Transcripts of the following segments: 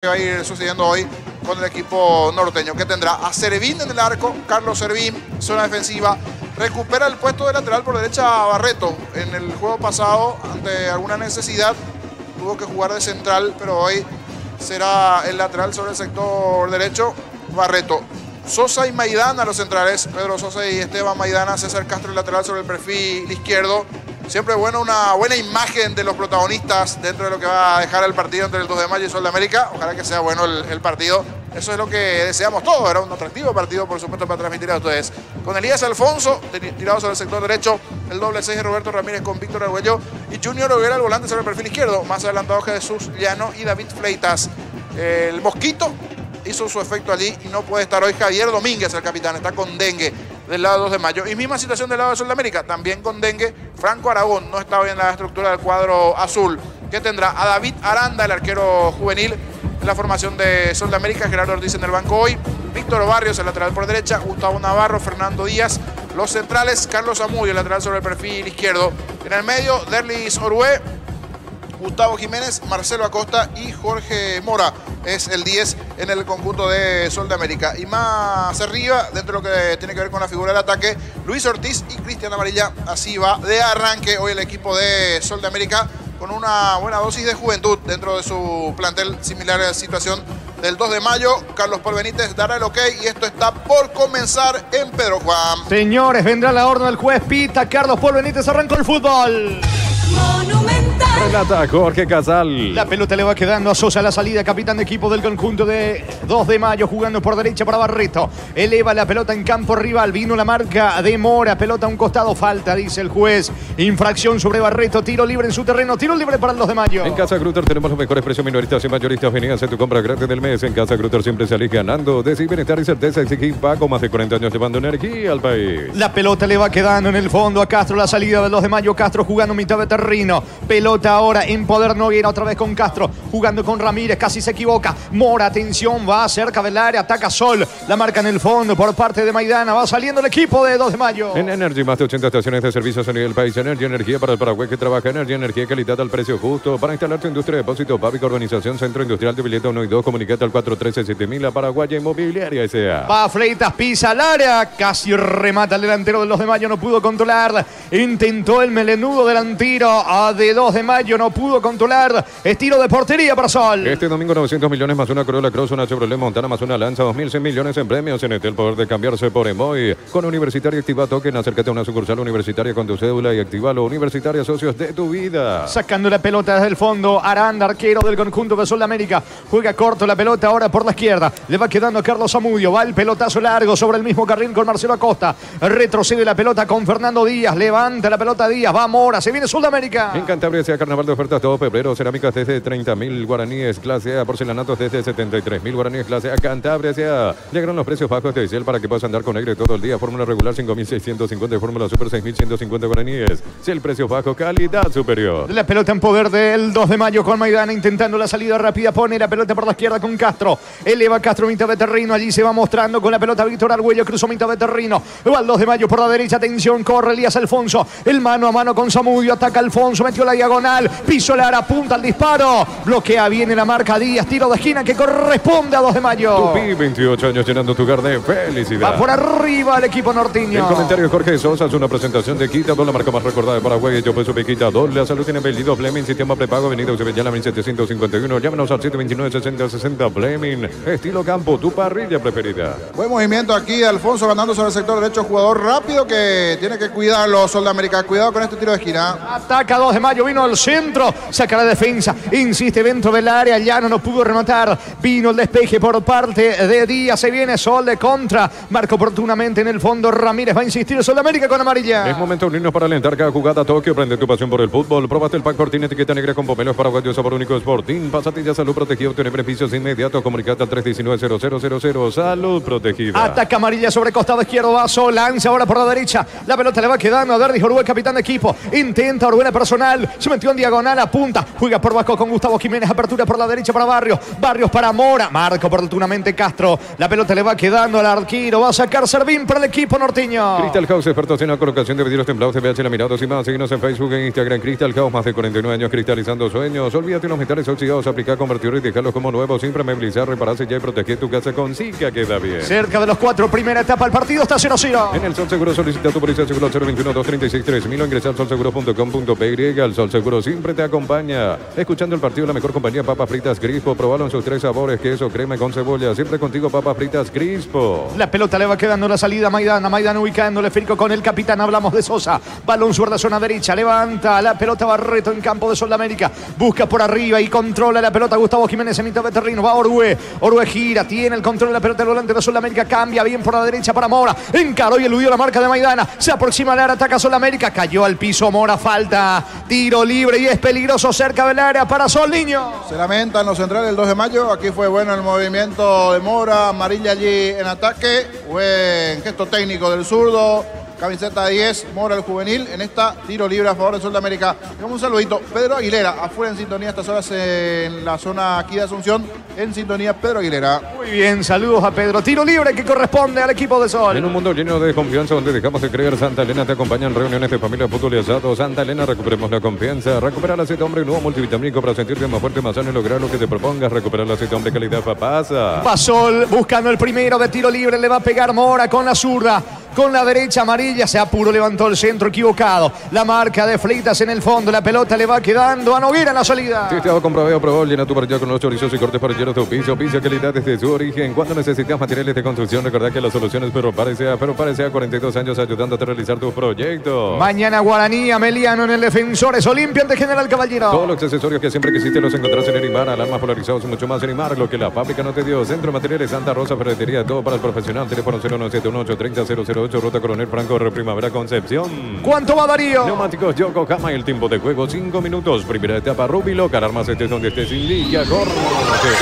que va a ir sucediendo hoy con el equipo norteño, que tendrá a Servín en el arco, Carlos Servín, zona defensiva, recupera el puesto de lateral por derecha a Barreto. En el juego pasado, ante alguna necesidad, tuvo que jugar de central, pero hoy será el lateral sobre el sector derecho, Barreto. Sosa y Maidana los centrales, Pedro Sosa y Esteban Maidana, César Castro el lateral sobre el perfil izquierdo. Siempre bueno, una buena imagen de los protagonistas dentro de lo que va a dejar el partido entre el 2 de mayo y Sol de América. Ojalá que sea bueno el partido. Eso es lo que deseamos todos. Era un atractivo partido, por supuesto, para transmitir a ustedes. Con Elías Alfonso, tirado sobre el sector derecho, el doble 6 de Roberto Ramírez con Víctor Argüello y Junior Olvera al volante sobre el perfil izquierdo. Más adelantado Jesús Llano y David Fleitas. El Mosquito hizo su efecto allí y no puede estar hoy Javier Domínguez, el capitán. Está con dengue del lado 2 de mayo. Y misma situación del lado de Sol de América, también con dengue. Franco Aragón no está hoy en la estructura del cuadro azul, que tendrá a David Aranda, el arquero juvenil, en la formación de Sol de América. Gerardo Ortiz en el banco hoy. Víctor Barrios, el lateral por derecha. Gustavo Navarro, Fernando Díaz. Los centrales, Carlos Zamudio, el lateral sobre el perfil izquierdo. En el medio, Derlis Orué, Gustavo Jiménez, Marcelo Acosta y Jorge Mora. Es el 10 en el conjunto de Sol de América. Y más arriba, dentro de lo que tiene que ver con la figura del ataque, Luis Ortiz y Cristian Amarilla. Así va de arranque hoy el equipo de Sol de América, con una buena dosis de juventud dentro de su plantel, similar a la situación del 2 de mayo. Carlos Paul Benítez dará el ok y esto está por comenzar en Pedro Juan. Señores, vendrá la orden del juez, pita Carlos Paul Benítez, arrancó el fútbol. Monumental. Relata Jorge Casal. La pelota le va quedando a Sosa, la salida, capitán de equipo del conjunto de 2 de mayo, jugando por derecha para Barreto. Eleva la pelota en campo rival, vino la marca de Mora, pelota a un costado, falta, dice el juez. Infracción sobre Barreto, tiro libre en su terreno, tiro libre para el 2 de mayo. En Casa Grutter tenemos los mejores precios minoristas y mayoristas. Vení a hacer tu compra gratis del mes. En Casa Grutter siempre salís ganando. Decir bienestar y certeza. Exigir Paco, más de 40 años llevando energía al país. La pelota le va quedando en el fondo a Castro, la salida del 2 de mayo. Castro jugando mitad de terreno. Pelota ahora en poder Noguera, otra vez con Castro, jugando con Ramírez, casi se equivoca. Mora, atención, va cerca del área, ataca Sol. La marca en el fondo por parte de Maidana. Va saliendo el equipo de 2 de mayo. En Energy, más de 80 estaciones de servicios a nivel país. Energy, energía para el Paraguay que trabaja. Energía, calidad al precio justo. Para instalar tu industria de depósito, Pávica Urbanización, Centro Industrial de Villeta 1 y 2. Comunicate al 413-7000, la Paraguaya Inmobiliaria S.A. Va Fleitas, pisa al área, casi remata el delantero del 2 de mayo, no pudo controlar. Intentó el melenudo delantero de 2 de mayo, no pudo controlar. Estilo de portería para Sol. Este domingo 900 millones más una Corolla Cross, una Chevrolet Montana más una Lanza, 2.100 millones en premios. En el poder de cambiarse por Emoy. Con Universitaria activa token, acércate a una sucursal universitaria con tu cédula y activalo. Universitaria, socios de tu vida. Sacando la pelota desde el fondo, Aranda, arquero del conjunto de Sol de América. Juega corto la pelota ahora por la izquierda. Le va quedando a Carlos Zamudio. Va el pelotazo largo sobre el mismo carril con Marcelo Acosta. Retrocede la pelota con Fernando Díaz. Levanta la pelota Díaz. Va Mora. Se viene Sol de América. En Cantabria sea carnaval de ofertas todo febrero. Cerámicas desde 30.000 guaraníes clase A. Porcelanatos desde 73.000 guaraníes clase A. Cantabria sea. Llegaron los precios bajos de Ciel para que puedas andar con aire todo el día. Fórmula regular 5.650 y fórmula super 6.150 guaraníes. Si el precio bajo, calidad superior. La pelota en poder del 2 de mayo con Maidana intentando la salida rápida. Pone la pelota por la izquierda con Castro. Eleva Castro mitad de terreno. Allí se va mostrando con la pelota Víctor Argüello. Cruzó mitad de terreno. Va al 2 de mayo por la derecha. Atención, corre Elías Alfonso. El mano a mano con Zamudio. Ataca Alfonso. Metió la diagonal. Piso Lara. Apunta al disparo. Bloquea bien la marca Díaz. Tiro de esquina que corresponde a 2 de mayo. Tupi, 28 años llenando tu hogar de felicidad. Va por arriba el equipo norteño. El comentario de Jorge Sosa es una presentación de Quitador, la marca más recordada de Paraguay. Yo peso Quitador. La salud tiene apellido Fleming. Sistema prepago. Avenida Eusebellana 1751. Llámanos al 729-6060 Fleming. Estilo campo, tu parrilla preferida. Buen movimiento aquí de Alfonso ganando sobre el sector derecho. Jugador rápido que tiene que cuidarlo Sol de América. Cuidado con este tiro de esquina. Ataca 2 de mayo. Vino al centro. Saca la defensa. Insiste dentro del área. Llano no pudo rematar. Vino el despeje por parte de Díaz. Se viene Sol de contra. Marca oportunamente en el fondo. Ramírez va a insistir. Sol de América con amarilla. Es momento de unirnos para alentar cada jugada. Tokio, prende tu pasión por el fútbol. Probaste el pack Fortín, etiqueta negra con pomelos paraguayos, sabor único Sporting. Pasatilla Salud Protegido, tiene beneficios inmediatos. Comunicate al 319-0000. Salud Protegida. Ataca amarilla sobre costado izquierdo. Va Sol. Lanza ahora por la derecha. La pelota le va quedando a Derlis Orué, capitán de equipo. Intenta Orué personal. Se metió definición diagonal a punta. Juega por Vasco con Gustavo Jiménez. Apertura por la derecha para Barrios. Barrios para Mora. Marca oportunamente Castro. La pelota le va quedando al arquero. Va a sacar Servín para el equipo norteño. Crystal House, expertos en la colocación de vidrios templados, CBH laminados y más. Síguenos en Facebook e Instagram. Crystal House, más de 49 años cristalizando sueños. Olvídate de los metales oxidados, aplicar, convertir y dejarlos como nuevos. Siempre movilizar, repararse ya y proteger tu casa con Sica queda bien. Cerca de los 4, primera etapa, el partido está 0-0. En el Sol Seguro solicita tu póliza seguro 021-236-3000 o ingresa al solseguro.com.py. El Sol Seguro siempre te acompaña. Escuchando el partido, la mejor compañía, papas fritas Crispo. Probalo en sus 3 sabores, queso, crema y con cebolla. Siempre contigo, papas fritas Crispo. La pelota le va quedando la salida a Maidana. Maidana ubicando el esférico con el capitán. Hablamos de Sosa. Balón suelta zona derecha. Levanta la pelota Barreto en campo de Sudamérica. Busca por arriba y controla la pelota Gustavo Jiménez en mitad de terreno. Va Orue. Orue gira. Tiene el control de la pelota. El volante de Sudamérica cambia bien por la derecha para Mora. Encaró y eludió la marca de Maidana. Se aproxima al área. Ataca Sudamérica. Cayó al piso Mora. Falta. Tiro libre y es peligroso cerca del área para Soliño. Se lamentan los centrales el 2 de mayo. Aquí fue bueno el movimiento de Mora. Amarilla allí en ataque. Buen gesto técnico del zurdo. Camiseta 10, Mora el juvenil, en esta tiro libre a favor de Sudamérica. Tenemos un saludito, Pedro Aguilera, afuera en sintonía a estas horas en la zona aquí de Asunción, en sintonía Pedro Aguilera. Muy bien, saludos a Pedro. Tiro libre que corresponde al equipo de Sol. En un mundo lleno de confianza donde dejamos de creer, Santa Elena te acompaña en reuniones de familia, fútbol y asado. Santa Elena, recuperemos la confianza. Recupera el aceite hombre, nuevo multivitamínico para sentirte más fuerte, más sano y lograr lo que te propongas. Recuperar el aceite hombre, calidad papasa. Va Sol buscando el primero de tiro libre, le va a pegar Mora con la zurda. Con la derecha amarilla, se apuró, levantó el centro equivocado. La marca de Fleitas en el fondo, la pelota le va quedando a Noguera en la salida. Testeado, comprobado, probó, llena tu partida con los chorizos y cortes para llenar tu piso. Piso calidad desde su origen. Cuando necesitas materiales de construcción, recordad que la solución es Pero parece a 42 años ayudándote a realizar tus proyectos. Mañana Guaraní, Ameliano en el Defensores Olimpia ante General Caballero. Todos los accesorios que siempre quisiste los encontrás en Erimar. Alarmas polarizados y mucho más en Erimar. Lo que la fábrica no te dio. Centro de Materiales Santa Rosa, ferretería, todo para el profesional. Teléfono 09718300008, Ruta Coronel Franco, Primavera, Concepción. ¿Cuánto va Darío? Neumáticos Yokohama, el tiempo de juego 5 minutos. Primera etapa Rubilo, Armas estés donde estés, indica, corre.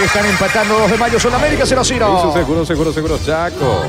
Están empatando 2 de mayo, Sudamérica 0-0. Seguro, Chaco.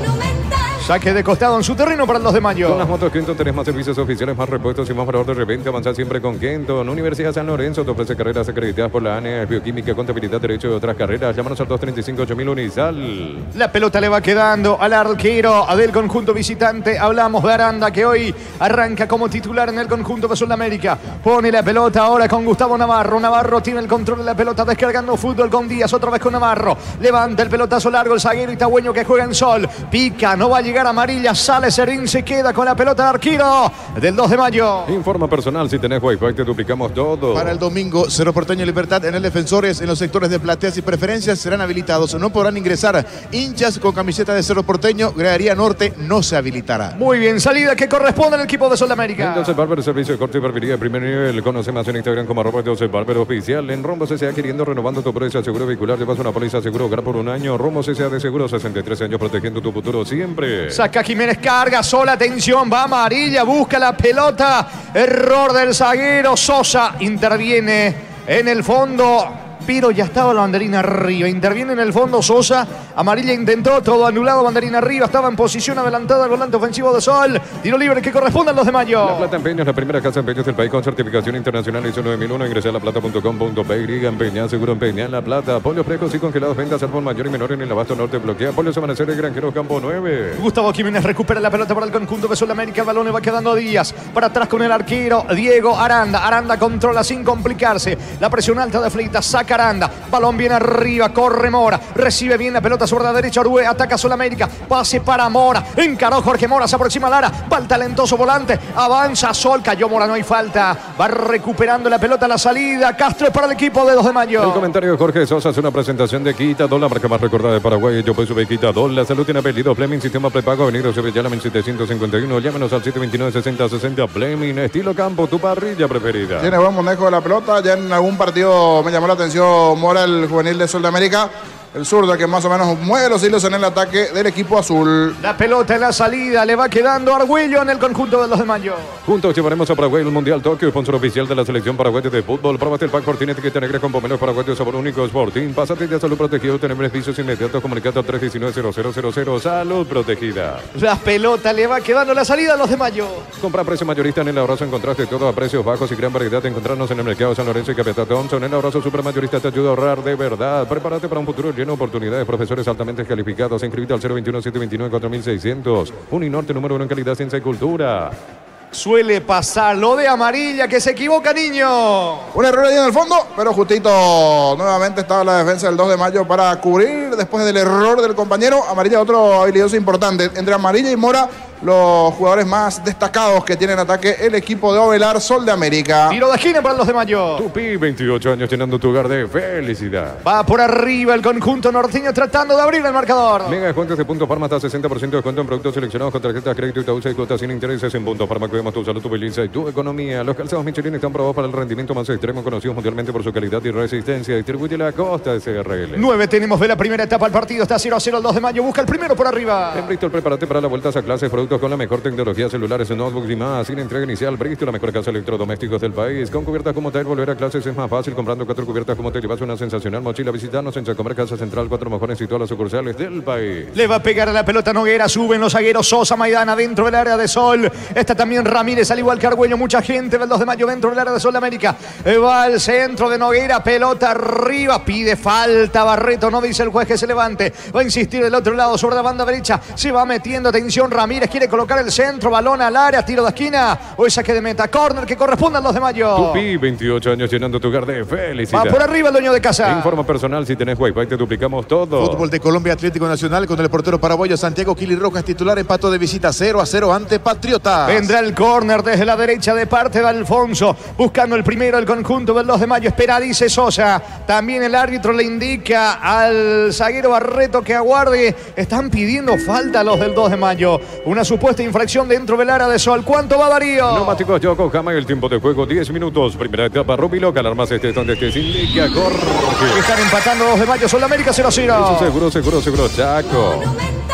Saque de costado en su terreno para el 2 de mayo. Con las motos Kenton tenés más servicios oficiales, más repuestos y más valor de reventa. Avanzar siempre con Kenton. Universidad San Lorenzo te ofrece carreras acreditadas por la ANE, bioquímica, contabilidad, derecho y otras carreras. Llámanos al 235-8000 Unisal. La pelota le va quedando al arquero del conjunto visitante. Hablamos de Aranda, que hoy arranca como titular en el conjunto de Sudamérica. Pone la pelota ahora con Gustavo Navarro. Navarro tiene el control de la pelota, descargando fútbol con Díaz. Otra vez con Navarro. Levanta el pelotazo largo el zaguero Itagüeño que juega en Sol. Pica, no va a llegar amarilla, sale Serín, se queda con la pelota de arquero del 2 de mayo. Informa personal, si tenés Wi-Fi te duplicamos todo. Para el domingo, Cerro Porteño Libertad en el Defensores, en los sectores de plateas y preferencias serán habilitados. No podrán ingresar hinchas con camiseta de Cerro Porteño. Gradería Norte no se habilitará. Muy bien, salida que corresponde al equipo de Sudamérica. Entonces Barber, servicio de corte y barbería de primer nivel. Conoce más en Instagram como @Barber Oficial. En Rombos S.A. queriendo renovando tu póliza seguro vehicular. Llevas una póliza seguro hogar por un año. Rombos S.A. de seguro, 63 años protegiendo tu futuro siempre. Saca Jiménez, carga sola, atención, va amarilla, busca la pelota. Error del zaguero, Sosa interviene en el fondo. Pero ya estaba la banderina arriba. Interviene en el fondo Sosa. Amarilla intentó, todo anulado, banderina arriba. Estaba en posición adelantada el volante ofensivo de Sol. Tiro libre que corresponde al 2 de mayo. La Plata Empeños, la primera casa de empeños del país con certificación internacional ISO 9001. Ingresa a laplata.com.py. Empeña, seguro empeña en La Plata. Polios frescos y congelados, ventas al por mayor y menor en el abasto norte. Bloquea Polios Amanecer, Granjeros Campo 9. Gustavo Jiménez recupera la pelota para el conjunto de Sudamérica. El balón le va quedando a Díaz. Para atrás con el arquero Diego Aranda. Aranda controla sin complicarse. La presión alta de Fleitas. Saca Aranda. Balón bien arriba. Corre Mora. Recibe bien la pelota sobre la derecha. Orue ataca Sudamérica. Pase para Mora. Encaró Jorge Mora. Se aproxima Lara. Va el talentoso volante. Avanza Sol. Cayó Mora. No hay falta. Va recuperando la pelota a la salida. Castro para el equipo de 2 de mayo. El comentario de Jorge Sosa hace una presentación de Quitadol, la marca más recordada de Paraguay. Yo pues sube Quitadol. La salud tiene apellido. Fleming, sistema prepago. Avenida Sevillana 1751. Llámenos al 729-6060. Fleming, estilo campo, tu parrilla preferida. Tiene buen manejo de la pelota. Ya en algún partido me llamó la atención Mora, el juvenil de Sudamérica. el zurdo, que más o menos mueve los hilos en el ataque del equipo azul. La pelota en la salida, le va quedando Argüello en el conjunto del 2 de mayo. Juntos llevaremos a Paraguay el Mundial Tokio, sponsor oficial de la selección paraguaya de fútbol. Pruébate el pack Fortín etiqueta negra con pomelos paraguayos sabor único Sporting. Pásate ya Salud Protegido, tener beneficios inmediatos. Comunicado al 319-0000. Salud Protegida. La pelota le va quedando la salida a los de mayo. Compra a precio mayorista en el Abrazo. Encontraste todo a precios bajos y gran variedad. Encontrarnos en el mercado San Lorenzo y Capitán Thompson. El Abrazo Supermayorista te ayuda a ahorrar de verdad. Prepárate para un futuro lleno de oportunidades. Profesores altamente calificados. Inscríbete al 021-729-4600. Uninorte número 1 en calidad, ciencia y cultura. Suele pasar lo de amarilla, que se equivoca, niño. Un error ahí en el fondo, pero justito nuevamente estaba la defensa del 2 de mayo para cubrir después del error del compañero. Amarilla, otro habilidoso importante. Entre Amarilla y Mora, los jugadores más destacados que tienen ataque el equipo de Ovelar, Sol de América. Tiro de esquina para los de mayo. Tupi, 28 años llenando tu hogar de felicidad. Va por arriba el conjunto norteño tratando de abrir el marcador. Mega descuentos de Punto Farma hasta 60% de descuento en productos seleccionados con tarjetas crédito y Itaúsa y cuotas sin intereses en Punto Farma. Cuidamos tu salud, tu belleza y tu economía. Los calzados Michelin están probados para el rendimiento más extremo, conocidos mundialmente por su calidad y resistencia. Distribuye la Costa SRL. 9 tenemos de la primera etapa. El partido está 0-0 el 2 de mayo. Busca el primero por arriba. En Bristol, prepárate para la vuelta a clases. Productos con la mejor tecnología, celulares, notebooks y más. Sin entrega inicial, Bristol, la mejor casa de electrodomésticos del país. Con cubiertas como tal, volver a clases es más fácil. Comprando 4 cubiertas como te llevas una sensacional mochila. Visitarnos en Chacomer, Casa Central, 4 mejores y todas las sucursales del país. Le va a pegar a la pelota Noguera. Suben los zagueros Sosa, Maidana dentro del área de Sol. Está también Ramírez, al igual que Argüello. Mucha gente del 2 de mayo dentro del área de Sol de América. Va al centro de Noguera. Pelota arriba. Pide falta Barreto. No dice el juez que se levante. Va a insistir del otro lado sobre la banda derecha. Se va metiendo. Atención, Ramírez quiere colocar el centro. Balón al área. Tiro de esquina. Hoy saque de meta. Córner que corresponde al 2 de mayo. Tupi, 28 años llenando tu hogar de felicidad. Va por arriba el dueño de casa. Informa personal, si tenés Wi-Fi te duplicamos todo. Fútbol de Colombia, Atlético Nacional con el portero paraguayo Santiago Kili Rojas, titular, empató de visita 0-0 ante Patriotas. Vendrá el córner desde la derecha de parte de Alfonso, buscando el primero el conjunto del 2 de mayo. Espera, dice Sosa. También el árbitro le indica al zaguero Barreto que aguarde. Están pidiendo falta los del 2 de mayo. Una supuesta infracción dentro del área de Sol. ¿Cuánto va, Darío? Neumáticos Yokohama, el tiempo de juego 10 minutos. Primera etapa, Rubilo, que alarmas estés donde estés. Indica, corre. Están empatando 2 de mayo, Sol de América 0-0. Seguro, Chaco.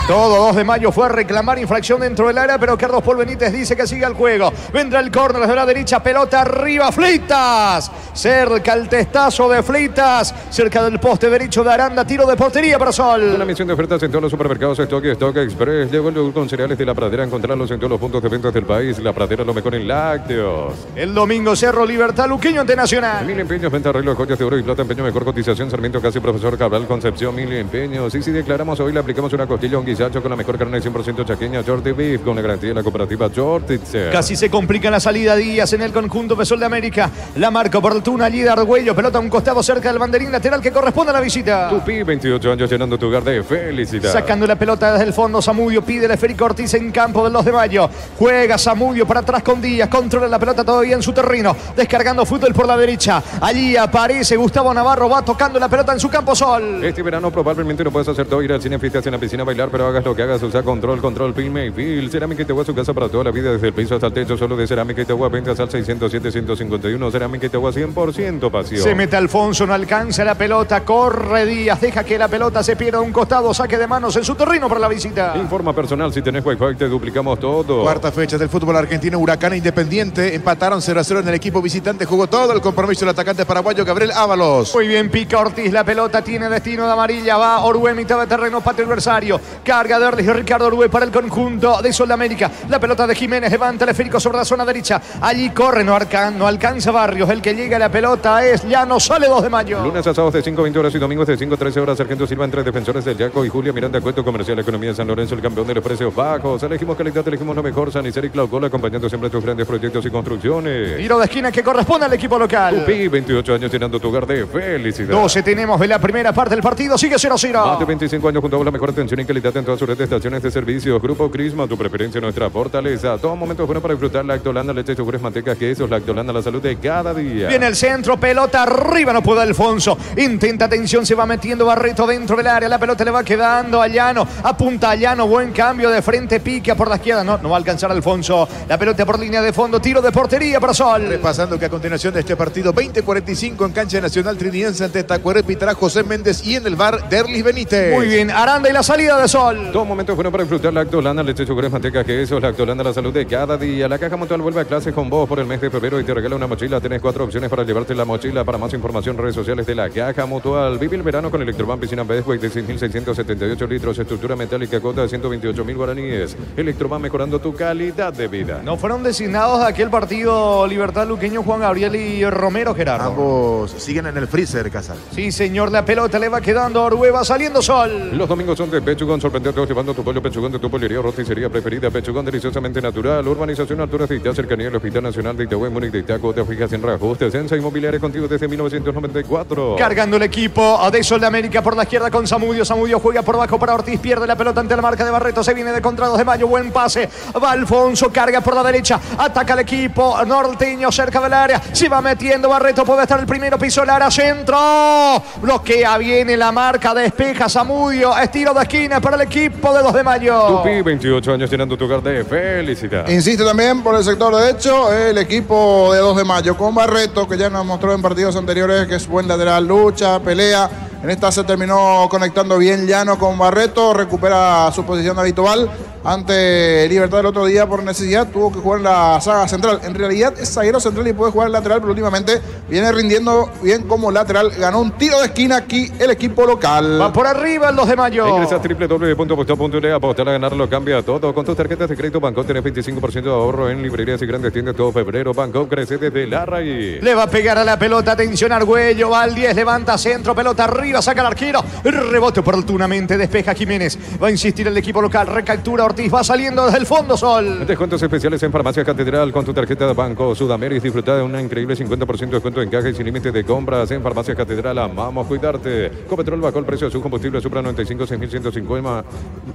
Todo 2 de mayo fue a reclamar infracción dentro del área, pero Carlos Paul Benítez dice que sigue el juego. Vendrá el córner desde la derecha, pelota arriba, Fleitas. Cerca el testazo de Fleitas, cerca del poste derecho de Aranda, tiro de portería para Sol. Una misión de ofertas en todos los supermercados Stock y Stock Express. Llegó el yogur con cereales de La Pradera, encontrarlos en todos los puntos de ventas del país. La Pradera, lo mejor en lácteos. El domingo Cerro Libertad, Luqueño ante Nacional. 1000 empeños, venta, arreglo de joyas de oro y plata, empeño, mejor cotización, Sarmiento, casi Profesor Cabral, Concepción, 1000 empeños. Y si declaramos hoy, le aplicamos una costilla, un guisacho con la mejor carne 100% chaqueña, Shorty Beef, con la garantía de la cooperativa Shorty. Casi se complica la salida Díaz en el conjunto de Sol de América. La marca oportuna allí de Argüello, pelota a un costado cerca del banderín lateral que corresponde a la visita. Tupi, 28 años llenando tu hogar de felicidad. Sacando la pelota desde el fondo, Zamudio pide el esférico Ortiz en campo del 2 de mayo. Juega Zamudio para atrás con Díaz, controla la pelota todavía en su terreno, descargando fútbol por la derecha. Allí aparece Gustavo Navarro, va tocando la pelota en su campo Sol. Este verano probablemente no puedes hacer todo, ir al cine, fiestas en la piscina, bailar, pero hagas lo que hagas, usa control, Pilme y Fil. Cerámica Itagua, su casa para toda la vida, desde el piso hasta el techo, solo de Cerámica Itagua, ventas al 607-151. Cerámica Itagua, 100% pasión. Se mete Alfonso, no alcanza la pelota, corre Díaz, deja que la pelota se pierda a un costado, saque de manos en su terreno para la visita. Informa personal, si tenés Wi-Fi te duplicamos todo. Cuarta fecha del fútbol argentino, Huracán e Independiente empataron 0-0 en el equipo visitante, jugó todo el compromiso el atacante paraguayo Gabriel Ábalos. Muy bien, pica Ortiz, la pelota tiene destino de amarilla, va Orué, mitad de terreno, patio adversario, carga de Erlich y Ricardo Orué para el conjunto de Sol de América. La pelota de Jiménez levanta el esférico sobre la zona derecha. Allí corre, no alcanza Barrios. El que llega a la pelota es Llano, sale 2 de mayo. Lunes a sábados de 5:20 horas y domingos de 5:13 horas. Sargento Silva entre defensores del Yaco y Julia Miranda, Cuento Comercial Economía de San Lorenzo, el campeón de los precios bajos. Elegimos calidad, elegimos lo mejor. Sanicel y Claucola, acompañando siempre tus grandes proyectos y construcciones. Tiro de esquina que corresponde al equipo local. Tupi, 28 años llenando tu hogar de felicidad. 12 tenemos de la primera parte del partido. Sigue 0-0. Más de 25 años junto a la mejor atención y calidad en en toda su red de estaciones de servicios. Grupo Crisma, tu preferencia, nuestra fortaleza. Todo momento es bueno para disfrutar Lactolanda, leche, yogures, manteca, quesos. Lactolanda, la salud de cada día. Viene el centro, pelota arriba, no puede Alfonso. Intenta atención, se va metiendo Barreto dentro del área. La pelota le va quedando a Llano. Apunta a Llano, buen cambio de frente, pica por la izquierda. No va a alcanzar Alfonso. La pelota por línea de fondo, tiro de portería para Sol. Repasando que a continuación de este partido, 20:45 en cancha nacional trinitense ante Tacuaré, pitará José Méndez y en el bar Derlis Benítez. Muy bien, Aranda y la salida de Sol. Todo momento es bueno para disfrutar Lactolanda, leche, yogures, manteca, quesos. Lactolanda, la salud de cada día. La Caja Mutual vuelve a clases con vos por el mes de febrero y te regala una mochila. Tenés 4 opciones para llevarte la mochila. Para más información, redes sociales de la Caja Mutual. Vive el verano con Electroban Piscina Bedway de 6.678 litros. Estructura metálica, cuota de 128.000 guaraníes. Electroban, mejorando tu calidad de vida. No fueron designados de aquel partido Libertad Luqueño Juan Gabriel y Romero, Gerardo. Ambos siguen en el freezer, Casal. Sí, señor, la pelota le va quedando a Orué, va saliendo Sol. Los domingos son de Pechugón. Sorprendió a todos llevando tu pollo Pechugón de tu pollería o roticería preferida. Pechugón, deliciosamente natural. Urbanización Alturas de Itá, cercanía del Hospital Nacional de Itagüí, Múnich de Itaco. Te fijas en reajustes. Sensa Inmobiliaria contigo desde 1994. Cargando el equipo de Sol de América por la izquierda con Zamudio. Zamudio juega por abajo para Ortiz. Pierde la pelota ante la marca de Barreto. Se viene de contra 2 de Mayo. Buen pase. Va Alfonso. Carga por la derecha. Ataca el equipo norteño cerca del área. Se va metiendo Barreto. Puede estar el primero piso. El área centro. Bloquea. Viene la marca. Despeja Zamudio. Estilo de esquina para el equipo de 2 de Mayo. Tupi, 28 años llenando tu hogar de felicidad. Insiste también por el sector derecho el equipo de 2 de Mayo con Barreto, que ya nos mostró en partidos anteriores que es buen lateral, lucha, pelea. En esta se terminó conectando bien Llano con Barreto, recupera su posición habitual ante Libertad el otro día por necesidad, tuvo que jugar en la saga central. En realidad es zaguero central y puede jugar lateral, pero últimamente viene rindiendo bien como lateral. Ganó un tiro de esquina aquí el equipo local. Va por arriba el 2 de Mayo. Ingresa a www.apostar.ule, apostar a ganarlo cambia todo. Con tus tarjetas de crédito Banco tenés 25% de ahorro en librerías y grandes tiendas todo febrero. Banco crece desde la raíz. Le va a pegar a la pelota, atención Argüello, va al 10, levanta centro, pelota arriba, saca el arquero, rebote oportunamente, despeja Jiménez, va a insistir el equipo local, recaptura Ortiz, va saliendo desde el fondo Sol. Descuentos especiales en Farmacia Catedral con tu tarjeta de Banco Sudamérica, disfruta de una increíble 50% de descuento en caja y sin límite de compras en Farmacia Catedral. Amamos cuidarte. Copetrol bajó el precio de su combustible, Supra 95, 6.150,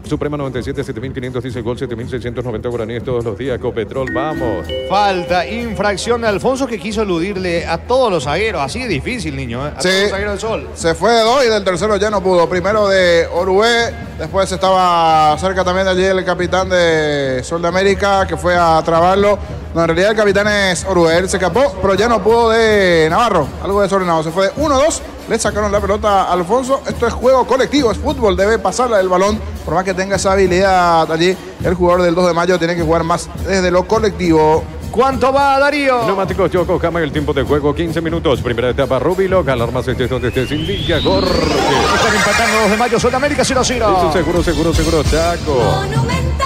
Suprema 97, 7.500, Diesel Gol 7.690 guaraníes todos los días. Copetrol, vamos. Falta, infracción de Alfonso que quiso eludirle a todos los zagueros, así de difícil, niño, a todos los zagueros del Sol. Se fue de 2 y del tercero ya no pudo. Primero de Orué, después estaba cerca también de allí el capitán de Sol de América que fue a trabarlo. No, en realidad el capitán es Orué, él se escapó, pero ya no pudo de Navarro, algo desordenado. Se fue de 1-2, le sacaron la pelota a Alfonso. Esto es juego colectivo, es fútbol, debe pasarla el balón. Por más que tenga esa habilidad allí, el jugador del 2 de Mayo tiene que jugar más desde lo colectivo. ¿Cuánto va, Darío? Neumáticos Yokohama, el tiempo de juego 15 minutos. Primera etapa Rubilo, alarmas estés donde estés, indica Jorge. Están empatando 2 de Mayo, Sudamérica 0-0. Eso seguro, Chaco.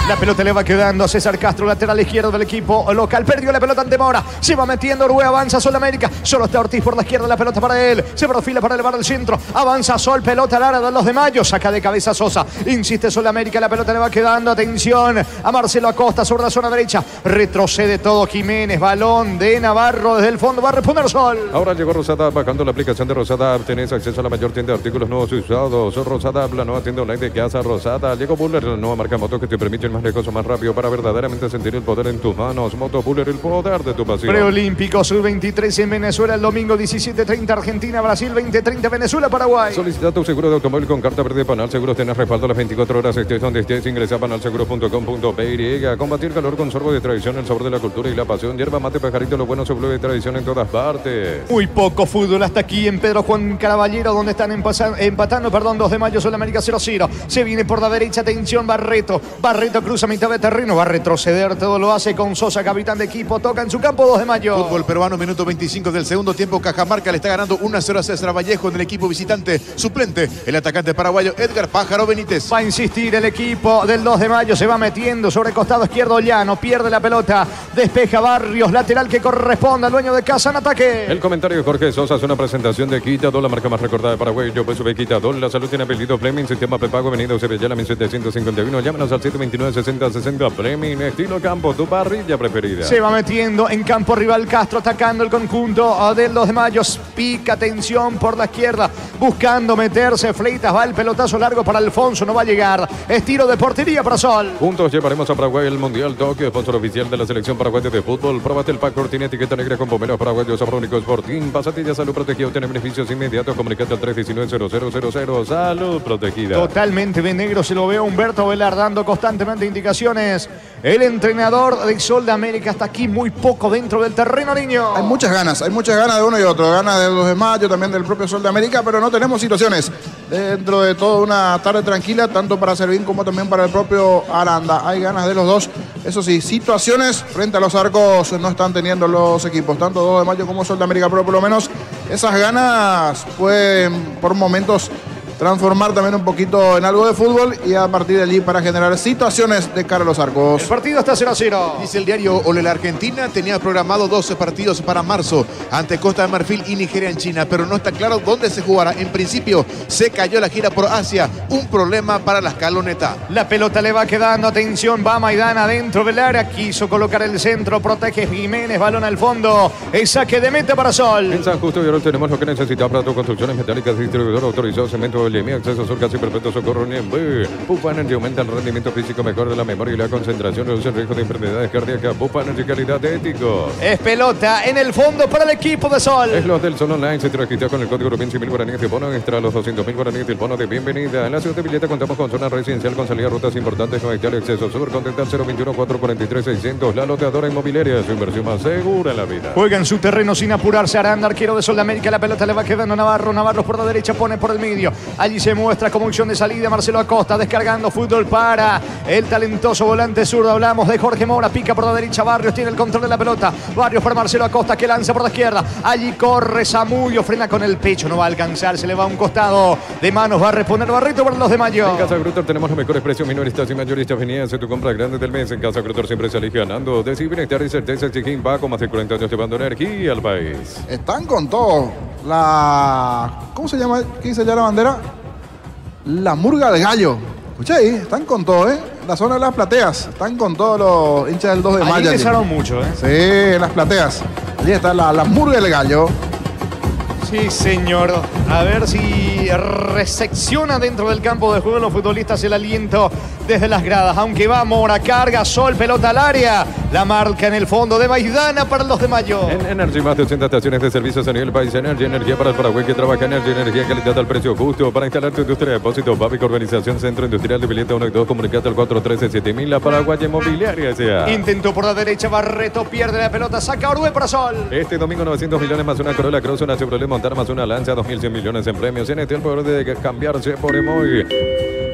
La pelota le va quedando a César Castro, lateral izquierdo del equipo local. Perdió la pelota ante Mora. Se va metiendo Uruguay, avanza Sol América. Solo está Ortiz por la izquierda, la pelota para él. Se profila para elevar al centro. Avanza Sol, pelota al área de 2 de Mayo. Saca de cabeza Sosa. Insiste Sol América, la pelota le va quedando. Atención a Marcelo Acosta sobre la zona derecha. Retrocede todo Jiménez. Balón de Navarro desde el fondo. Va a responder Sol. Ahora llegó Rosada, bajando la aplicación de Rosada. Tenés acceso a la mayor tienda de artículos nuevos y usados. Rosada, la nueva tienda online de casa Rosada. Llegó Buller, la nueva marca moto que te permite ir más lejos o más rápido para verdaderamente sentir el poder en tus manos. Moto Buller, el poder de tu pasión. Preolímpico Sub-23 en Venezuela el domingo 17:30 Argentina, Brasil 20:30 Venezuela, Paraguay. Solicita tu seguro de automóvil con carta verde Panal Seguros. Tenés respaldo las 24 horas, estés donde estés. Ingresa a panalseguros.com.py. Combatir calor con sorbo de tradición, el sabor de la cultura y la pasión. Hierba mate, pajarito, lo bueno, sobre de tradición en todas partes. Muy poco fútbol hasta aquí en Pedro Juan Caraballero, donde están empatando, 2 de Mayo, Sol América 0-0. Se viene por la derecha, atención, Barreto cruza mitad de terreno, va a retroceder, todo lo hace con Sosa, capitán de equipo, toca en su campo 2 de Mayo. Fútbol peruano, minuto 25 del segundo tiempo. Cajamarca le está ganando 1-0 a César Vallejo en el equipo visitante. Suplente, el atacante paraguayo Edgar Pájaro Benítez. Va a insistir el equipo del 2 de Mayo, se va metiendo sobre el costado izquierdo Llano, pierde la pelota, despeja Barrios, lateral que corresponde al dueño de casa en ataque. El comentario de Jorge Sosa es una presentación de Quitadol, la marca más recordada de Paraguay. Yo pues sube Quitadol, la salud tiene apellido Fleming, sistema prepago, avenida Eusebio Yala, 1751. Llámenos al 729 6060. Premium estilo campo, tu parrilla preferida. Se va metiendo en campo rival Castro, atacando el conjunto del 2 de mayo. Pica tensión por la izquierda, buscando meterse. Fleitas, va el pelotazo largo para Alfonso, no va a llegar. Es tiro de portería para Sol. Juntos llevaremos a Paraguay el Mundial Tokio, sponsor oficial de la selección paraguaya de fútbol. Probate el pack Cortina, etiqueta negra con pomeros paraguayos, Sabrónico Sporting. Pasatilla Salud Protegida, obtener beneficios inmediatos. Comunicate al 319-0000. Salud Protegida. Totalmente de negro se lo ve a Humberto Velar dando constantemente indicaciones. El entrenador de Sol de América está aquí muy poco dentro del terreno, niño. Hay muchas ganas de uno y otro. Ganas del 2 de mayo, también del propio Sol de América, pero no tenemos situaciones. Dentro de todo, una tarde tranquila, tanto para Servín como también para el propio Aranda. Hay ganas de los dos. Eso sí, situaciones frente a los arcos no están teniendo los equipos, tanto 2 de mayo como Sol de América, pero por lo menos esas ganas pueden por momentos transformar también un poquito en algo de fútbol y a partir de allí para generar situaciones de cara a los arcos. El partido está 0-0. Dice el diario Ole, la Argentina tenía programado 12 partidos para marzo ante Costa de Marfil y Nigeria en China, pero no está claro dónde se jugará. En principio se cayó la gira por Asia, un problema para la escaloneta. La pelota le va quedando, atención, va Maidana dentro del área, quiso colocar el centro, protege Jiménez, balón al fondo, el saque de meta para Sol. En San Justo y ahora tenemos lo que necesita para tu construcciones metálicas, distribuidor autorizado, cemento LM, acceso sur casi perfecto, socorro Niembé. Pupa Energy aumenta el rendimiento físico, mejora la memoria y la concentración, reduce el riesgo de enfermedades cardíacas. Pupa Energy, calidad de éticos. Es pelota en el fondo para el equipo de Sol. Es los del Sol Online, se te registra con el código RUBIN 100.000 guaraníes de bono extra, los 200.000 guaraníes del bono de bienvenida. En la ciudad de Villeta contamos con zona residencial con salida a rutas importantes, no hay acceso sur, contactar 021-443-600. La loteadora inmobiliaria, su inversión más segura en la vida. Juega en su terreno sin apurarse. Aranda, arquero de Sol de América. La pelota le va quedando a Navarro. Navarro por la derecha, pone por el medio. Allí se muestra como opción de salida Marcelo Acosta, descargando fútbol para el talentoso volante zurdo. Hablamos de Jorge Mora, pica por la derecha. Barrios tiene el control de la pelota. Barrios para Marcelo Acosta, que lanza por la izquierda. Allí corre Zamudio, frena con el pecho, no va a alcanzar. Se le va a un costado de manos. Va a reponer Barreto para los de mayo. En Casa Grutter tenemos los mejores precios minoristas y mayoristas. Venía a hacer tu compra grande del mes. En Casa Grutter siempre salís ganando. Decir bienestar y certeza. Chiquín va con más de 40 años llevando energía al país. Están con todo. ¿Cómo se llama? ¿Qué dice ya la bandera? La murga del gallo. Escucha ahí, están con todo, ¿eh? La zona de las plateas. Están con todos los hinchas del 2 de mayo. Allí empezaron mucho, ¿eh? Sí, en las plateas. Allí está la murga del gallo. Sí, señor. A ver si resecciona dentro del campo de juego los futbolistas el aliento desde las gradas. Aunque va Mora, carga Sol, pelota al área. La marca en el fondo de Maidana para los de mayo. En Energy, más de 80 estaciones de servicios a nivel país. Energía para el Paraguay que trabaja. Energía, calidad al precio justo. Para instalar tu industria de depósito, Babic Urbanización, Centro Industrial de Villeta 1 y 2. Comunicate al 413-7000. La Paraguaya Inmobiliaria S.A. Intentó por la derecha, Barreto pierde la pelota, saca Orbe para Sol. Este domingo 900 millones más una Corolla Cross, una Chevrolet Montar más una Lanza, 2.100 millones en premios. En este el poder de cambiarse por Emoy.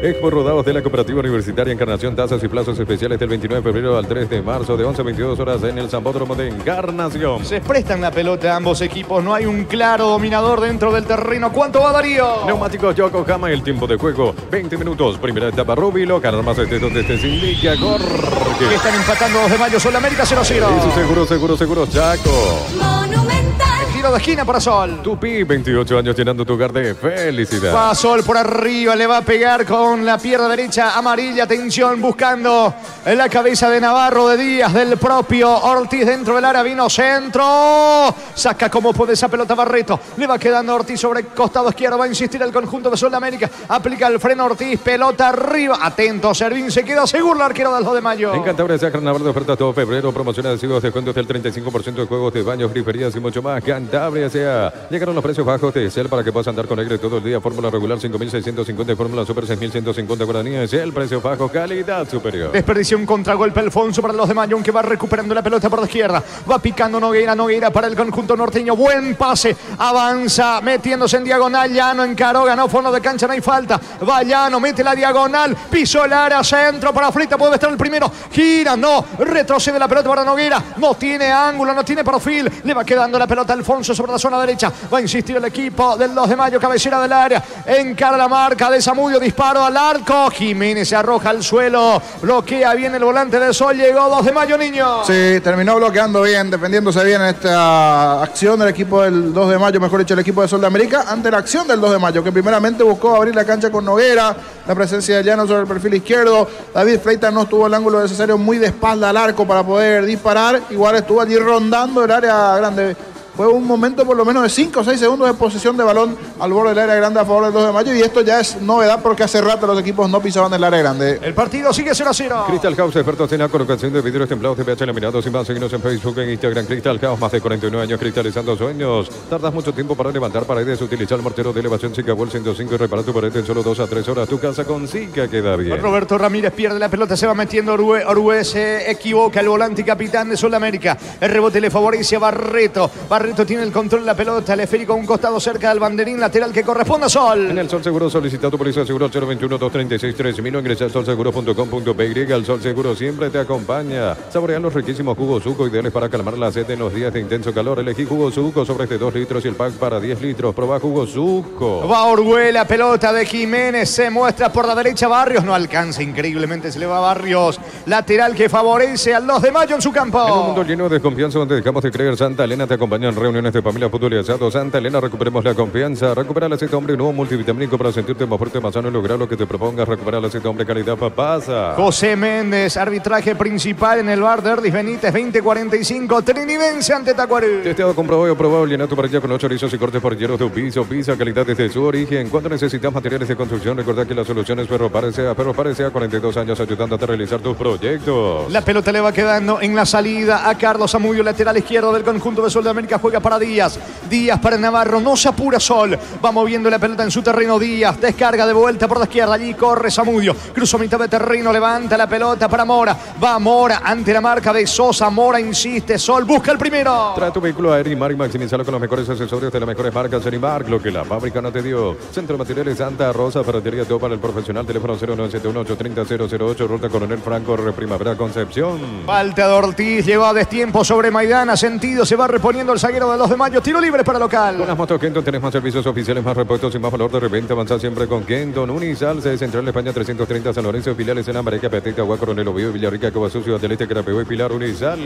Expo Rodados de la Cooperativa Universitaria Encarnación, tasas y plazos especiales del 29 de febrero al 3 de marzo de 11 a 22 horas en el Zambódromo de Encarnación. Se prestan la pelota a ambos equipos, no hay un claro dominador dentro del terreno. ¿Cuánto va Darío? Neumáticos Yokohama, el tiempo de juego 20 minutos. Primera etapa Rubilo, ganar más donde se indica Jorge. Están empatando 2 de mayo, Sol América 0-0. Eso seguro, Chaco. Monumental. Tiro de esquina para Sol. Tupi, 28 años llenando tu hogar de felicidad. Va Sol por arriba, le va a pegar con la pierna derecha amarilla. Atención, buscando en la cabeza de Navarro, de Díaz, del propio Ortiz dentro del área. Vino centro. Saca como puede esa pelota Barreto. Le va quedando Ortiz sobre costado izquierdo. Va a insistir el conjunto de Sol de América. Aplica el freno Ortiz, pelota arriba. Atento, Servín se queda seguro el arquero del 2 de mayo. En Cantabria se carnaval de ofertas todo febrero. Promociones adhesivos, descuentos del 35% de juegos de baños, griferías y mucho más. Cantabria sea. Llegaron los precios bajos de Cel para que puedas andar con aire todo el día. Fórmula regular 5.650 y fórmula super 6.150 guaraníes. El precio bajo, calidad superior. Desperdició un contragolpe Alfonso para los de Mayo, que va recuperando la pelota por la izquierda. Va picando Nogueira para el conjunto norteño. Buen pase. Avanza metiéndose en diagonal. Llano encaró, ganó fondo de cancha, no hay falta. Va Llano, mete la diagonal. Pisó el área, centro para Frita. Puede estar el primero. Gira, no. Retrocede la pelota para Nogueira. No tiene ángulo, no tiene perfil. Le va quedando la pelota a Alfonso Alonso sobre la zona derecha. Va a insistir el equipo del 2 de mayo, cabecera del área. Encara la marca de Zamudio, disparo al arco. Jiménez se arroja al suelo. Bloquea bien el volante del Sol. Llegó 2 de mayo, niño. Sí, terminó bloqueando bien, defendiéndose bien en esta acción del equipo del 2 de mayo, mejor dicho, el equipo de Sol de América, ante la acción del 2 de mayo, que primeramente buscó abrir la cancha con Noguera, la presencia de Llano sobre el perfil izquierdo. David Freitas no estuvo el ángulo necesario, muy de espalda al arco para poder disparar. Igual estuvo allí rondando el área grande. Fue un momento por lo menos de 5 o 6 segundos de posesión de balón al borde del área grande a favor del 2 de mayo, y esto ya es novedad porque hace rato los equipos no pisaban el área grande. El partido sigue 0-0. Crystal House, expertos en la colocación de vidrios templados de pH laminados y más. Síguenos en Facebook, en Instagram. Crystal House, más de 49 años cristalizando sueños. Tardas mucho tiempo para levantar paredes. Utiliza el mortero de elevación Zika Wall 105 y repara tu pared en solo 2 a 3 horas. Tu casa con Zika queda bien. Roberto Ramírez pierde la pelota, se va metiendo Orué. Orué se equivoca, el volante y capitán de Sudamérica. El rebote le favorece a Barreto. Barreto tiene el control de la pelota, el esférico a un costado cerca del banderín lateral que corresponde a Sol. En el Sol Seguro, solicita tu póliza de seguro 021-236-3000 o ingresa a solseguro.com.py. El Sol Seguro siempre te acompaña. Saborea los riquísimos jugos Suco, ideales para calmar la sed en los días de intenso calor. Elegí jugo Suco sobre este 2 litros y el pack para 10 litros. Proba jugo Suco. Va Orgüe, la pelota de Jiménez se muestra por la derecha. Barrios no alcanza, increíblemente se le va a Barrios. Lateral que favorece al 2 de mayo en su campo. En un mundo lleno de confianza donde dejamos de creer, Santa Elena te acompaña en reuniones de familia, fútbol y asado. Santa Elena, recuperemos la confianza. Recupera el aceite hombre, nuevo multivitamínico para sentirte más fuerte, más sano y lograr lo que te propongas. Recupera el aceite hombre, calidad papasa. José Méndez, arbitraje principal en el bar de Erdis Benítez, 20:45, Trinidense ante Tacuarú. Testeado, comprobado y aprobado. Llena tu parrilla con 8 chorizos y cortes por hierros de un piso. Pisa, calidad desde su origen. Cuando necesitas materiales de construcción, recuerda que la solución es Ferropare sea. Ferropare sea, 42 años ayudándote a realizar tus proyectos. La pelota le va quedando en la salida a Carlos Zamudio, lateral izquierdo del conjunto de Sol de América. Juega para Díaz. Díaz para Navarro. No se apura Sol. Va moviendo la pelota en su terreno. Díaz descarga de vuelta por la izquierda. Allí corre Zamudio. Cruzó mitad de terreno. Levanta la pelota para Mora. Va Mora ante la marca de Sosa. Mora insiste. Sol busca el primero. Trae tu vehículo a Erimark y maximizarlo con los mejores accesorios de las mejores marcas. Erimark, lo que la fábrica no te dio. Centro de Materiales Santa Rosa, ferretería todo para el profesional. Teléfono 0971-830-008. Ruta Coronel Franco, Primavera Concepción. Falta de Ortiz. Llegó a destiempo sobre Maidana. Sentido. Se va reponiendo el zaguero del 2 de mayo. Tiro libre para local. Con las motos Kenton tenés más servicios oficiales, más repuestos y más valor de reventa. Avanzar siempre con Kenton. Unisal, sede central España 330 San Lorenzo. Filiales en América, Petita, Agua, Coronel Oviedo, Villarrica, Cobazú, Ciudad del Este, Carapeo y Pilar. Unisal.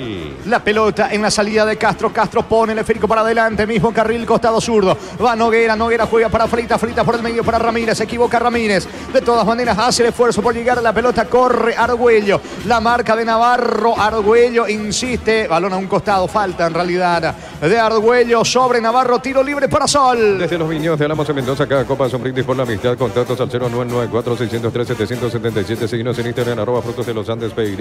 La pelota en la salida de Castro. Castro pone el esférico para adelante. Mismo carril, costado zurdo. Va Noguera. Noguera juega para Freitas. Freitas por el medio para Ramírez. Se equivoca Ramírez. De todas maneras hace el esfuerzo por llegar a la pelota. Corre Argüello. La marca de Navarro. Argüello insiste. Balón a un costado. Falta en realidad de Argüello sobre Navarro. Tiro libre para Sol. Desde los Viñedos de Alamos en Mendoza, cada copa es un brindis por la amistad. Contactos al 0994-603-777. Síguenos en Instagram, @frutos de los Andes PY.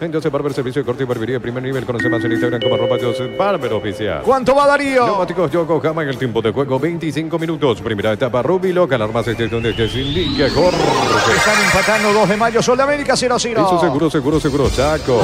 Entonces Barber, servicio de corte y barbería de primer nivel. Conoce más en Instagram como @Joseph Barber Oficial. ¿Cuánto va Darío? Neumáticos Yokohama en el tiempo de juego, 25 minutos. Primera etapa, Rubilo, alarmas donde que se indica, corre. Están empatando 2 de mayo, Sol de América 0-0. Eso seguro, Chaco.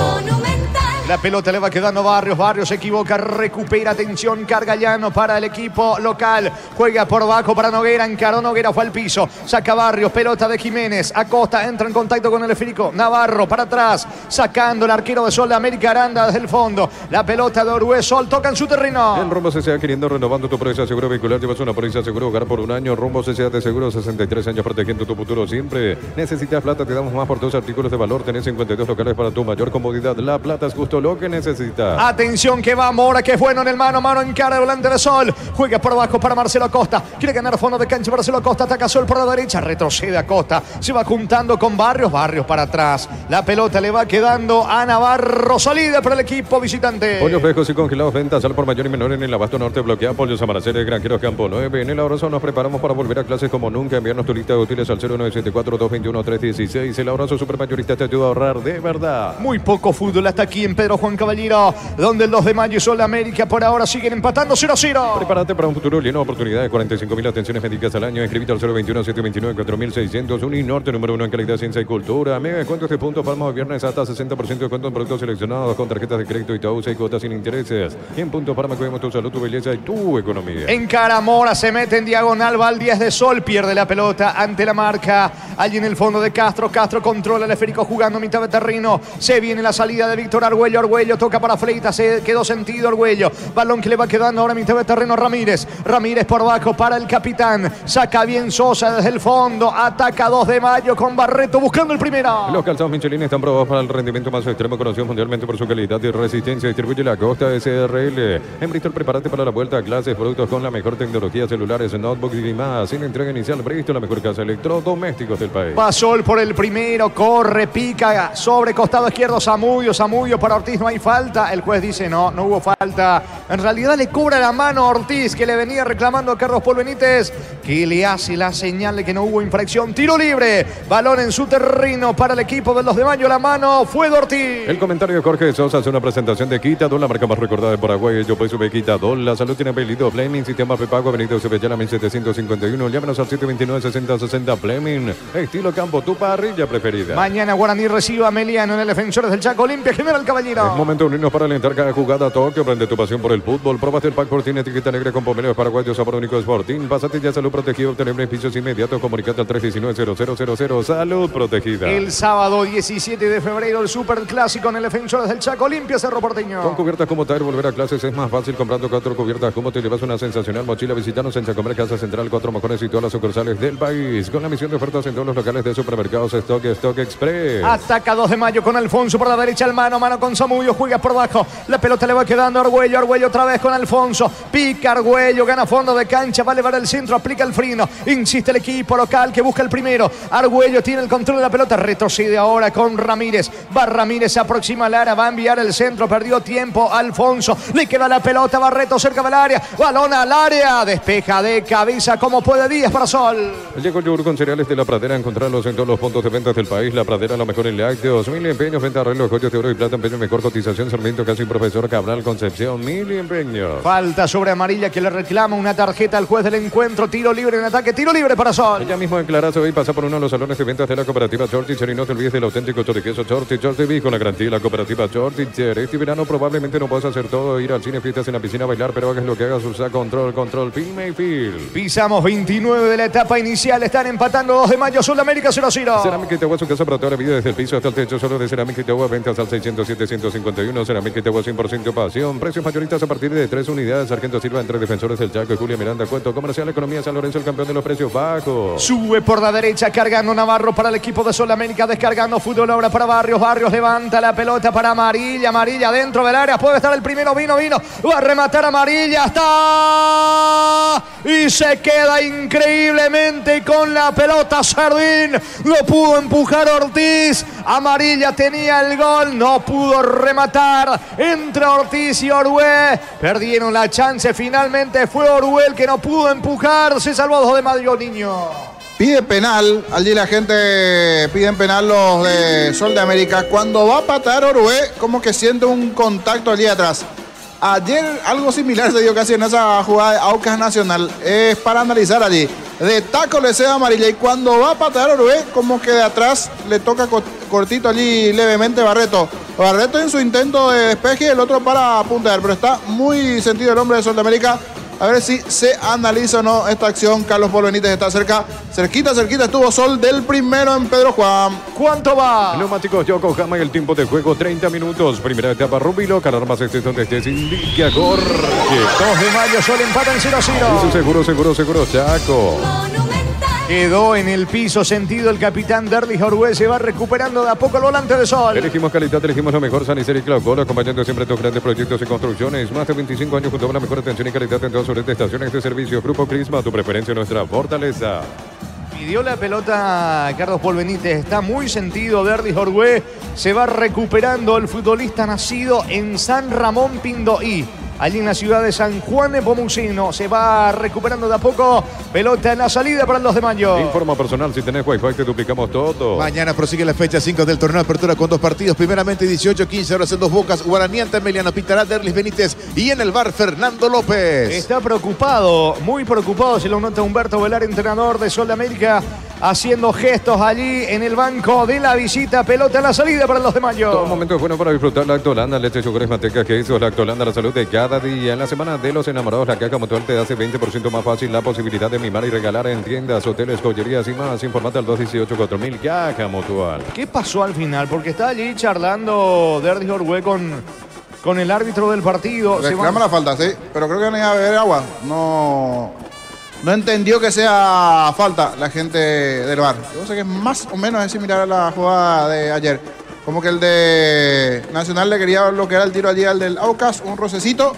La pelota le va quedando Barrios. Barrios se equivoca, recupera atención, carga Llano para el equipo local. Juega por abajo para Noguera, encaró Noguera, fue al piso. Saca Barrios, pelota de Jiménez. Acosta entra en contacto con el esférico. Navarro para atrás, sacando el arquero de Sol de América, Aranda desde el fondo. La pelota de Orué, Sol toca en su terreno. En Rumbo CCA, queriendo renovando tu póliza seguro vehicular, llevas una póliza seguro hogar por un año. Rumbo CCA de seguro, 63 años protegiendo tu futuro siempre. Necesitas plata, te damos más por 2 artículos de valor. Tenés 52 locales para tu mayor comodidad. La plata es justo lo que necesitas. Atención que va Mora, que es bueno en el mano a mano, encara el volante de Sol. Juega por abajo para Marcelo Acosta. Quiere ganar fondo de cancha Marcelo Acosta. Ataca Sol por la derecha. Retrocede Acosta. Se va juntando con Barrios. Barrios para atrás. La pelota le va quedando a Navarro. Salida para el equipo visitante. Pollos frescos y congelados, ventas al por mayor y menor en el Abasto Norte. Bloquea Pollos Amaraceres, Granjeros Campo 9. En el Abrazo nos preparamos para volver a clases como nunca. Enviarnos tu lista de útiles al 0974-221-316. El Abrazo Supermayorista te ayuda a ahorrar de verdad. Muy poco fútbol hasta aquí en Pedro Juan Caballero, donde el 2 de mayo y Sol de América por ahora siguen empatando 0-0. Prepárate para un futuro lleno de oportunidades. 45.000 atenciones médicas al año. Inscríbete al 021-729-4600. Uninorte, número 1 en calidad, ciencia y cultura. Mega descuentos de puntos Palma de viernes hasta 60% de descuento en productos seleccionados con tarjetas de crédito y Itaú, 6 cuotas sin intereses. En Punto Palma cuidamos tu salud, tu belleza y tu economía. Encara Mora, se mete en diagonal, va al 10 de Sol, pierde la pelota ante la marca. Allí en el fondo de Castro. Castro controla el esférico jugando mitad de terreno. Se viene la salida de Víctor Argüello. Argüello toca para Fleitas, se quedó sentido Argüello. Balón que le va quedando ahora a mitad de terreno Ramírez. Ramírez por abajo para el capitán. Saca bien Sosa desde el fondo. Ataca 2 de mayo con Barreto buscando el primero. Los calzados Michelin están probados para el rendimiento más extremo, conocido mundialmente por su calidad y resistencia. Distribuye la Costa SRL. En Bristol, prepárate para la vuelta a clases, productos con la mejor tecnología, celulares, notebooks y más. Sin entrega inicial, Bristol, la mejor casa electrodomésticos del país. Pasó por el primero, corre, pica, sobre costado izquierdo Zamudio para Ortiz, no hay falta. El juez dice no hubo falta. En realidad le cobra la mano a Ortiz, que le venía reclamando a Carlos Paul Benítez, que le hace la señal de que no hubo infracción. Tiro libre, balón en su terreno para el equipo de los de Mayo. La mano fue de Ortiz. El comentario de Jorge Sosa hace una presentación de Quitadol, la marca más recordada de Paraguay. Yo pues sube Quitadol. La salud tiene apellido Fleming, sistema prepago Benito Sevillana 1751. Llámenos al 729-6060 Fleming. Estilo campo, tu parrilla preferida. Mañana Guaraní recibe a Meliano en el Defensores del Chaco. Olimpia, General Caballero. Es momento de unirnos para alentar cada jugada. Tokio, prende tu pasión por el fútbol. Probaste el pack Sporting, etiqueta negra con pomelos paraguayos, sabor único Sporting. Pásate ya Salud Protegido, obtener beneficios inmediatos. Comunicate al 319-0000. Salud Protegida. El sábado 17 de febrero, el Superclásico en el Defensores del Chaco. Olimpia, Cerro Porteño. Con cubiertas como Tire, volver a clases es más fácil comprando 4 cubiertas como te llevas una sensacional mochila. Visítanos en Chacomer, Casa Central, 4 mojones y todas las sucursales del país. Con la misión de ofertas en todos los locales de supermercados Stock Express. Ataca 2 de mayo con Alfonso por la derecha, el mano a mano con Zamudio, juega por abajo. La pelota le va quedando a Argüello otra vez con Alfonso. Pica Argüello, gana fondo de cancha, va a elevar el centro, aplica el freno. Insiste el equipo local que busca el primero. Argüello tiene el control de la pelota, retrocede ahora con Ramírez. Va Ramírez, se aproxima al área, va a enviar el centro, perdió tiempo Alfonso. Le queda la pelota, Barreto cerca del área, balón al área, despeja de cabeza como puede Díaz para Sol. Llegó yogur con cereales de La Pradera, encontrarlos en todos los puntos de ventas del país. La Pradera, lo mejor en lácteos. 1000 empeños, venta de reloj, joyas de oro y plata, empeño, mejor cotización, Sarmiento, casi profesor Cabral, Concepción, 1000 empeños. Falta sobre amarilla que le reclama una tarjeta al juez del encuentro. Tiro libre en ataque, tiro libre para Sol. Ella mismo declarase hoy pasa por uno de los salones de ventas de la cooperativa Chorticher y no te olvides del auténtico choriqueso Chorticher TV con la garantía de la cooperativa Chorticher. Este verano probablemente no puedas hacer todo, ir al cine, fiestas en la piscina, bailar, pero hagas lo que hagas, usa control, Pyme y Fil. Pisamos 29 de la etapa inicial, están empatando 2 de mayo, Sudamérica 0-0. Cerámica Itagua, su casa para toda la vida, desde el piso hasta el techo, solo de Cerámica Itagua, ventas al 607-151, Cerámica Itagua 100% pasión, precios mayoristas a partir de 3 unidades, Sargento Silva entre Defensores del Chaco y Julia Miranda, Cuento Comercial, Economía San Lorenzo, el campeón de los precios bajos. Sube por la derecha, cargando Navarro para el equipo de Sudamérica, descargando Fútbol ahora para Barrios, levanta la pelota para Amarilla dentro del área, puede estar el primero, vino, va a rematar Amarilla, está y se queda increíblemente con la pelota Sardín, lo pudo empujar Ortiz, Amarilla tenía el gol, no pudo rematar, entre Ortiz y Orué, perdieron la chance, finalmente fue Orué el que no pudo empujar, se salvó 2 de mayo, niño. Pide penal, allí la gente piden penal los de Sol de América. Cuando va a patar Orué, como que siente un contacto allí atrás. Ayer algo similar se dio casi en esa jugada de Aucas Nacional. Es para analizar allí. De taco le cede amarilla y cuando va a patar Orué, como que de atrás le toca cortito allí levemente Barreto. Barreto en su intento de despeje y el otro para apuntar, pero está muy sentido el hombre de Sol de América. A ver si se analiza o no esta acción. Carlos Paul Benítez está cerquita estuvo Sol del primero en Pedro Juan. ¿Cuánto va? Neumáticos Yokohama y el tiempo de juego 30 minutos. Primera etapa Rubilo, Calarmas estés donde estés, indica Jorge. 2 de mayo, Sol empata en 0-0. Seguro, Chaco. Quedó en el piso sentido el capitán Derlis Orué, se va recuperando de a poco el volante de Sol. Elegimos calidad, elegimos lo mejor, San Isidro y Claucol, acompañando siempre tus grandes proyectos y construcciones. Más de 25 años junto a la mejor atención y calidad en todas sus estaciones de servicio. Grupo Crisma, tu preferencia, nuestra fortaleza. Pidió la pelota Carlos Paul Benítez, está muy sentido Derlis Orué, se va recuperando el futbolista nacido en San Ramón Pindoí. Allí en la ciudad de San Juan de Pomucino. Se va recuperando de a poco. Pelota en la salida para el 2 de mayo. Informa personal, si tenés Wi-Fi te duplicamos todo. Mañana prosigue la fecha 5 del torneo de apertura con 2 partidos. Primeramente 18-15 horas en Dos Bocas. Guaraní ante Emiliano, pitará Derlis Benítez. Y en el bar Fernando López. Está preocupado, muy preocupado. Se lo nota Humberto Velar, entrenador de Sol de América. haciendo gestos allí en el banco de la visita. Pelota en la salida para el 2 de mayo. Todo momento es bueno para disfrutar Lactolanda, leche, yogur, manteca, queso. Lactolanda, la salud de cada día. En la semana de los enamorados, la caja mutual te hace 20% más fácil la posibilidad de mimar y regalar en tiendas, hoteles, joyerías y más. Informate al 218-4000, caja mutual. ¿Qué pasó al final? Porque está allí charlando Derdi Orue con el árbitro del partido. Reclama la falta, sí, pero creo que no iba a beber agua. No entendió que sea falta la gente del VAR. Yo sé que más o menos es similar a la jugada de ayer. Como que el de Nacional le quería bloquear el tiro allí al del Aucas, un rocecito.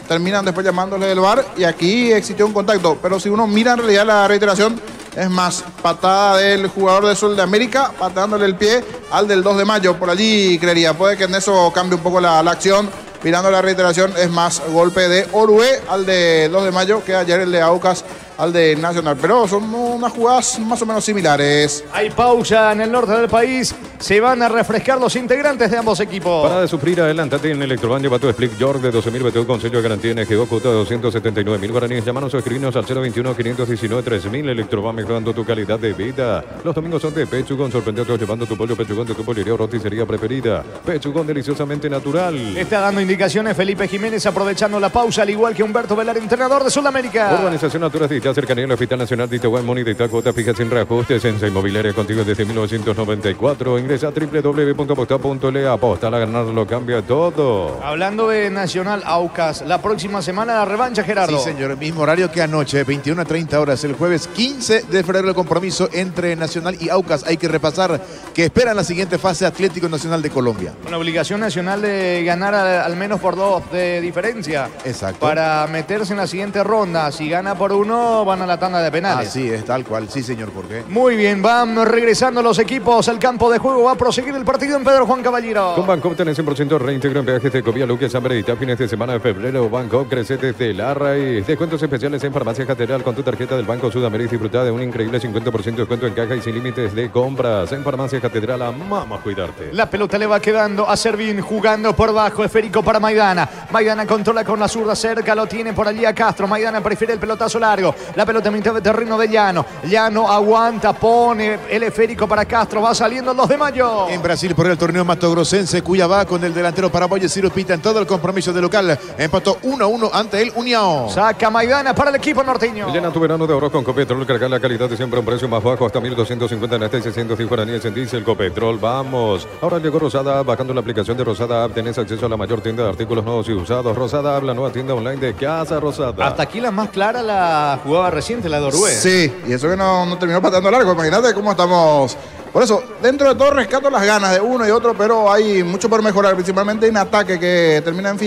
Terminan después llamándole del VAR y aquí existió un contacto. Pero si uno mira en realidad la reiteración, es más, patada del jugador de Sol de América, pateándole el pie al del 2 de mayo. Por allí creería, puede que en eso cambie un poco la acción. Mirando la reiteración, es más golpe de Orue al de 2 de mayo que ayer el de Aucas al de Nacional. Pero son unas jugadas más o menos similares. Hay pausa en el norte del país. Se van a refrescar los integrantes de ambos equipos. Para de sufrir, adelántate en Electroban. Lleva tu Split York de 12.000 BTU con sello de garantía en EGO, cuota de 279.000 guaraníes. Llámanos o escribinos al 021-519-3000. Electroban, mejorando tu calidad de vida. Los domingos son de Pechugón. Sorprendió llevando tu pollo Pechugón de tu pollería o roticería preferida. Pechugón, deliciosamente natural. Está dando indicaciones Felipe Jiménez, aprovechando la pausa, al igual que Humberto Velar, entrenador de Sudamérica. Organización Alturas de Ita, cercanía al Hospital Nacional de Itaguán, Moni de Ita, cuota fija sin reajustes. En Inmobiliaria contigo desde 1994. Ingresa a www.aposta.le. Aposta a ganar lo cambia todo. Hablando de Nacional Aucas, la próxima semana la revancha, Gerardo. Sí, señor, mismo horario que anoche, 21 a 30 horas, el jueves 15 de febrero, el compromiso entre Nacional y Aucas. Hay que repasar que esperan la siguiente fase Atlético Nacional de Colombia. Una obligación nacional de ganar al menos por 2 de diferencia. Exacto. Para meterse en la siguiente ronda. Si gana por 1, van a la tanda de penales. Así es, tal cual. Sí, señor, ¿por qué? Muy bien, van regresando los equipos al campo de juego. Va a proseguir el partido en Pedro Juan Caballero. Con Bancopp tenés 100% reintegro en peajes de Covía, Luque, Hambre y fines de semana de febrero. Bancopp crece desde la raíz. Descuentos especiales en Farmacia Catedral con tu tarjeta del Banco Sudamérica. Disfruta de un increíble 50% de descuento en caja y sin límites de compras. En Farmacia Catedral, amamos cuidarte. La pelota le va quedando a Servín, jugando por bajo, esférico para Maidana. Maidana controla con la zurda cerca, lo tiene por allí a Castro. Maidana prefiere el pelotazo largo. La pelota en mitad de terreno de Llano. Llano aguanta, pone el esférico para Castro. Va saliendo el 2 de mayo. En Brasil, por el torneo matogrossense, Cuiabá con el delantero paraguayo Ciro Pita en todo el compromiso de local. Empató 1-1 ante el União. Saca Maidana para el equipo norteño. Llena tu verano de oro con Copetrol. Carga la calidad de siempre a un precio más bajo, hasta 1.250 en este y 600 guaraníes en diésel. Copetrol, vamos. Ahora llegó Rosada App. Bajando la aplicación de Rosada App tenés acceso a la mayor tienda de artículos nuevos y usados. Rosada App, la nueva tienda online de Casa Rosada. Hasta aquí la más clara, la jugada reciente, la de Orue. Sí, y eso que no terminó pateando largo. Imagínate cómo estamos. Por eso, dentro de todo rescato las ganas de uno y otro, pero hay mucho por mejorar, principalmente en ataque, que terminan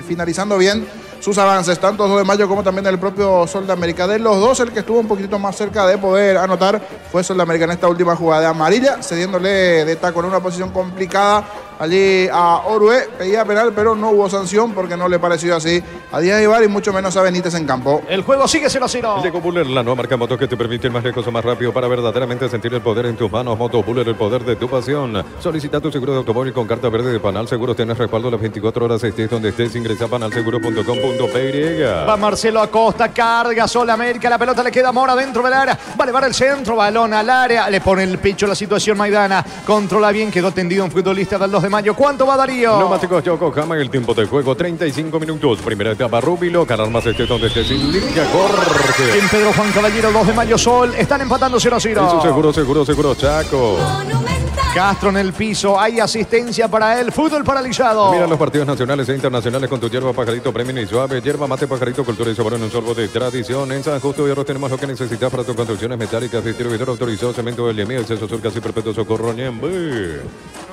finalizando bien sus avances, tanto 2 de mayo como también el propio Sol de América. De los dos, el que estuvo un poquito más cerca de poder anotar fue Sol de América en esta última jugada de amarilla, cediéndole de taco en una posición complicada allí a Orue. Pedía penal, pero no hubo sanción porque no le pareció así a Díaz Ibar y mucho menos a Benítez en campo. El juego sigue 0-0. Llegó Buller, la nueva marca moto que te permite ir más lejos o más rápido para verdaderamente sentir el poder en tus manos. Moto Buller, el poder de tu pasión. Solicita tu seguro de automóvil con carta verde de Panal Seguros. Tienes respaldo las 24 horas, estés donde estés. Ingresa a panalseguro.com.py. Va Marcelo Acosta, carga Sol América, la pelota le queda a Mora dentro del área, va a elevar el centro, balón al área, le pone el pecho la situación Maidana, controla bien, quedó tendido un futbolista del 2 de mayo. ¿Cuánto va Darío? Neumáticos Yokohama, el tiempo de juego 35 minutos. Primera etapa Rúbilo, ganar más estés donde estés. Indica Jorge. En Pedro Juan Caballero, 2 de mayo Sol, están empatando 0-0. Y su seguro Chaco. Castro en el piso, hay asistencia para él, fútbol paralizado. Mira los partidos nacionales e internacionales con tu hierba Pajarito Premium y Suave. Hierba mate Pajarito, cultura y sabor en un sorbo de tradición. En San Justo Hierro tenemos lo que necesitas para tus construcciones metálicas. Distribuidor autorizado, cemento del Yemí, Exceso Sur, casi perpetuo Socorro Ñembe.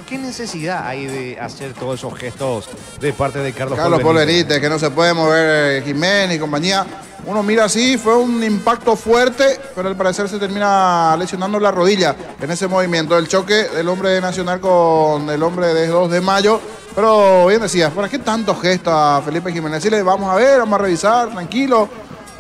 ¿Qué necesidad hay de hacer todos esos gestos de parte de Carlos Polverite, que no se puede mover Jiménez y compañía? Uno mira así, fue un impacto fuerte, pero al parecer se termina lesionando la rodilla en ese movimiento. El choque del hombre de Nacional con el hombre de 2 de mayo. Pero bien decías, ¿para qué tantos gestos a Felipe Jiménez? Sí, le vamos a ver, vamos a revisar, tranquilo.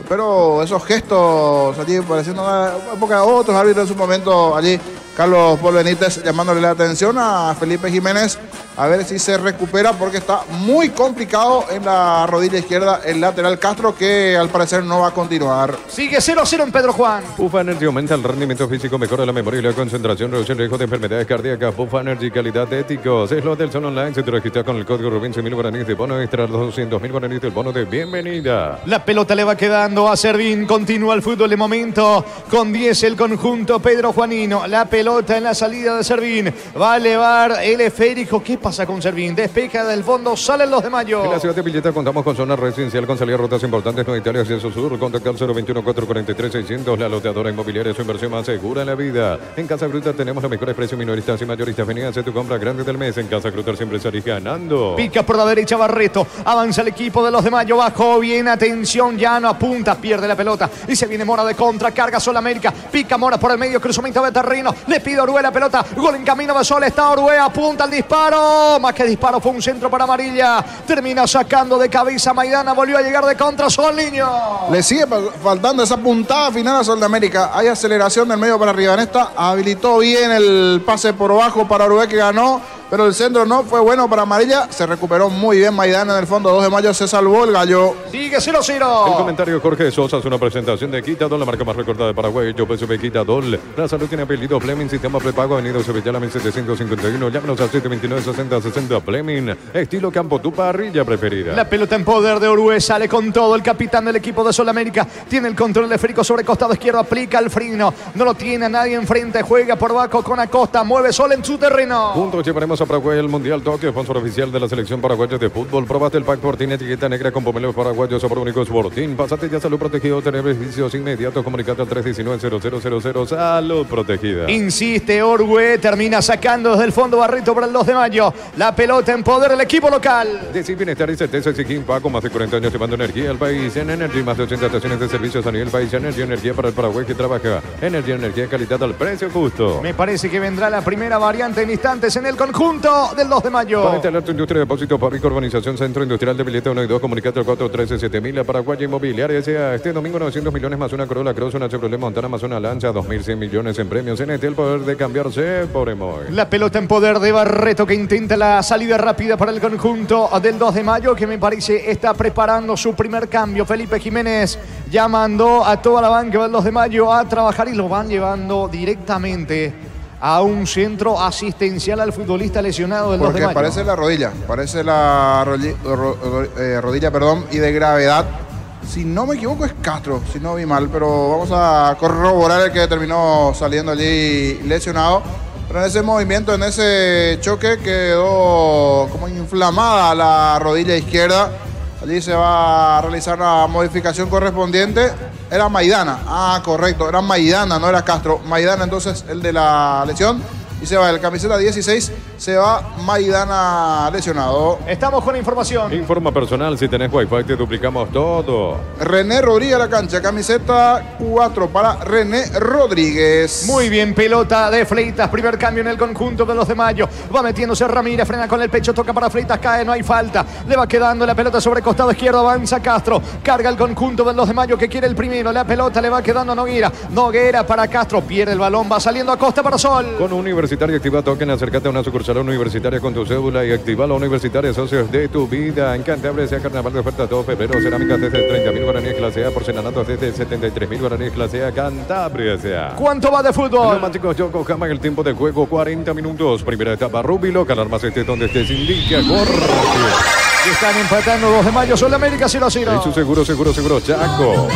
Pero esos gestos allí pareciendo una época de otros árbitros en su momento allí. Carlos Paul Benítez llamándole la atención a Felipe Jiménez. A ver si se recupera porque está muy complicado en la rodilla izquierda el lateral Castro, que al parecer no va a continuar. Sigue 0-0 en Pedro Juan. Bufa Energy aumenta el rendimiento físico, mejora la memoria y la concentración, reduce el riesgo de enfermedades cardíacas. Bufa Energy, calidad de éticos. Es lo del Sol Online. Se te registra con el código Rubén, 100.000 guaraníes de bono extra, 200.000 guaraníes del bono de bienvenida. La pelota le va quedando a Servín. Continúa el fútbol de momento con 10 el conjunto Pedro Juanino. La pelota en la salida de Servín. Va a elevar el esférico. ¿Qué pasa con Servín? Despeja del fondo, salen los de Mayo. En la ciudad de Villeta contamos con zona residencial con salida a rutas importantes, no Italia, Acceso Sur. Contactar 021-443-600. La loteadora inmobiliaria, su inversión más segura en la vida. En Casa Grutter tenemos los mejores precios minoristas y mayoristas. Vení a hacer tu compra grande del mes. En Casa Grutter siempre salís ganando. Pica por la derecha Barreto. Avanza el equipo de los de Mayo. Bajó bien, atención, ya no apunta, pierde la pelota. Y se viene Mora de contra, carga Sol América. Pica Mora por el medio, cruzamiento de terreno. Le pide a Orué la pelota. Gol en camino de Sol. Está Orué, apunta el disparo. Más que disparo, fue un centro para Amarilla. Termina sacando de cabeza Maidana. Volvió a llegar de contra Sol Niño. Le sigue faltando esa puntada final a Sol de América. Hay aceleración del medio para arriba. En esta habilitó bien el pase por bajo para Uruguay, que ganó, pero el centro no fue bueno para Amarilla. Se recuperó muy bien Maidana en el fondo. 2 de Mayo se salvó el gallo. Sigue 0-0. El comentario de Jorge Sosa es una presentación de Quitadol, la marca más recordada de Paraguay. Yo peso de Quitadol. La salud tiene apellido Fleming, sistema prepago, Avenida Sevillana 1751. Llámenos al 729-6060 Fleming. Estilo campo, tu parrilla preferida. La pelota en poder de Uruguay, sale con todo el capitán del equipo de Sol América. Tiene el control de esférico sobre costado izquierdo, aplica el freno. No lo tiene a nadie enfrente, juega por bajo con Acosta, mueve Sol en su terreno. Juntos llevaremos a Paraguay el Mundial Tokio, sponsor oficial de la selección paraguaya de fútbol. Probate el pack Sporting, etiqueta negra con pomelos paraguayos, sobre único Sporting. Pásate ya salud protegido, tener beneficios inmediatos. Comunicate al 319-0000, salud protegida. Insiste Uruguay, termina sacando desde el fondo Barreto para el 2 de Mayo. La pelota en poder del equipo local. Decir bienestar y certeza, Siquín Paco, más de 40 años llevando energía al país. En Energy, más de 80 estaciones de servicios a nivel país. Energía para el Paraguay que trabaja. Energía, calidad al precio justo. Me parece que vendrá la primera variante en instantes en el conjunto del 2 de Mayo. Para instalar tu industria de depósito, Fabrica Urbanización Centro Industrial de Villeta 1 y 2, comunicate al 413-7000. La Paraguaya Inmobiliaria sea este domingo 900 millones más una Corolla Cross, una Chevrolet Montana más una Lancha, 2.100 millones en premios. En el poder de cambiarse por Emoy. La pelota en poder de Barreto, que intenta la salida rápida para el conjunto del 2 de Mayo, que me parece está preparando su primer cambio. Felipe Jiménez ya mandó a toda la banca del 2 de Mayo a trabajar y lo van llevando directamente a un centro asistencial al futbolista lesionado del 2 de Mayo. Porque parece la rodilla, y de gravedad. Si no me equivoco es Castro, si no vi mal, pero vamos a corroborar el que terminó saliendo allí lesionado. Pero en ese movimiento, en ese choque, quedó como inflamada la rodilla izquierda. Allí se va a realizar la modificación correspondiente. Era Maidana. Ah, correcto. Era Maidana, no era Castro. Maidana, entonces, el de la lesión. Y se va el camiseta 16, se va Maidana lesionado. Estamos con la información. Informa personal, si tenés wifi te duplicamos todo. René Rodríguez a la cancha, camiseta 4 para René Rodríguez. Muy bien, pelota de Fleitas, primer cambio en el conjunto de los de Mayo. Va metiéndose Ramírez, frena con el pecho, toca para Fleitas, cae, no hay falta. Le va quedando la pelota sobre costado izquierdo, avanza Castro. Carga el conjunto de los de Mayo que quiere el primero. La pelota le va quedando a Noguera. Noguera para Castro, pierde el balón, va saliendo a Costa para Sol. Con Universitario activa token, acércate a una sucursal universitaria con tu cédula y activa la Universitaria, socios de tu vida. En Cantabria sea carnaval de oferta todo febrero, cerámicas desde 30.000 guaraníes clase A, porcelanatos desde 73.000 guaraníes clase A, Cantabria sea. ¿Cuánto va de fútbol? Neumáticos Yokohama en el tiempo de juego, 40 minutos. Primera etapa, Rubilo, alarmas donde estés, indica, corre. Están empatando 2 de Mayo, Sol América 0-0. En su seguro, Chaco.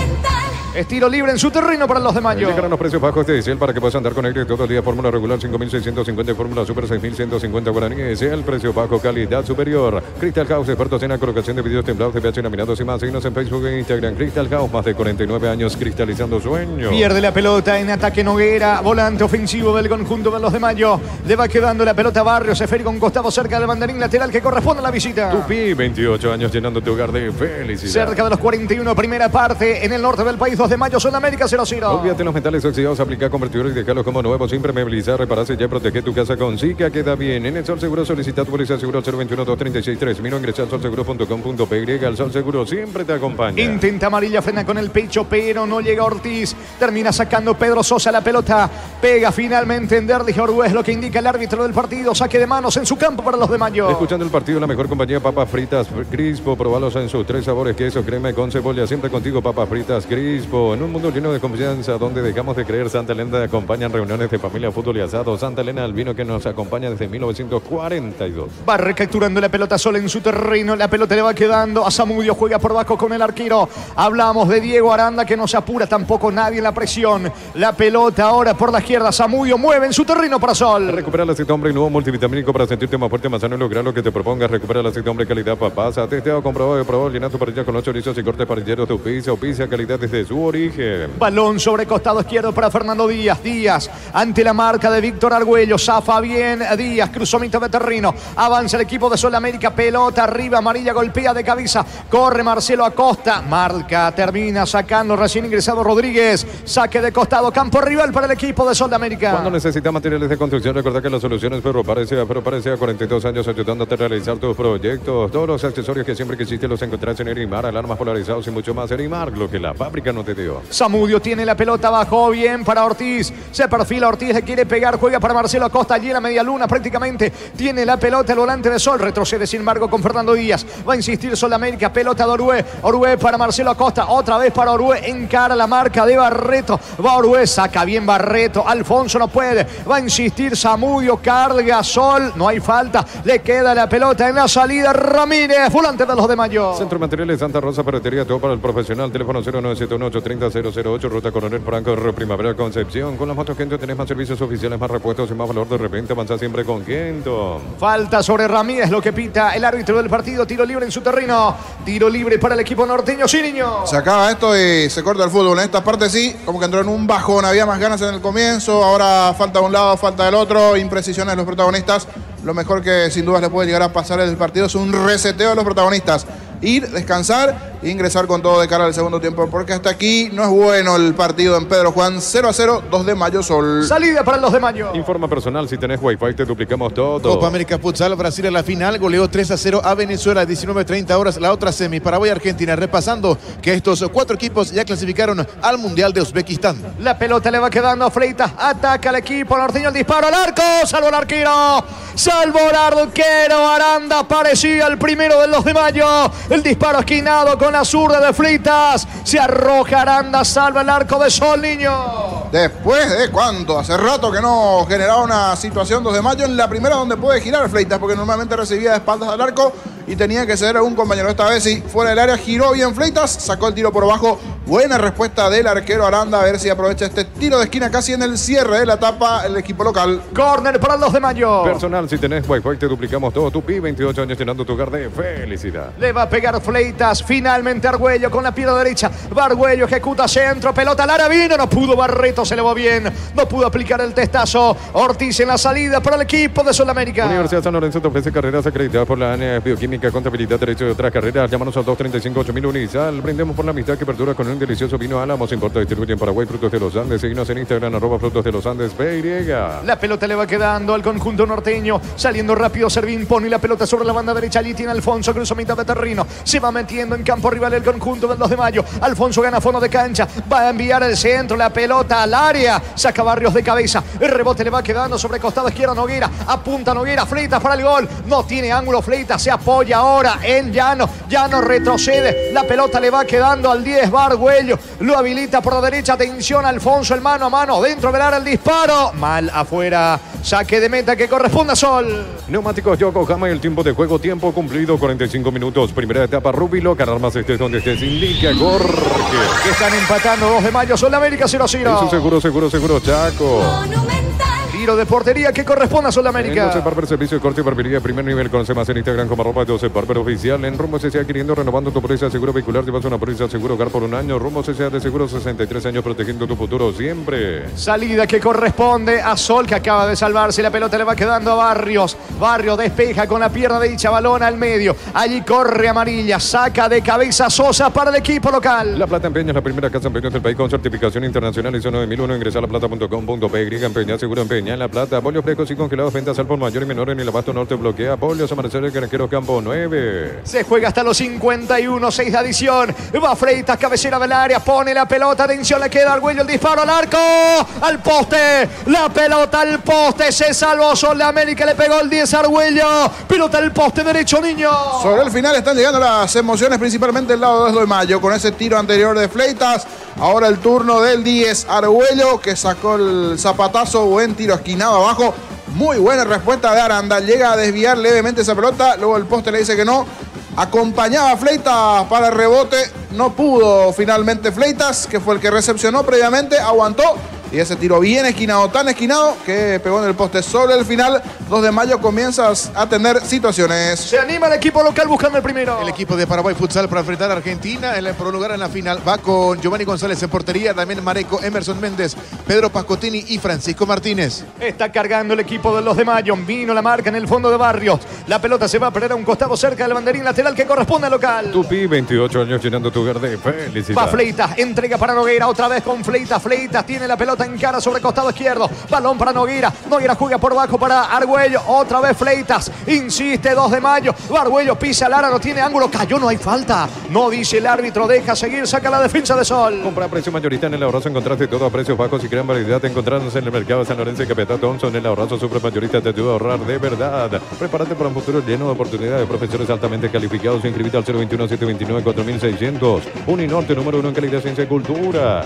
Estilo libre en su terreno para los de Mayo. Llegaron los precios bajos de diésel para que puedas andar con aire todo el día. Fórmula regular 5.650, fórmula super 6.150 guaraníes. El precio bajo, calidad superior. Crystal House, expertos en colocación de videos temblados, de pH laminados y más. Síguenos en Facebook e Instagram. Crystal House, más de 49 años cristalizando sueños. Pierde la pelota en ataque Noguera, volante ofensivo del conjunto de los de Mayo. Le va quedando la pelota a Barrios, esférico un costado cerca del banderín lateral que corresponde a la visita. Tupi, 28 años llenando tu hogar de felicidad. Cerca de los 41, primera parte en el norte del país. 2 de mayo, Sudamérica 0-0. Olvídate los metales oxidados, aplica convertidores y dejarlos como nuevos, impermeabilizar, repararse ya, protege tu casa con Zika, queda bien. En el Sol Seguro solicita tu póliza seguro 021-236-3000 o ingresa al solseguro.com.py. El Sol Seguro siempre te acompaña. Intenta Amarilla, frena con el pecho, pero no llega Ortiz. Termina sacando Pedro Sosa la pelota. Pega finalmente en Derlich Orwell, lo que indica el árbitro del partido. Saque de manos en su campo para los de mayo. Escuchando el partido, la mejor compañía, papas fritas Crispo. Probalos en sus 3 sabores, queso, crema y con cebolla. Siempre contigo, papas fritas Crispo. En un mundo lleno de confianza, donde dejamos de creer, Santa Elena te acompaña en reuniones de familia, fútbol y asado. Santa Elena, el vino que nos acompaña desde 1942. Va recapturando la pelota Sol en su terreno. La pelota le va quedando a Zamudio. Juega por abajo con el arquero. Hablamos de Diego Aranda, que no se apura tampoco nadie en la presión. La pelota ahora por la izquierda. Zamudio mueve en su terreno para Sol. Recupera el aceite hombre y nuevo multivitamínico para sentirte más fuerte, más sano y lograr lo que te propongas. Recupera el aceite hombre calidad papasa. Testeado, comprobado y probado. Llena tu parrilla con los chorizos y cortes parrilleros de pizza o pizza calidad desde su origen. Balón sobre costado izquierdo para Fernando Díaz. Díaz ante la marca de Víctor Argüello. Zafa bien Díaz. Cruzó mitad de terreno. Avanza el equipo de Sudamérica. Pelota arriba. Amarilla golpea de cabeza. Corre Marcelo Acosta. Marca. Termina sacando recién ingresado Rodríguez. Saque de costado. Campo rival para el equipo de Sudamérica. Cuando necesitas materiales de construcción, recuerda que la solución es Ferro Parecea. Ferro Parecea, 42 años ayudándote a realizar tus proyectos. Todos los accesorios que siempre quisiste los encontrás en Erimar. Alarmas polarizados y mucho más. Erimar, lo que la fábrica no te dio. Zamudio tiene la pelota, bajó bien para Ortiz. Se perfila Ortiz, le quiere pegar. Juega para Marcelo Acosta. Allí en la media luna prácticamente tiene la pelota el volante de Sol. Retrocede sin embargo con Fernando Díaz. Va a insistir Sudamérica. Pelota de Orue. Orue para Marcelo Acosta. Otra vez para Orue. Encara la marca de Barreto. Va Orue. Saca bien Barreto. Alfonso no puede. Va a insistir Zamudio. Carga Sol. No hay falta. Le queda la pelota en la salida. Ramírez. Volante de los de mayo. Centro de Materiales Santa Rosa, ferretería, todo para el profesional. Teléfono 0971-830-008. Ruta Coronel Franco, Primavera Concepción. Con las motos Kento tenés más servicios oficiales, más repuestos y más valor de repente. Avanza siempre con Kento. Falta sobre Ramírez, lo que pita el árbitro del partido. Tiro libre en su terreno. Tiro libre para el equipo norteño. Sí, niño. Se acaba esto y se corta el fútbol. En esta parte sí, como que entró en un bajón. Había más ganas en el comienzo. Ahora falta de un lado, falta del otro. Imprecisiones de los protagonistas. Lo mejor que sin dudas le puede llegar a pasar el partido es un reseteo de los protagonistas. Ir, descansar e ingresar con todo de cara al segundo tiempo, porque hasta aquí no es bueno el partido en Pedro Juan. 0-0, 2 de mayo, Sol. Salida para el 2 de mayo. Informa personal, si tenés Wi-Fi te duplicamos todo. Copa América Futsal, Brasil a la final, goleó 3-0 a Venezuela, 19:30 horas, la otra semi, Paraguay, Argentina. Repasando que estos 4 equipos ya clasificaron al Mundial de Uzbekistán. La pelota le va quedando a Freitas, ataca al equipo norteño, el disparo al arco, salvo el arquero, salvo el arquero. Aranda parecía el primero del 2 de mayo, el disparo esquinado con la zurda de Freitas, se arroja Aranda, salva el arco de Sol, niño. Después de cuánto, hace rato que no generaba una situación 2 de mayo en la primera donde puede girar Freitas, porque normalmente recibía de espaldas al arco y tenía que ceder a un compañero. Esta vez sí, fuera del área, giró bien Freitas, sacó el tiro por abajo. Buena respuesta del arquero Aranda, a ver si aprovecha este tiro de esquina casi en el cierre de la etapa el equipo local. Córner para el 2 de mayo. Personal, si tenés Wi-Fi te duplicamos todo. Tu Pi, 28 años llenando tu hogar de felicidad. Le va a pegar Freitas, finalmente Argüello con la pierna derecha. Va Argüello, ejecuta centro, pelota al área, vino, no pudo Barreto, se le va bien, no pudo aplicar el testazo. Ortiz en la salida para el equipo de Sudamérica. Universidad San Lorenzo te ofrece carreras acreditadas por la ANE, Bioquímica, Contabilidad, Derecho y otras carreras. Llámanos al 235-8000 Unizal. Brindemos por la amistad que perdura con un delicioso vino Álamos. Importa, distribuye en Paraguay Frutos de los Andes. Seguinos en Instagram, @Frutos de los Andes, PY. La pelota le va quedando al conjunto norteño. Saliendo rápido, Servín pone la pelota sobre la banda derecha. Allí tiene Alfonso, cruzó mitad de terreno. Se va metiendo en campo rival el conjunto del 2 de mayo. Alfonso gana fondo de cancha. Va a enviar el centro, la pelota al área. Saca Barrios de cabeza. El rebote le va quedando sobre costado izquierdo Noguera. Apunta Noguera. Freitas para el gol. No tiene ángulo Freitas. Se apoya ahora en Llano. Llano retrocede. La pelota le va quedando al 10. Bargüello lo habilita por la derecha. Atención, Alfonso, el mano a mano. Dentro del área el disparo. Mal afuera. Saque de meta que corresponde a Sol. Neumáticos Yokohama y el tiempo de juego. Tiempo cumplido, 45 minutos. Primera etapa, Rubilo. Alarmas estés donde estés. Indica Jorge. Que están empatando 2 de mayo. Sudamérica 0-0. Eso seguro, Chaco. Monumental. Tiro de portería que corresponde a Sudamérica. 12 Barber, servicio de corte y barbería de primer nivel. Conoce más en Instagram como @12 Barber oficial. En Rumbo CCA adquiriendo, renovando tu póliza de seguro vehicular. Llevas una póliza de seguro hogar por un año. Rumbo CCA de seguro 63 años protegiendo tu futuro siempre. Salida que corresponde a Sol, que acaba de salvarse. La pelota le va quedando a Barrios. Barrios despeja con la pierna derecha, balón al medio. Allí corre Amarilla, saca de cabeza Sosa para el equipo local. La Plata Empeña es la primera casa empeños del país con certificación internacional ISO 9001. Ingresa a laplata.com.py. Empeña, seguro empeña en La Plata. Polios frescos y congelados, ventas al por mayor y menor en el abasto norte. Bloquea Polios, Amanecer, Granjeros Campo 9. Se juega hasta los 51, 6 de adición. Va Freitas, cabecera del área, pone la pelota, atención, le queda Argüello, el disparo al arco, al poste, la pelota al poste, se salvó Sudamérica, le pegó el 10 Argüello, pelota al poste derecho, niño. Sobre el final están llegando las emociones, principalmente del lado 2 de Mayo, con ese tiro anterior de Fleitas. Ahora el turno del 10 Argüello, que sacó el zapatazo, buen tiro esquinado abajo. Muy buena respuesta de Aranda, llega a desviar levemente esa pelota, luego el poste le dice que no. Acompañaba a Fleitas para el rebote, no pudo finalmente Fleitas, que fue el que recepcionó previamente, aguantó. Y ese tiro bien esquinado, tan esquinado que pegó en el poste sobre el final. 2 de Mayo comienzas a tener situaciones. Se anima el equipo local buscando el primero. El equipo de Paraguay Futsal para enfrentar a Argentina en el lugar en la final. Va con Giovanni González en portería, Damián Mareco, Emerson Méndez, Pedro Pascotini y Francisco Martínez. Está cargando el equipo de los de Mayo. Vino la marca en el fondo de Barrios. La pelota se va a perder a un costado cerca del banderín lateral que corresponde al local. Tupi, 28 años llenando tu verde. Felicidades. Va Fleitas, entrega para Nogueira, otra vez con Fleitas. Fleitas tiene la pelota en cara sobre costado izquierdo. Balón para Nogueira. Nogueira juega por bajo para Argüello. Otra vez Fleitas. Insiste 2 de Mayo. Argüello pisa el área, no tiene ángulo. Cayó, no hay falta. No dice el árbitro, deja seguir, saca la defensa de Sol. Compra a precio mayorista en el Ahorrazo. Encontraste todo a precios bajos y gran variedad. Encontrarnos en el mercado de San Lorenzo y Capitán Thompson. El Ahorrazo super mayorista te ayuda a ahorrar de verdad. Prepárate para un futuro lleno de oportunidades. Profesores altamente calificados. Inscribite al 021-729-4600. Uninorte, número 1 en calidad, ciencia y cultura.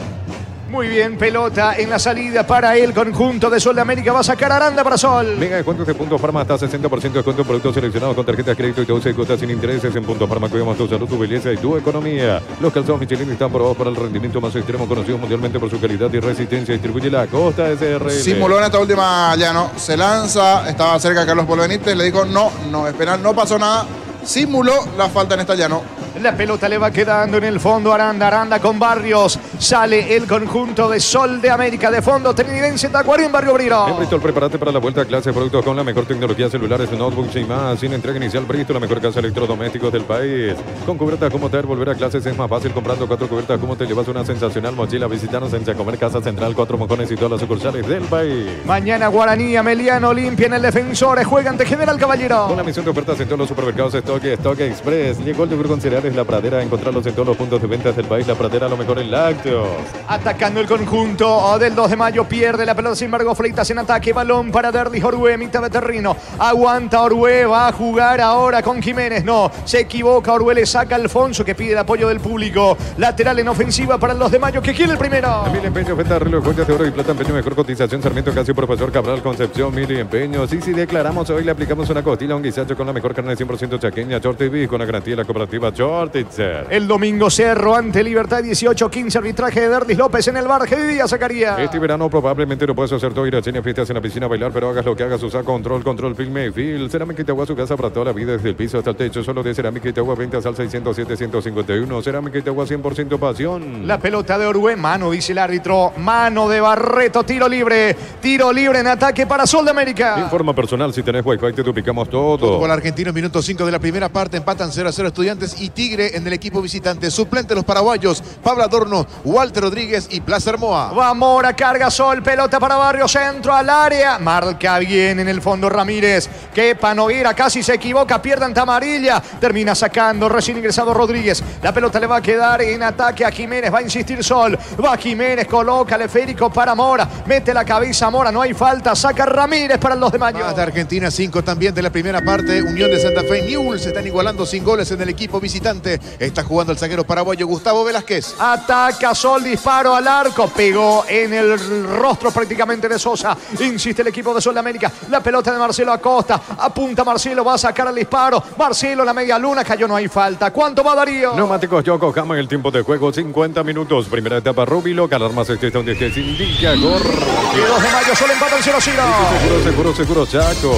Muy bien, pelota en la salida para el conjunto de Sol de América. Va a sacar Aranda para Sol. Mega descuentos de Punto Farma hasta 60% de descuento en productos seleccionados con tarjeta de crédito y 12 cuotas sin intereses. En Punto Farma cuidamos tu salud, tu belleza y tu economía. Los calzados Michelin están probados para el rendimiento más extremo, conocidos mundialmente por su calidad y resistencia. Distribuye la Costa SRL. Simuló en esta última llano, se lanza, estaba cerca de Carlos Polo Benítez, le dijo no es penal, no pasó nada. Simuló la falta en esta llano. La pelota le va quedando en el fondo Aranda. Aranda con Barrios. Sale el conjunto de Sol de América. De fondo, Trinidad Tacuarí en Barrio Obrero. En Bristol, prepárate para la vuelta a clase de productos con la mejor tecnología, celulares, notebooks y más. Sin entrega inicial, Bristol, la mejor casa de electrodomésticos del país. Con cubiertas como te volver a clases es más fácil. Comprando 4 cubiertas como te llevas una sensacional mochila. Visítanos en Chacomer, Casa Central, 4 Mojones y todas las sucursales del país. Mañana Guaraní, Ameliano, Olimpia en el Defensores. Juegan de General Caballero. Con la misión de ofertas en todos los supermercados Stock Express. Llegó el yogur con cereales La Pradera. Encontrarlos en todos los puntos de ventas del país. La Pradera, lo mejor en lácteos. Atacando el conjunto del 2 de Mayo. Pierde la pelota, sin embargo, Fleitas en ataque. Balón para Derlis Orue, mitad de terreno. Aguanta Orue, va a jugar ahora con Jiménez. No, se equivoca Orue, le saca Alfonso, que pide el apoyo del público. Lateral en ofensiva para el 2 de Mayo, que quiere el primero. Mil empeños, venta de reloj, joyas de oro y plata, empeño, mejor cotización. Sarmiento, Casio, Profesor Cabral, Concepción, Mil empeños. Sí, declaramos hoy, le aplicamos una costilla, un guisacho con la mejor carne 100% chaqueña, Short TV, con la garantía de la cooperativa Short Itzer. El domingo Cerro ante Libertad 18-15, arbitraje de Derlis López en el bar. ¿Qué día sacaría? Este verano probablemente lo puedes hacer todo, ir a cine, fiestas en la piscina, bailar, pero hagas lo que hagas, usa control, filme, fil. Cerámica Itagua, su casa para toda la vida, desde el piso hasta el techo. Solo de Cerámica Itagua, ventas al 607-151. Cerámica Itagua, 100% pasión. La pelota de Orue, mano, dice el árbitro. Mano de Barreto, tiro libre. Tiro libre en ataque para Sol de América. Informa personal, si tenés Wi-Fi te duplicamos todo. Fútbol argentino, minuto 5 de la primera parte. Empatan 0-0 Estudiantes y Tigre en el equipo visitante. Suplente los paraguayos, Pablo Adorno, Walter Rodríguez y Plaza Hermoa. Va Mora, carga Sol, pelota para Barrio, centro al área. Marca bien en el fondo Ramírez. Kepa Nogueira, casi se equivoca, pierde ante Amarilla. Termina sacando recién ingresado Rodríguez. La pelota le va a quedar en ataque a Jiménez. Va a insistir Sol. Va Jiménez, coloca el esférico para Mora. Mete la cabeza Mora, no hay falta. Saca Ramírez para el 2 de Mayo. Más de Argentina, 5 también de la primera parte. Unión de Santa Fe, Newell's se están igualando sin goles en el equipo visitante. Está jugando el zaguero paraguayo Gustavo Velázquez. Ataca Parasol, disparo al arco, pegó en el rostro prácticamente de Sosa. Insiste el equipo de Sol de América. La pelota de Marcelo Acosta. Apunta Marcelo, va a sacar el disparo. Marcelo, la media luna, cayó, no hay falta. ¿Cuánto va Darío? Neumáticos Yokohama en el tiempo de juego, 50 minutos. Primera etapa, Rubilo, Calarmas, está donde se indica, Y 2 de mayo, Sol empata el 0-0. Seguro, Chaco.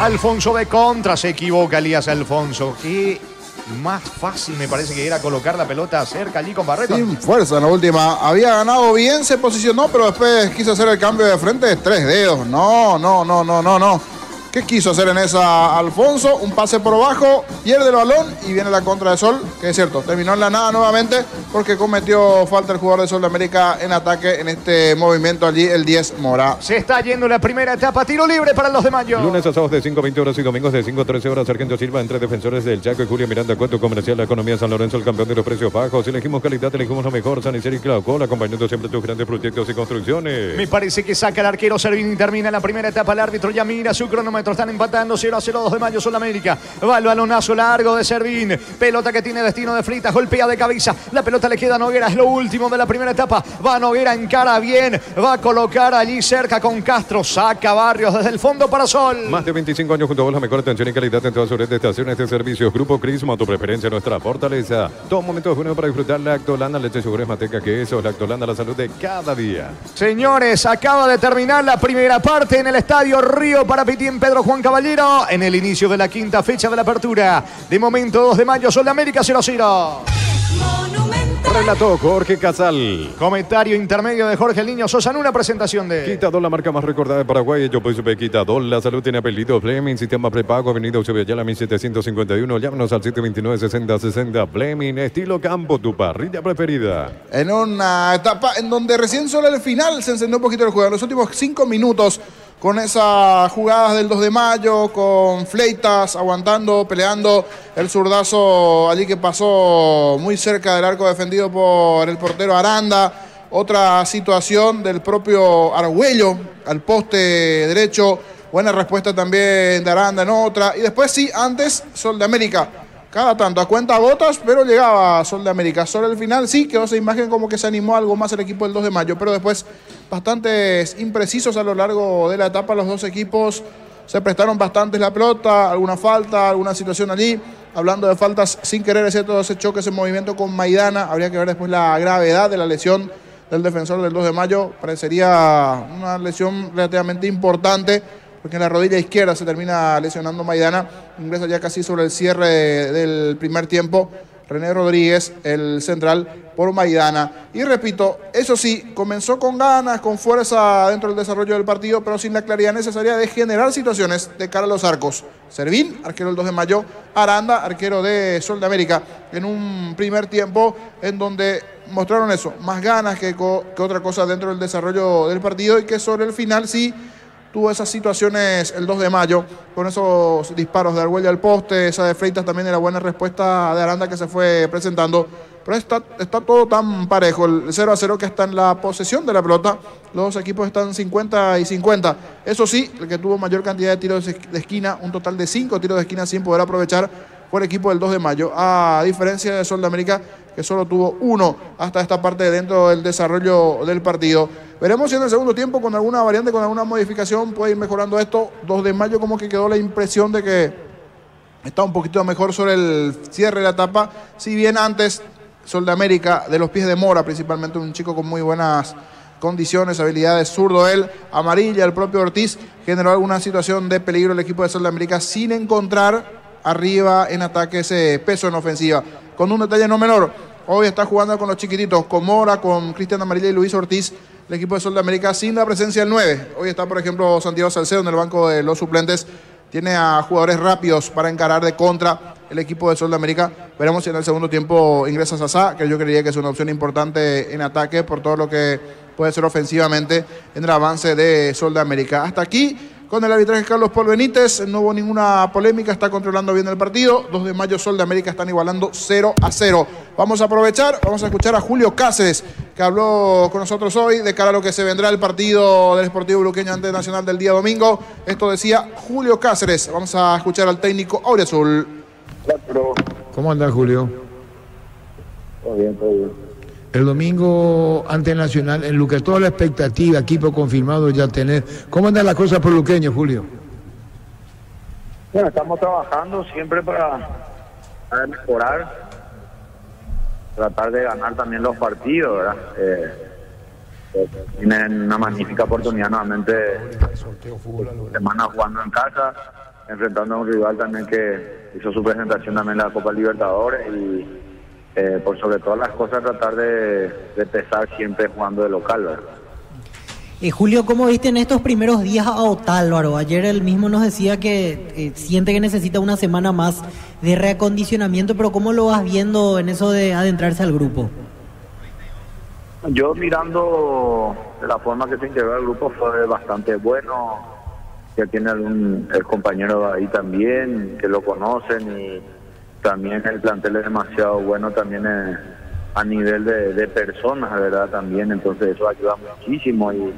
Alfonso de contra, se equivoca Elías Alfonso. Qué más fácil me parece que era colocar la pelota cerca allí con Barreto. Sin fuerza en la última. Había ganado bien, se posicionó, pero después quiso hacer el cambio de frente. 3 dedos. No. ¿Qué quiso hacer en esa Alfonso? Un pase por abajo, pierde el balón y viene la contra de Sol, que es cierto, terminó en la nada nuevamente porque cometió falta el jugador de Sol de América en ataque en este movimiento allí, el 10 Mora. Se está yendo la primera etapa, tiro libre para el 2 de mayo. Lunes a sábados de 5 a 20 horas y domingos de 5 a 13 horas. Sargento Silva entre defensores del Chaco y Julio Miranda. Cuento comercial, la economía San Lorenzo, el campeón de los precios bajos. Elegimos calidad, elegimos lo mejor. San Isidro y Claucol, acompañando siempre tus grandes proyectos y construcciones. Me parece que saca el arquero Servín y termina la primera etapa. El árbitro ya mira su cronómetro, están empatando 0-0, 2 de mayo, Sol América. Va el balonazo largo de Servín. Pelota que tiene destino de Fritas, golpea de cabeza. La pelota le queda a Noguera, es lo último de la primera etapa. Va Noguera, encara bien. Va a colocar allí cerca con Castro. Saca Barrios desde el fondo para Sol. Más de 25 años junto a vos, la mejor atención y calidad en todas sus redes de estaciones de servicios. Grupo Crisma, tu preferencia, nuestra fortaleza. Todo momento es bueno para disfrutar Lactolanda, leche, yogures, manteca, queso. Lactolanda, la salud de cada día. Señores, acaba de terminar la primera parte en el Estadio Río Parapitín Pedro Juan Caballero. En el inicio de la quinta fecha de la apertura. De momento, 2 de mayo, Sol de América 0-0. Relató Jorge Casal. Comentario intermedio de Jorge el Niño Sosa en una presentación de... Quitadol, la marca más recordada de Paraguay. Yo pues supe Quitadol. La salud tiene apellido Fleming. Sistema prepago. Avenida Eusebio 1751. Llámanos al 729-6060. Fleming. Estilo campo. Tu parrilla preferida. En una etapa en donde recién solo al final se encendió un poquito el juego. En los últimos 5 minutos, con esas jugadas del 2 de mayo, con Fleitas aguantando, peleando, el zurdazo allí que pasó muy cerca del arco defendido por el portero Aranda. Otra situación del propio Argüello al poste derecho. Buena respuesta también de Aranda en otra. Y después sí, antes Sol de América. Cada tanto, a cuenta gotas, pero llegaba Sol de América. Solo al final sí quedó esa imagen como que se animó algo más el equipo del 2 de mayo. Pero después bastantes imprecisos a lo largo de la etapa. Los dos equipos se prestaron bastante la pelota. Alguna falta, alguna situación allí. Hablando de faltas sin querer, es cierto, ese choque, ese movimiento con Maidana. Habría que ver después la gravedad de la lesión del defensor del 2 de mayo. Parecería una lesión relativamente importante, porque en la rodilla izquierda se termina lesionando Maidana. Ingresa ya casi sobre el cierre del primer tiempo René Rodríguez, el central, por Maidana. Y repito, eso sí, comenzó con ganas, con fuerza dentro del desarrollo del partido, pero sin la claridad necesaria de generar situaciones de cara a los arcos. Servín, arquero del 2 de mayo, Aranda, arquero de Sol de América, en un primer tiempo en donde mostraron eso, más ganas que otra cosa dentro del desarrollo del partido, y que sobre el final sí tuvo esas situaciones el 2 de mayo, con esos disparos de Argüello al poste, esa de Freitas también era buena respuesta de Aranda que se fue presentando. Pero está todo tan parejo, el 0-0 que está en la posesión de la pelota. Los dos equipos están 50 y 50. Eso sí, el que tuvo mayor cantidad de tiros de esquina, un total de 5 tiros de esquina sin poder aprovechar, fue el equipo del 2 de mayo. A diferencia de Sol de América, que solo tuvo 1 hasta esta parte dentro del desarrollo del partido. Veremos si en el segundo tiempo, con alguna variante, con alguna modificación, puede ir mejorando esto. 2 de mayo como que quedó la impresión de que está un poquito mejor sobre el cierre de la etapa. Si bien antes Sol de América, de los pies de Mora, principalmente un chico con muy buenas condiciones, habilidades, zurdo él, amarilla, el propio Ortiz, generó alguna situación de peligro el equipo de Sol de América sin encontrar arriba en ataque ese peso en ofensiva. Con un detalle no menor, hoy está jugando con los chiquititos, con Mora, con Cristian Amarilla y Luis Ortiz, el equipo de Sol de América sin la presencia del 9. Hoy está, por ejemplo, Santiago Salcedo en el banco de los suplentes. Tiene a jugadores rápidos para encarar de contra el equipo de Sol de América. Veremos si en el segundo tiempo ingresa Sasá, que yo creería que es una opción importante en ataque por todo lo que puede ser ofensivamente en el avance de Sol de América. Hasta aquí con el arbitraje Carlos Paul Benítez, no hubo ninguna polémica, está controlando bien el partido. 2 de mayo, Sol de América están igualando 0-0. Vamos a aprovechar, vamos a escuchar a Julio Cáceres, que habló con nosotros hoy de cara a lo que se vendrá el partido del Sportivo Luqueño ante Nacional del día domingo. Esto decía Julio Cáceres. Vamos a escuchar al técnico Auriazul. Claro. ¿Cómo anda, Julio? Todo bien, todo bien. El domingo ante Nacional, en Luque, toda la expectativa, equipo confirmado ya tener. ¿Cómo andan las cosas por Luqueño, Julio? Bueno, estamos trabajando siempre para mejorar, tratar de ganar también los partidos, ¿verdad? Tienen una magnífica oportunidad nuevamente, semana jugando en casa, enfrentando a un rival también que hizo su presentación también en la Copa Libertadores y por sobre todas las cosas tratar de pesar siempre jugando de local, ¿verdad? Julio, ¿cómo viste en estos primeros días a Otálvaro? Ayer él mismo nos decía que siente que necesita una semana más de reacondicionamiento, pero ¿cómo lo vas viendo en eso de adentrarse al grupo? Yo mirando de la forma que se integró al grupo fue bastante bueno, que tiene el compañero ahí también, que lo conocen y también el plantel es demasiado bueno también a nivel de personas, ¿verdad? También, entonces eso ayuda muchísimo y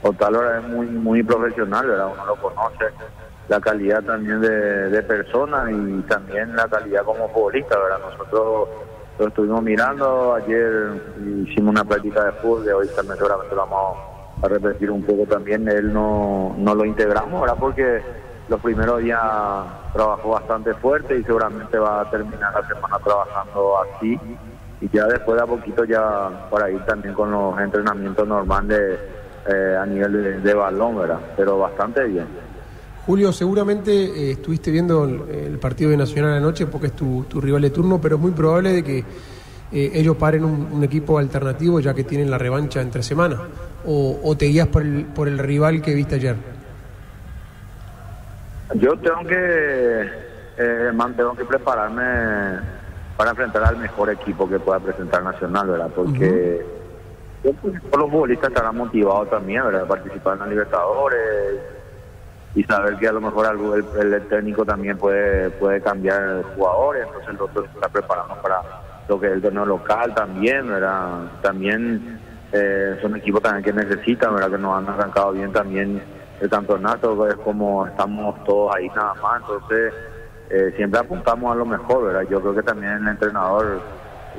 Otálvaro es muy profesional, ¿verdad? Uno lo conoce, la calidad también de personas y también la calidad como futbolista, ¿verdad? Nosotros lo estuvimos mirando, ayer hicimos una práctica de fútbol, de hoy también seguramente lo vamos a repetir un poco también, él no lo integramos, ¿verdad? Porque los primeros días trabajó bastante fuerte y seguramente va a terminar la semana trabajando así y ya después de a poquito ya para ir también con los entrenamientos normales a nivel de balón, ¿verdad? Pero bastante bien. Julio, seguramente estuviste viendo el partido de Nacional anoche porque es tu rival de turno, pero es muy probable de que ellos paren un equipo alternativo ya que tienen la revancha entre semanas, o te guías por el rival que viste ayer. Yo tengo que prepararme para enfrentar al mejor equipo que pueda presentar Nacional, ¿verdad? Porque todos los futbolistas estarán motivados también, ¿verdad? Participar en la Libertadores y saber que a lo mejor el técnico también puede cambiar jugadores, entonces el otro está preparando para lo que es el torneo local también, ¿verdad? También son equipos también que necesitan, ¿verdad? Que nos han arrancado bien también el campeonato, es como estamos todos ahí nada más, entonces siempre apuntamos a lo mejor, ¿verdad? Yo creo que también el entrenador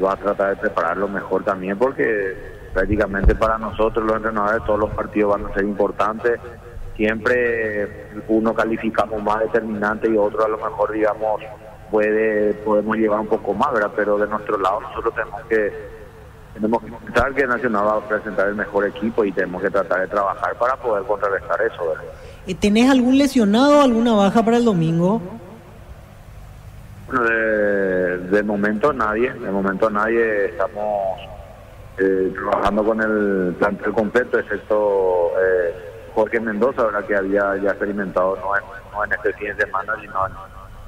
va a tratar de preparar lo mejor también porque prácticamente para nosotros los entrenadores todos los partidos van a ser importantes, siempre uno calificamos más determinante y otro a lo mejor digamos podemos llevar un poco más, ¿verdad? Pero de nuestro lado nosotros tenemos que pensar que Nacional va a presentar el mejor equipo y tenemos que tratar de trabajar para poder contrarrestar eso, ¿verdad? ¿Tenés algún lesionado o alguna baja para el domingo? Bueno, de momento nadie, estamos trabajando con el plantel completo, excepto Jorge Mendoza, ¿verdad? Que había ya experimentado, no en este fin de semana, sino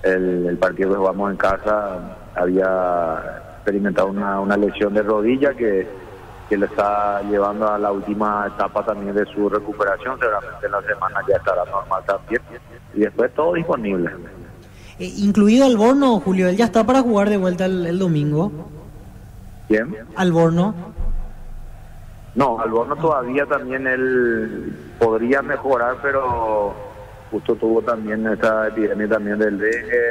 en el partido que jugamos en casa, había experimentado una lesión de rodilla que le está llevando a la última etapa también de su recuperación, seguramente en la semana ya estará normal también, y después todo disponible. Incluido Alborno, Julio, él ya está para jugar de vuelta el domingo. ¿Quién? Alborno. No, Alborno todavía también él podría mejorar, pero justo tuvo también esta epidemia también del dengue,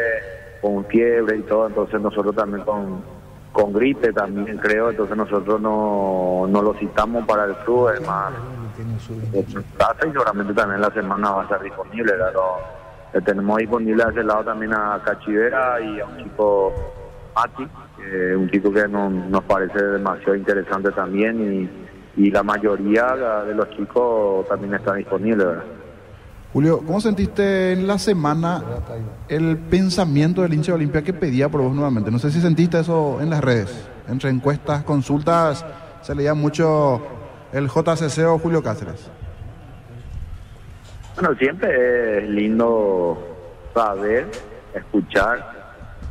con fiebre y todo, entonces nosotros también con gripe también creo, entonces nosotros no lo citamos para el club, además y seguramente también la semana va a estar disponible, tenemos disponible a ese lado también a Cachivera y a un chico Mati, un chico que nos parece demasiado interesante también y la mayoría de los chicos también están disponibles, ¿verdad? Julio, ¿cómo sentiste en la semana el pensamiento del hincha de Olimpia que pedía por vos nuevamente? No sé si sentiste eso en las redes, entre encuestas, consultas, se leía mucho el JCC o Julio Cáceres. Bueno, siempre es lindo saber, escuchar,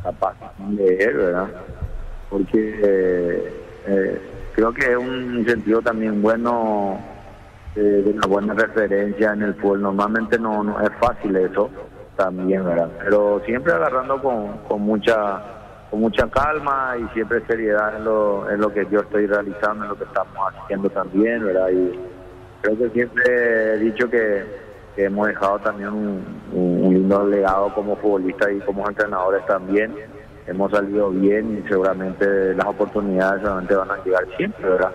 capaz de leer, ¿verdad? Porque creo que es un sentido también bueno, de una buena referencia en el fútbol. Normalmente no es fácil eso también, ¿verdad? Pero siempre agarrando con mucha calma y siempre seriedad en lo que yo estoy realizando, en lo que estamos haciendo también, ¿verdad? Y creo que siempre he dicho que hemos dejado también un lindo legado como futbolistas y como entrenadores también, hemos salido bien y seguramente las oportunidades seguramente van a llegar siempre, ¿verdad?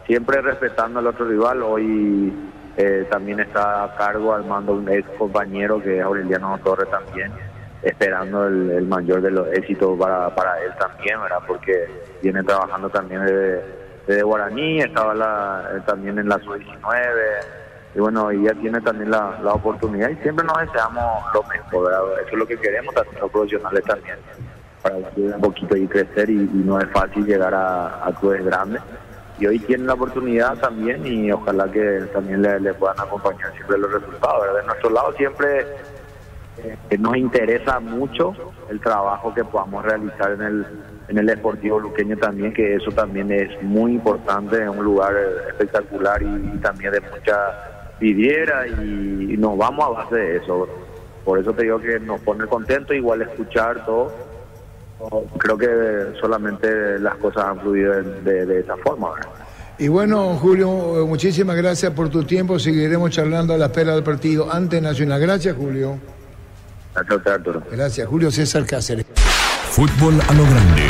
Siempre respetando al otro rival. Hoy también está a cargo al mando un ex compañero que es Aureliano Torres también, esperando el mayor de los éxitos para él también, ¿verdad? Porque viene trabajando también desde Guaraní, estaba también en la sub-19, y bueno, y ya tiene también la oportunidad, y siempre nos deseamos lo mejor, ¿verdad? Eso es lo que queremos, también los profesionales también, para ayudar un poquito y crecer, y no es fácil llegar a clubes grandes. Y hoy tienen la oportunidad también, y ojalá que también le puedan acompañar siempre los resultados, ¿verdad? De nuestro lado siempre nos interesa mucho el trabajo que podamos realizar en el Deportivo Luqueño también, que eso también es muy importante, es un lugar espectacular y también de mucha viviera, y nos vamos a base de eso. Por eso te digo que nos pone contentos, igual escuchar todo. Creo que solamente las cosas han fluido de esa forma, ¿verdad? Y bueno, Julio, muchísimas gracias por tu tiempo. Seguiremos charlando a la espera del partido ante Nacional. Gracias, Julio. Gracias, Arturo. Gracias, Julio César Cáceres. Fútbol a lo grande.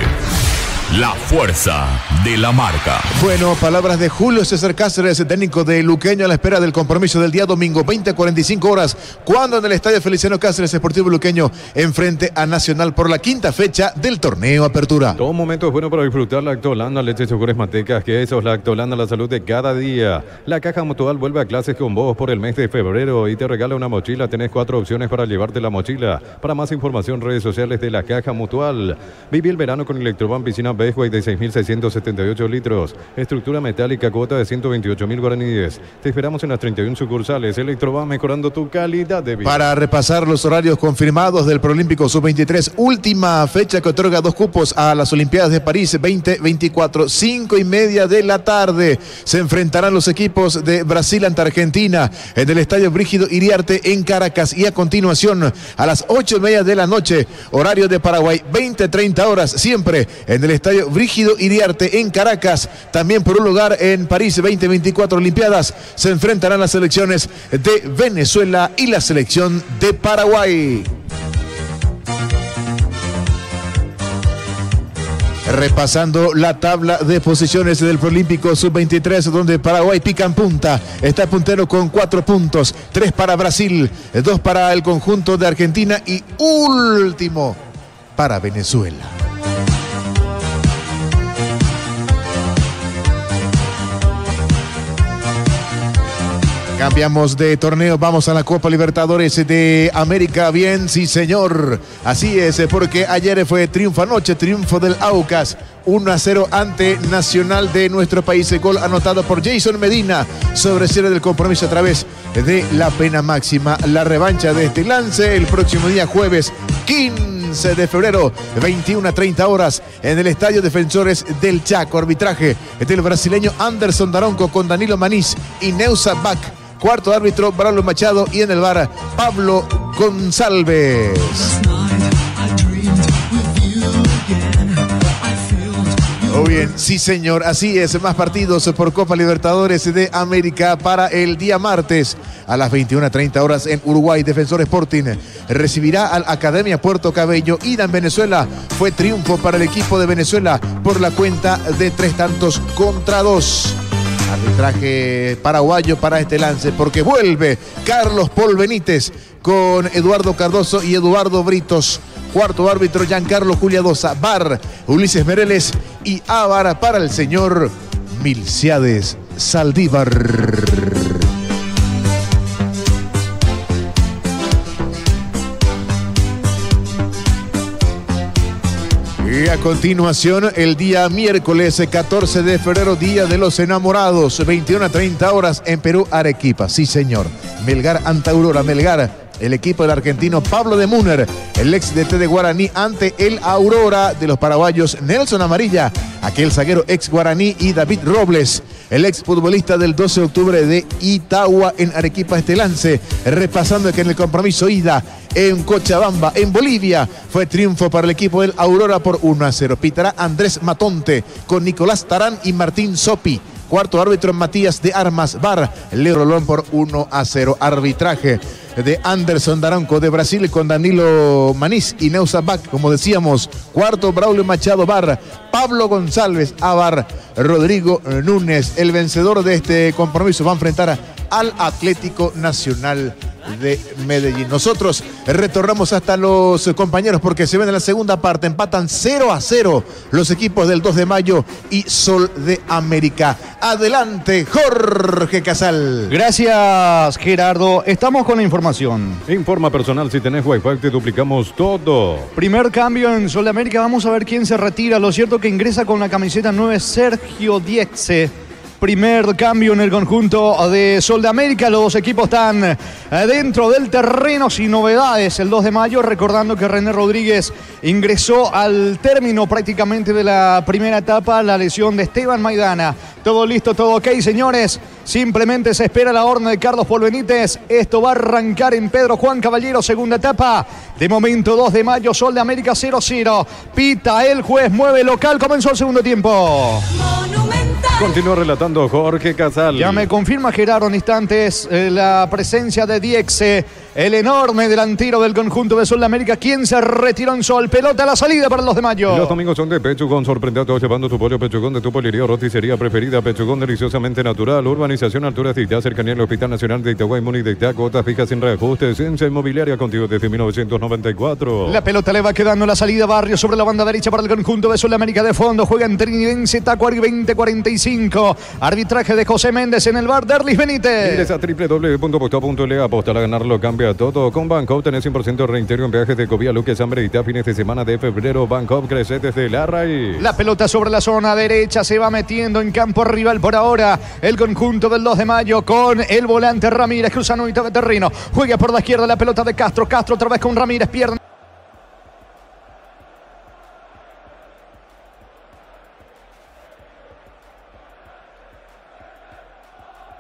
La fuerza de la marca. Bueno, palabras de Julio César Cáceres, técnico de Luqueño, a la espera del compromiso del día domingo, 20:45 horas, cuando en el Estadio Feliciano Cáceres Sportivo Luqueño enfrente a Nacional por la quinta fecha del torneo Apertura. Todo momento es bueno para disfrutar Lactolanda, leche, yogures, mantecas, quesos. Lactolanda, la salud de cada día. La Caja Mutual vuelve a clases con vos por el mes de febrero y te regala una mochila. Tenés 4 opciones para llevarte la mochila. Para más información, redes sociales de la Caja Mutual. Viví el verano con Electroban Piscina Bestway de 6.678 litros. Estructura metálica, cuota de 128.000 guaraníes. Te esperamos en las 31 sucursales. Electroban, mejorando tu calidad de vida. Para repasar los horarios confirmados del Proolímpico Sub-23, última fecha que otorga 2 cupos a las Olimpiadas de París 2024, 5:30 de la tarde. Se enfrentarán los equipos de Brasil ante Argentina en el Estadio Brígido Iriarte en Caracas, y a continuación a las 8:30 de la noche, horario de Paraguay, 20:30 horas, siempre en el Estadio Brígido Iriarte en Caracas. También por un lugar en París 2024 Olimpiadas se enfrentarán las selecciones de Venezuela y la selección de Paraguay. Repasando la tabla de posiciones del Proolímpico Sub-23, donde Paraguay pica en punta, está puntero con 4 puntos, 3 para Brasil, 2 para el conjunto de Argentina y último para Venezuela. Cambiamos de torneo, vamos a la Copa Libertadores de América. Bien, sí señor, así es, porque ayer fue triunfo, anoche triunfo del Aucas, 1-0 ante Nacional de nuestro país. Gol anotado por Jason Medina sobre cierre del compromiso a través de la pena máxima. La revancha de este lance el próximo día jueves 15 de febrero, 21:30 horas, en el Estadio Defensores del Chaco. Arbitraje del brasileño Anderson Daronco con Danilo Manís y Neusa Bach. Cuarto árbitro, Braulio Machado, y en el VAR, Pablo González. Oh, bien, sí señor, así es, más partidos por Copa Libertadores de América para el día martes a las 21:30 horas en Uruguay. Defensor Sporting recibirá al Academia Puerto Cabello. Ida en Venezuela, fue triunfo para el equipo de Venezuela por la cuenta de 3-2. Arbitraje paraguayo para este lance, porque vuelve Carlos Paul Benítez con Eduardo Cardoso y Eduardo Britos. Cuarto árbitro, Giancarlo Juliadosa. VAR, Ulises Mereles, y AVAR para el señor Milciades Saldívar. Y a continuación, el día miércoles 14 de febrero, Día de los Enamorados, 21:30 horas en Perú, Arequipa. Sí, señor. Melgar ante Aurora. Melgar, el equipo del argentino Pablo de Muner, el ex DT de Guaraní, ante el Aurora de los paraguayos Nelson Amarilla, aquel zaguero ex Guaraní, y David Robles, el ex futbolista del 12 de octubre de Itagua en Arequipa. Este lance, repasando que en el compromiso ida en Cochabamba, en Bolivia, fue triunfo para el equipo del Aurora por 1-0. Pitará Andrés Matonte con Nicolás Tarán y Martín Sopi. Cuarto árbitro, Matías de Armas. VAR, Leo Rolón por 1-0. Arbitraje de Anderson Daronco de Brasil con Danilo Maniz y Neusa Bach, como decíamos. Cuarto, Braulio Machado Bar, Pablo González Abar, Rodrigo Núñez. El vencedor de este compromiso va a enfrentar al Atlético Nacional de Medellín. Nosotros retornamos hasta los compañeros porque se ven en la segunda parte. Empatan 0-0 los equipos del 2 de Mayo y Sol de América. Adelante, Jorge Casal. Gracias, Gerardo. Estamos con la información. Informa personal, si tenés Wi-Fi te duplicamos todo. Primer cambio en Sol de América. Vamos a ver quién se retira. Lo cierto que ingresa con la camiseta 9 Sergio Diexe. Primer cambio en el conjunto de Sol de América. Los dos equipos están dentro del terreno sin novedades. El 2 de mayo, recordando que René Rodríguez ingresó al término prácticamente de la primera etapa, la lesión de Esteban Maidana. Todo listo, todo ok, señores. Simplemente se espera la orden de Carlos Paul Benítez. Esto va a arrancar en Pedro Juan Caballero, segunda etapa. De momento, 2 de mayo, Sol de América 0-0. Pita el juez, mueve local. Comenzó el segundo tiempo. Continúa relatando Jorge Casal. Ya me confirma Gerardo en instantes la presencia de Diexe, el enorme delantero del conjunto de Sol de América, quien se retiró en Sol. Pelota a la salida para los de Mayo. Los domingos son de Pechugón. Sorprende a todos llevando tu pollo Pechugón de tu pollería o roticería preferida. Pechugón deliciosamente natural. Urbanización Altura Citá, cercanía al Hospital Nacional de Itagüí, Muni de Itá. Cuotas fijas sin reajustes. Ciencia Inmobiliaria contigo desde 1994. La pelota le va quedando la salida Barrio sobre la banda derecha para el conjunto de Sol de América de fondo. Juega en Trinidense Tacuari 20-45. Arbitraje de José Méndez en el bar de Derlis Benítez. Ingresa a www.postao.le. Apostar a ganarlo cambia todo. Con Bancoop tenés 100% de reintegro en viajes de Covía, Luque, Sambre y Itá, fines de semana de febrero. Bancoop crece desde la raíz. La pelota sobre la zona derecha se va metiendo en campo rival por ahora. El conjunto del 2 de mayo con el volante Ramírez cruzando mitad de terreno. Juega por la izquierda la pelota de Castro. Castro otra vez con Ramírez, pierde.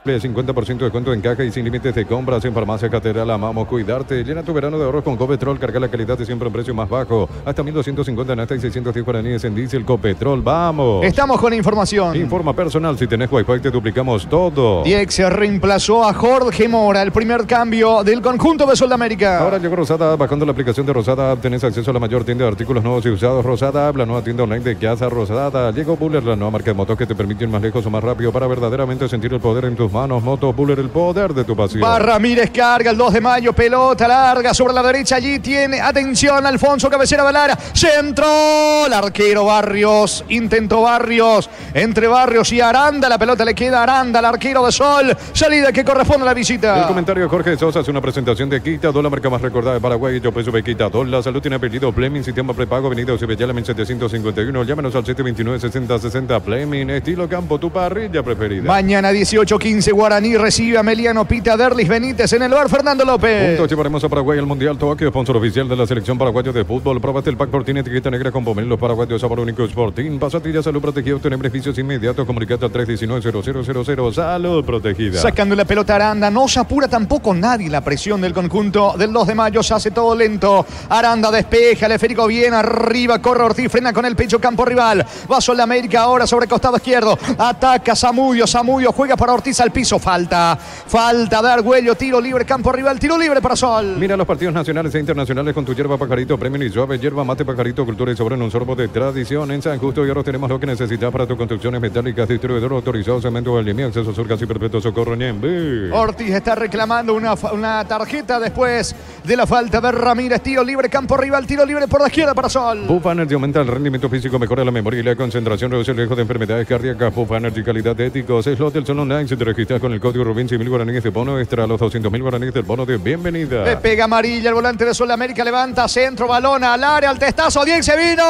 50% de descuento en caja y sin límites de compras en Farmacia Catedral. Amamos cuidarte. Llena tu verano de ahorros con Copetrol. Carga la calidad de siempre en precio más bajo. Hasta 1.250 en hasta y 610 guaraníes en diésel. Copetrol. ¡Vamos! Estamos con información. Informa personal. Si tenés Wi-Fi te duplicamos todo. Diexe reemplazó a Jorge Mora. El primer cambio del conjunto de Sol de América. Ahora llegó Rosada. Bajando la aplicación de Rosada tenés acceso a la mayor tienda de artículos nuevos y usados. Rosada, la nueva tienda online de Casa Rosada. Llegó Buller, la nueva marca de motos que te permite ir más lejos o más rápido para verdaderamente sentir el poder en tus manos. Moto Buller, el poder de tu pasión. Va Ramírez, carga el 2 de mayo, pelota larga sobre la derecha, allí tiene, atención, Alfonso, cabecera del área, centro, el arquero Barrios, intentó Barrios, entre Barrios y Aranda, la pelota le queda a Aranda, el arquero de Sol, salida que corresponde a la visita. El comentario de Jorge Sosa hace una presentación de Quitador, la marca más recordada de Paraguay. Yo peso de Quitador, la salud tiene apellido Fleming, sistema prepago, avenida Ocebellala 1751, llámenos al 729-6060, Fleming, estilo campo, tu parrilla preferida. Mañana 18-15, Guaraní recibe a Meliano, Pita Derlis Benítez en el bar Fernando López. Juntos llevaremos a Paraguay al Mundial Tokio, sponsor oficial de la selección paraguaya de fútbol. Probaste el pack Portín, etiqueta negra con pomelos paraguayos, sabor único Sporting. Pasatilla, salud protegida, obtener beneficios inmediatos. Comunicate al 319-0000, salud protegida. Sacando la pelota Aranda, no se apura tampoco nadie. La presión del conjunto del 2 de mayo se hace todo lento. Aranda despeja, el esférico bien arriba, corre Ortiz, frena con el pecho, campo rival. Va Sol de América ahora sobre costado izquierdo. Ataca Zamudio, Zamudio juega para Ortiz al piso, falta de Argüello, tiro libre, campo rival, tiro libre para Sol. Mira los partidos nacionales e internacionales con tu hierba Pajarito, Premium y Suave, hierba mate Pajarito, cultura y sabor en un sorbo de tradición. En San Justo y ahora tenemos lo que necesitas para tus construcciones metálicas, distribuidor autorizado, cemento de línea, acceso sur, casi perpetuo, socorro, Ñembe. Ortiz está reclamando una tarjeta después de la falta de Ramírez, tiro libre, campo rival, tiro libre por la izquierda para Sol. Buff Energy aumenta el rendimiento físico, mejora la memoria y la concentración, reduce el riesgo de enfermedades cardíacas. Buff Energy, calidad de éticos, es Slot del Sol Online. Si te registras con el código Rubin, 100.000 guaraníes de bono extra, los 200.000 guaraníes del bono de bienvenida. Le pega amarilla el volante de Sol de América, levanta centro, balón al área, al testazo, Diexe vino,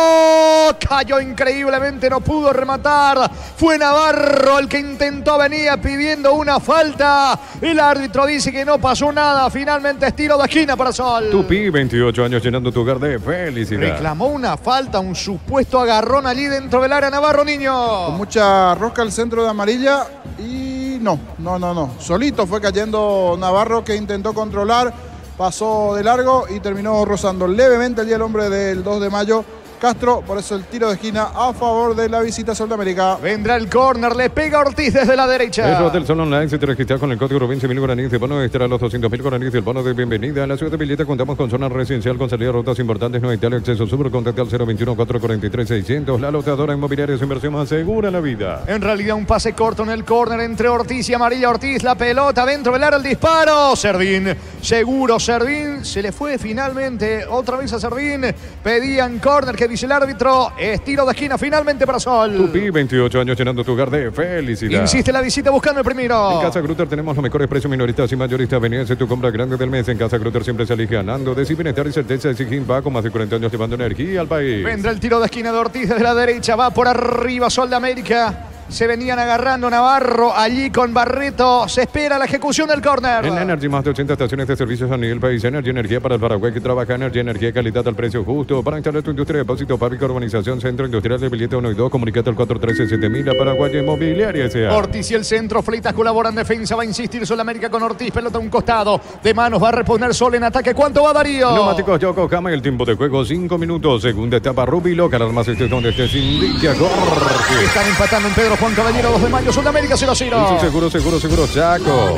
cayó increíblemente, no pudo rematar, fue Navarro el que intentó, venía pidiendo una falta, el árbitro dice que no pasó nada, finalmente es tiro de esquina para Sol. Tupi, 28 años llenando tu hogar de felicidad. Reclamó una falta, un supuesto agarrón allí dentro del área, Navarro, niño. Con mucha rosca al centro de amarilla y no. Solito fue cayendo Navarro, que intentó controlar, pasó de largo y terminó rozando levemente allí el hombre del 2 de mayo, Castro. Por eso el tiro de esquina a favor de la visita Sol de América. Vendrá el córner, le pega Ortiz desde la derecha. El Hotel Sol Online, si te registras con el código 20.000 guaraníes, el bono extra a los 200.000 guaraníes, el bono de bienvenida. En la ciudad de Villeta contamos con zona residencial con salida de rutas importantes, no hay tal acceso super, contacte al 021-443-600. La lotadora inmobiliaria, su inversión más segura en la vida. En realidad un pase corto en el córner entre Ortiz y Amarilla. Ortiz, la pelota dentro del área, el disparo. Servín, seguro Servín, se le fue finalmente otra vez a Servín. Pedían córner, que dice el árbitro. Es tiro de esquina finalmente para Sol. Tupi, 28 años llenando tu hogar de felicidad. Insiste la visita buscando el primero. En Casa Grutter tenemos los mejores precios minoristas y mayoristas. Vení a hacer tu compra grande del mes. En Casa Grutter siempre se elige ganando. De bienestar y certeza de Sigin va con más de 40 años llevando energía al país. Vendrá el tiro de esquina de Ortiz desde la derecha. Va por arriba Sol de América. Se venían agarrando Navarro allí con Barreto. Se espera la ejecución del córner. En Energy, más de 80 estaciones de servicios a nivel país. Energy, energía para el Paraguay que trabaja. Energy, energía de calidad al precio justo. Para instalar tu industria de depósito, fábrica, urbanización, centro industrial de billete 1 y 2. Comunicate al 413-7000. La Paraguay Inmobiliaria S.A. Ortiz y el centro. Fleitas colabora en defensa. Va a insistir Sol América con Ortiz. Pelota a un costado. De manos va a reponer Sol en ataque. ¿Cuánto va Darío? Neumáticos Yokohama y el tiempo de juego 5 minutos. Segunda etapa Rubilo. Que alarmas estés donde estés. Indica Jorge. Están empatando en Pedro Juan Caballero 2 de mayo. Sol de América 0-0. Seguro, Chaco.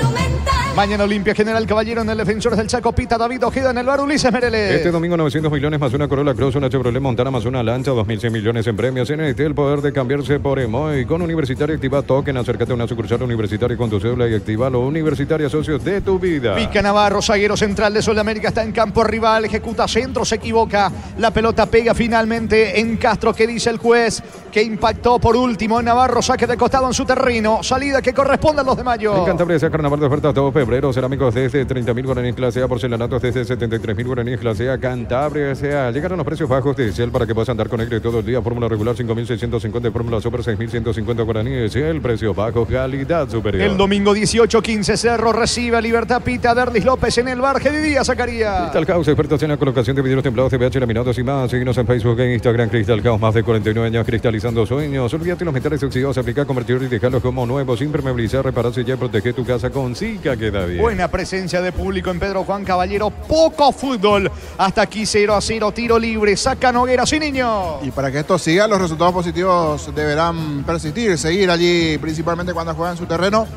Mañana Olimpia General Caballero en el Defensores del Chaco. Pita David Ojeda en el bar Ulises Mereles. Este domingo 900 millones más una Corolla Cross, una Chevrolet Montana más una Lancha, 2.100 millones en premios. En el poder de cambiarse por Emoy. Con Universitario activa token, acércate a una sucursal universitaria con tu cédula y activa lo Universitaria, socios de tu vida. Pica Navarro, zaguero central de Sol de América, está en campo rival, ejecuta centro, se equivoca. La pelota pega finalmente en Castro, que dice el juez, que impactó por último en Navarro, saque de costado en su terreno. Salida que corresponde a los de mayo. En Cantabria sea carnaval de ofertas todo febrero. Cerámicos desde 30.000 guaraníes clase A, porcelanatos desde 73.000 guaraníes clase A. Cantabria sea. Llegaron los precios bajos de Shell para que puedas andar con aire todo el día. Fórmula regular 5.650, fórmula super 6.150 guaraníes. El precio bajo, calidad superior. El domingo 18-15 Cerro recibe a Libertad Pita Derlis López en el bar. ¿Qué diría Zacarías? Crystal House, expertos en la colocación de vidrios templados, CBH, laminados y más. Síguenos en Facebook e Instagram. Crystal House, más de 49 años cristalizando sueños. Olvídate los metales oxidados, aplica, convertir y dejarlos como nuevos, impermeabilizar, repararse ya y proteger tu casa con Zika queda bien. Buena presencia de público en Pedro Juan Caballero, poco fútbol. Hasta aquí 0-0, tiro libre, saca Noguera, sí niño. Y para que esto siga, los resultados positivos deberán persistir, seguir allí, principalmente cuando juegan en su terreno.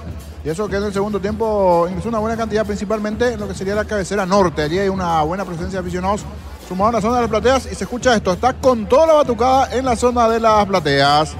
Y eso que en el segundo tiempo ingresó una buena cantidad, principalmente en lo que sería la cabecera norte. Allí hay una buena presencia de aficionados sumados a la zona de las plateas. Y se escucha esto, está con toda la batucada en la zona de las plateas.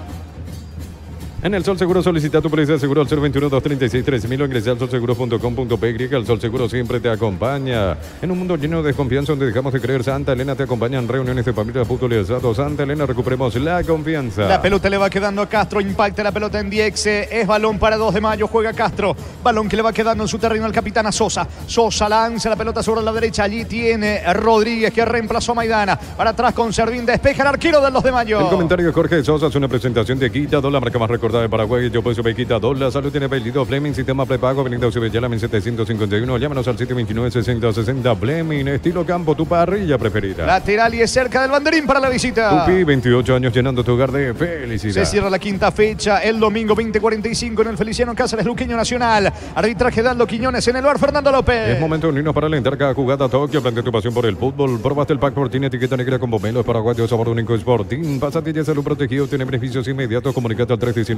En el Sol Seguro solicita tu póliza de seguro al 021-236-3000 o ingresa al solseguro.com.py. El Sol Seguro siempre te acompaña. En un mundo lleno de desconfianza donde dejamos de creer, Santa Elena te acompaña en reuniones de familia, fútbol y asado. Santa Elena, recuperemos la confianza. La pelota le va quedando a Castro, impacta la pelota en Diexe, es balón para 2 de mayo, juega Castro. Balón que le va quedando en su terreno al capitán a Sosa. Sosa lanza la pelota sobre la derecha, allí tiene Rodríguez que reemplazó a Maidana. Para atrás con Servín, despeja el arquero del 2 de mayo. El comentario de Jorge Sosa es una presentación de Quitadol, la marca más recordada de Paraguay. Yo puedo Quitadol, la salud tiene apellido Fleming, sistema prepago, Avenida Ubellala 1751. Llámanos al 729-6060. Fleming, estilo campo, tu parrilla preferida. Lateral y es cerca del banderín para la visita. Tupi, 28 años llenando tu hogar de felicidad. Se cierra la quinta fecha el domingo 20:45 en el Feliciano Cáceres Luqueño Nacional. Arbitraje de Aldo Quiñones en el bar Fernando López. Es momento de unirnos para alentar cada jugada. Tokio, plantea tu pasión por el fútbol. Probaste el pack Sporting, etiqueta negra con pomelos paraguayos, sabor único Sporting. Pásate ya salud protegido, tiene beneficios inmediatos. Comunicate al 319-0000.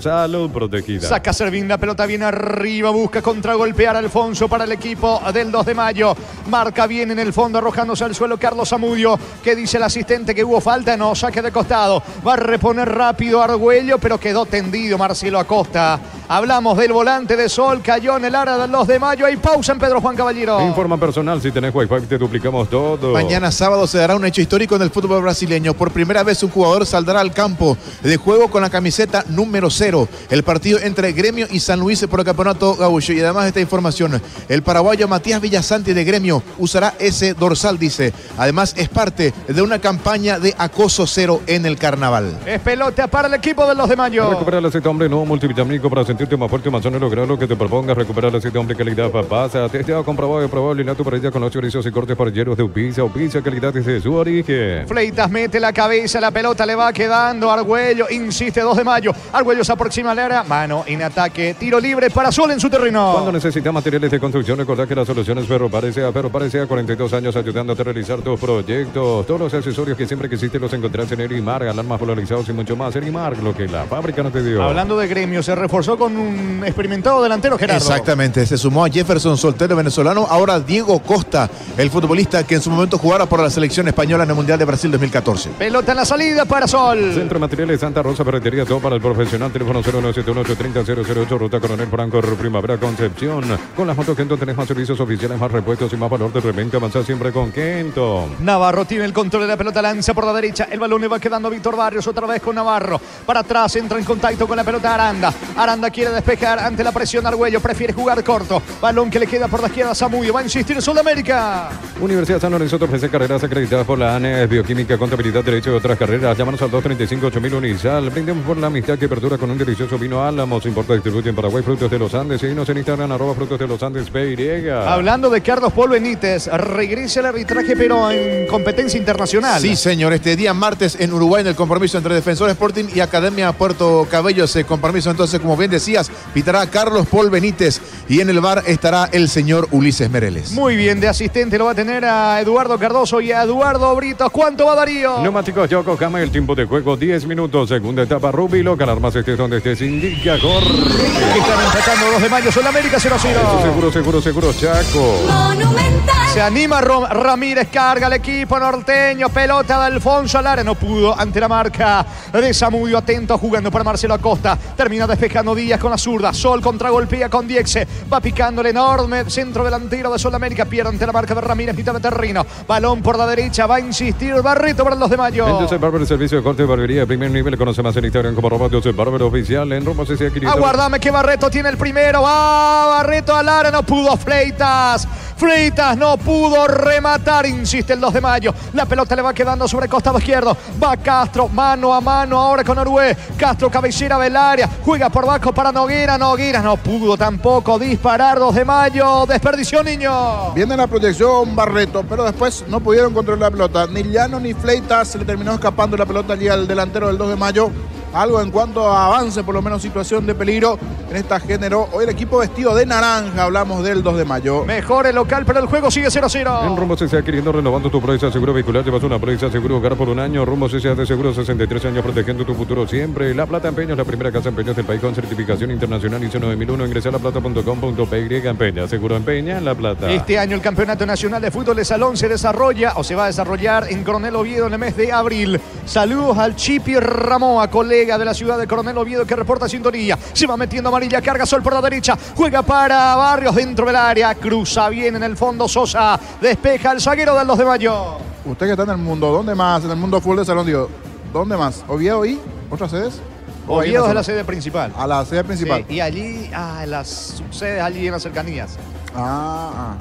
Salud protegida. Saca Servín, la pelota viene arriba, busca contragolpear a Alfonso para el equipo del 2 de mayo. Marca bien en el fondo, arrojándose al suelo Carlos Zamudio. ¿Qué dice el asistente? Que hubo falta, no, saque de costado. Va a reponer rápido Argüello, pero quedó tendido Marcelo Acosta. Hablamos del volante de Sol, cayó en el área del 2 de mayo. Hay pausa en Pedro Juan Caballero. Informa personal, si tenés Wi-Fi te duplicamos todo. Mañana sábado se dará un hecho histórico en el fútbol brasileño. Por primera vez un jugador saldrá al campo de juego con la camiseta número 0. El partido entre Gremio y San Luis por el campeonato gaúcho. Y además de esta información, el paraguayo Matías Villasanti de Gremio usará ese dorsal, dice. Además es parte de una campaña de acoso cero en el carnaval. Es pelota para el equipo del 2 de mayo. Recupera el aceite hombre nuevo multivitamínico para sentirte más fuerte, más sano y lograr lo que te propongas. Recuperar el aceite hombre calidad papasa. Testeado, comprobado y probado. Linato para ella con los chorizos y cortes para hierros de Upiza calidad desde su origen. Fleitas mete la cabeza, la pelota le va quedando. Argüello insiste, 2 2 de mayo. Argüello se aproxima al área. Mano en ataque. Tiro libre para Sol en su terreno. Cuando necesitas materiales de construcción, recordad que la solución es Ferro Parecea. Ferro Parecea, 42 años ayudándote a realizar tus proyectos. Todos los accesorios que siempre quisiste los encontrás en Erimark. Alarmas polarizados y mucho más. Erimark, lo que la fábrica no te dio. Hablando de gremio, se reforzó con un experimentado delantero, Gerardo. Exactamente, se sumó a Jefferson Soltero, venezolano. Ahora Diego Costa, el futbolista que en su momento jugara por la selección española en el Mundial de Brasil 2014. Pelota en la salida para Sol. Centro de Materiales Santa Rosa, ferretería, todo para el profesional. Teléfono 0971-830-008, Ruta Coronel Franco, Primavera, Concepción. Con las motos Kenton tenés más servicios oficiales, más repuestos y más valor de reventa. Avanzar siempre con Kenton. Navarro tiene el control de la pelota, lanza por la derecha. El balón le va quedando a Víctor Barrios, otra vez con Navarro. Para atrás, entra en contacto con la pelota Aranda. Aranda quiere despejar ante la presión. Argüello prefiere jugar corto. Balón que le queda por la izquierda a Zamudio. Va a insistir Sudamérica. Universidad San Lorenzo te ofrece carreras acreditadas por la ANES, Bioquímica, Contabilidad, Derecho y otras carreras. Llámanos al 235-8000 Unisal. Brindemos por la amistad que perdura con un delicioso vino Álamos. Importa y distribuye en Paraguay Frutos de los Andes. Seguinos en Instagram, @Frutos de los Andes PY. Hablando de Carlos Paul Benítez, regresa el arbitraje pero en competencia internacional. Sí, señor. Este día martes en Uruguay, en el compromiso entre Defensor Sporting y Academia Puerto Cabello, ese compromiso entonces, como bien decías, pitará Carlos Paul Benítez y en el VAR estará el señor Ulises Mereles. Muy bien, de asistente lo va a tener a Eduardo Cardoso y a Eduardo Britos. ¿Cuánto va Darío? Neumáticos Yokohama, el tiempo de juego 10 minutos. Segunda etapa Rubi, local armas estés donde estés, indica corre. Están empatando 2 de mayo, Sudamérica 0-0. Seguro, Chaco. Monumental. Se anima Ramírez, carga el equipo norteño, pelota de Alfonso Alara, no pudo ante la marca de Zamudio, atento jugando para Marcelo Acosta, termina despejando Díaz con la zurda, Sol contragolpea con Diexe, va picando el enorme centro delantero de Sudamérica, pierde ante la marca de Ramírez, mitad de terreno, balón por la derecha, va a insistir Barreto para el 2 de mayo. Entonces Bárbaro, servicio de corte de barbería de primer nivel, conoce más en Instagram como @Bárbaro Oficial, en Rumbo CCA 500. Aguardame que Barreto tiene el primero, va Barreto al área, no pudo Freitas no pudo rematar, insiste el 2 de mayo, la pelota le va quedando sobre costado izquierdo, va Castro, mano a mano ahora con Orué, Castro cabecera del área, juega por bajo para Noguera no pudo tampoco disparar, 2 de mayo, desperdició Niño. Viene la proyección Barreto, pero después no pudieron controlar la pelota, ni Llano ni Fleitas, se le terminó escapando la pelota allí al delantero del 2 de mayo. Algo en cuanto a avance, por lo menos situación de peligro en esta género. Hoy el equipo vestido de naranja, hablamos del 2 de mayo. Mejor el local, pero el juego sigue 0-0. En Rumbo CCA adquiriendo, renovando tu póliza seguro vehicular, llevas una póliza seguro hogar por un año. Rumbo CCA de seguro, 63 años protegiendo tu futuro siempre. La Plata Empeños, la primera casa empeños del país con certificación internacional ISO 9001. Ingresa a laplata.com.py, Empeña, seguro empeña en La Plata. Este año el Campeonato Nacional de Fútbol de Salón se desarrolla o se va a desarrollar en Coronel Oviedo en el mes de abril. Saludos al Chipi Ramoa, colega de la ciudad de Coronel Oviedo que reporta sintonía. Se va metiendo amarilla, carga Sol por la derecha, juega para Barrios dentro del área, cruza bien en el fondo Sosa, despeja el zaguero del 2 de mayo. Usted que está en el mundo, ¿dónde más? En el mundo full de salón, digo, ¿dónde más? ¿Oviedo y otras sedes? Oviedo es la sede principal. A la sede principal. Sí, y allí, las subsedes allí en las cercanías.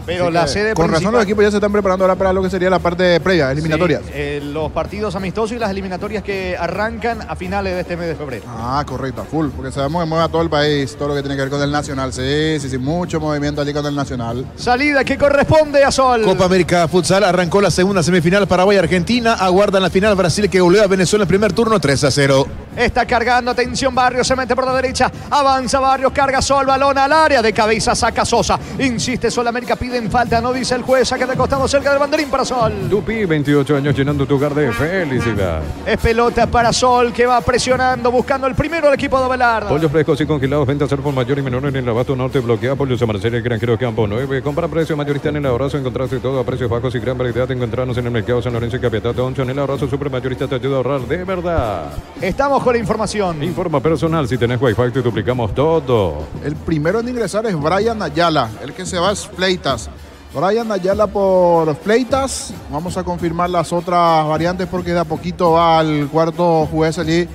Pero sí, la sede con principal, razón los equipos ya se están preparando ahora para lo que sería la parte previa, eliminatorias. Sí, los partidos amistosos y las eliminatorias que arrancan a finales de este mes de febrero. Correcto, full, porque sabemos que mueve a todo el país, todo lo que tiene que ver con el Nacional. Sí, mucho movimiento allí con el Nacional. Salida que corresponde a Sol. Copa América Futsal arrancó la segunda semifinal, Paraguay-Argentina, aguardan la final Brasil que goleó a Venezuela en el primer turno 3-0. Está cargando, atención Barrios, se mete por la derecha, avanza Barrios, carga Sol, balón al área, de cabeza saca Sosa, insiste Sol, América piden falta, no dice el juez, saca de costado cerca del banderín para Sol. Tupi, 28 años llenando tu hogar de felicidad. Es pelota para Sol que va presionando, buscando el primero al equipo de Abelardo. Pollos frescos y congelados, venta al por mayor y menor en el Abasto Norte, bloquea Pollos a Marcelo, el Granjero Campo 9. Compra precio mayorista en el Abrazo, encontrarse todo a precios bajos y gran variedad. Encontrarnos en el Mercado San Lorenzo y Capiatato 11. En el Abrazo Super Mayorista te ayuda a ahorrar de verdad. Estamos con la información. Informa personal, si tenés Wi-Fi te duplicamos todo. El primero en ingresar es Brian Ayala, el que se va es Fleitas. Brian Ayala por Fleitas. Vamos a confirmar las otras variantes porque de a poquito va al cuarto juez allí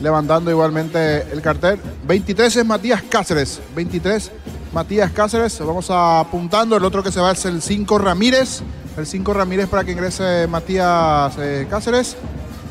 levantando igualmente el cartel. 23 es Matías Cáceres. 23 Matías Cáceres. Vamos apuntando. El otro que se va es el 5 Ramírez. El 5 Ramírez para que ingrese Matías Cáceres.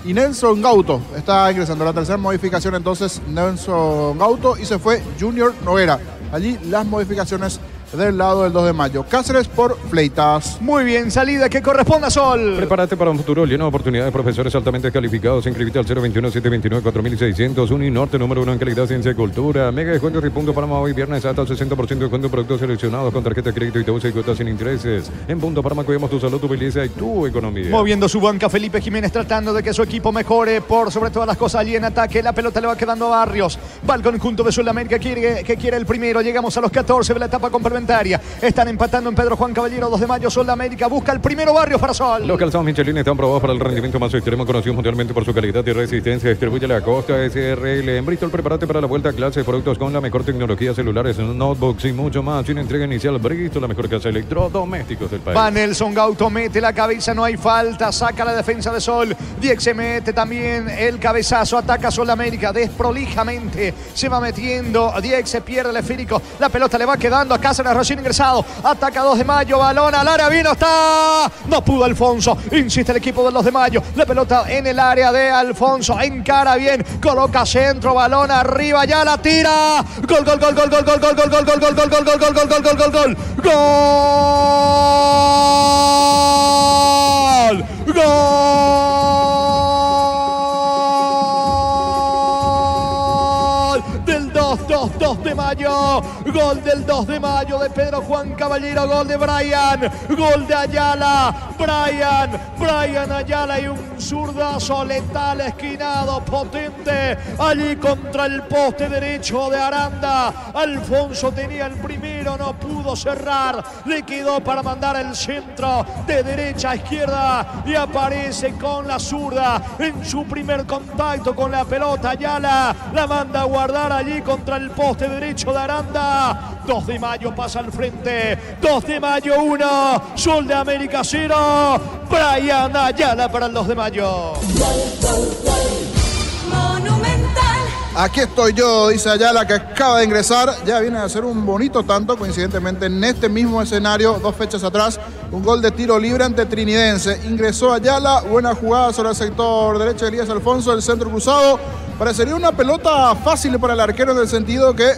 Y Nelson Gauto está ingresando. La tercera modificación entonces Nelson Gauto y se fue Junior Noguera. Allí las modificaciones del lado del 2 de mayo. Cáceres por Fleitas. Muy bien, salida que corresponde a Sol. Prepárate para un futuro lleno de oportunidades. Profesores altamente calificados. Inscribite al 021-729-4600. Uninorte, número 1 en calidad, ciencia y cultura. Mega descuentos y puntos para hoy viernes hasta el 60% de descuento en productos seleccionados con tarjeta de crédito y te usa y cuotas sin intereses. En Punto Parma cuidamos tu salud, tu belleza y tu economía. Moviendo su banca, Felipe Jiménez tratando de que su equipo mejore por sobre todas las cosas allí en ataque. La pelota le va quedando a Barrios. Va al conjunto de Sudamérica que quiere el primero. Llegamos a los 14 de la etapa complementaria. Están empatando en Pedro Juan Caballero, 2 de mayo. Sudamérica busca el primero. Barrios para Sol. Los calzados Michelin están probados para el rendimiento más extremo, conocidos mundialmente por su calidad y resistencia. Distribuye la Costa SRL. En Bristol, prepárate para la vuelta a clase. Productos con la mejor tecnología, celulares, notebooks y mucho más. Sin entrega inicial, Bristol, la mejor casa de electrodomésticos del país. Va Nelson Gauto, mete la cabeza, no hay falta. Saca la defensa de Sol. Diex se mete también el cabezazo. Ataca Sudamérica desprolijamente. Se va metiendo. Diex se pierde el esférico. La pelota le va quedando a Cáceres recién ingresado. Ataca 2 de mayo. Balón al área. Bien está. No pudo Alfonso. Insiste el equipo de los de mayo. La pelota en el área de Alfonso. Encara bien. Coloca centro. Balón arriba. Ya la tira. Gol, gol, gol, gol, gol, gol, gol, gol, gol, gol, gol, gol, gol, gol, gol, gol, gol, gol, gol, gol. Gol. Gol del 2 de mayo. Gol del 2 de mayo de Pedro Juan Caballero. Gol de Brian. Gol de Ayala. Brian Ayala y un zurdazo letal esquinado potente allí contra el poste derecho de Aranda. Alfonso tenía el primero, no pudo cerrar. Le quedó para mandar el centro de derecha a izquierda y aparece con la zurda en su primer contacto con la pelota. Ayala la manda a guardar allí contra el poste derecho de Aranda. 2 de mayo pasa al frente. 2 de mayo 1. Sol de América 0. Brian Ayala para el 2 de mayo. Monumental. Aquí estoy yo, dice Ayala, que acaba de ingresar. Ya viene a hacer un bonito tanto, coincidentemente en este mismo escenario, 2 fechas atrás. Un gol de tiro libre ante Trinidense. Ingresó Ayala, buena jugada sobre el sector derecho de Elías Alfonso, el centro cruzado. Parecería una pelota fácil para el arquero en el sentido que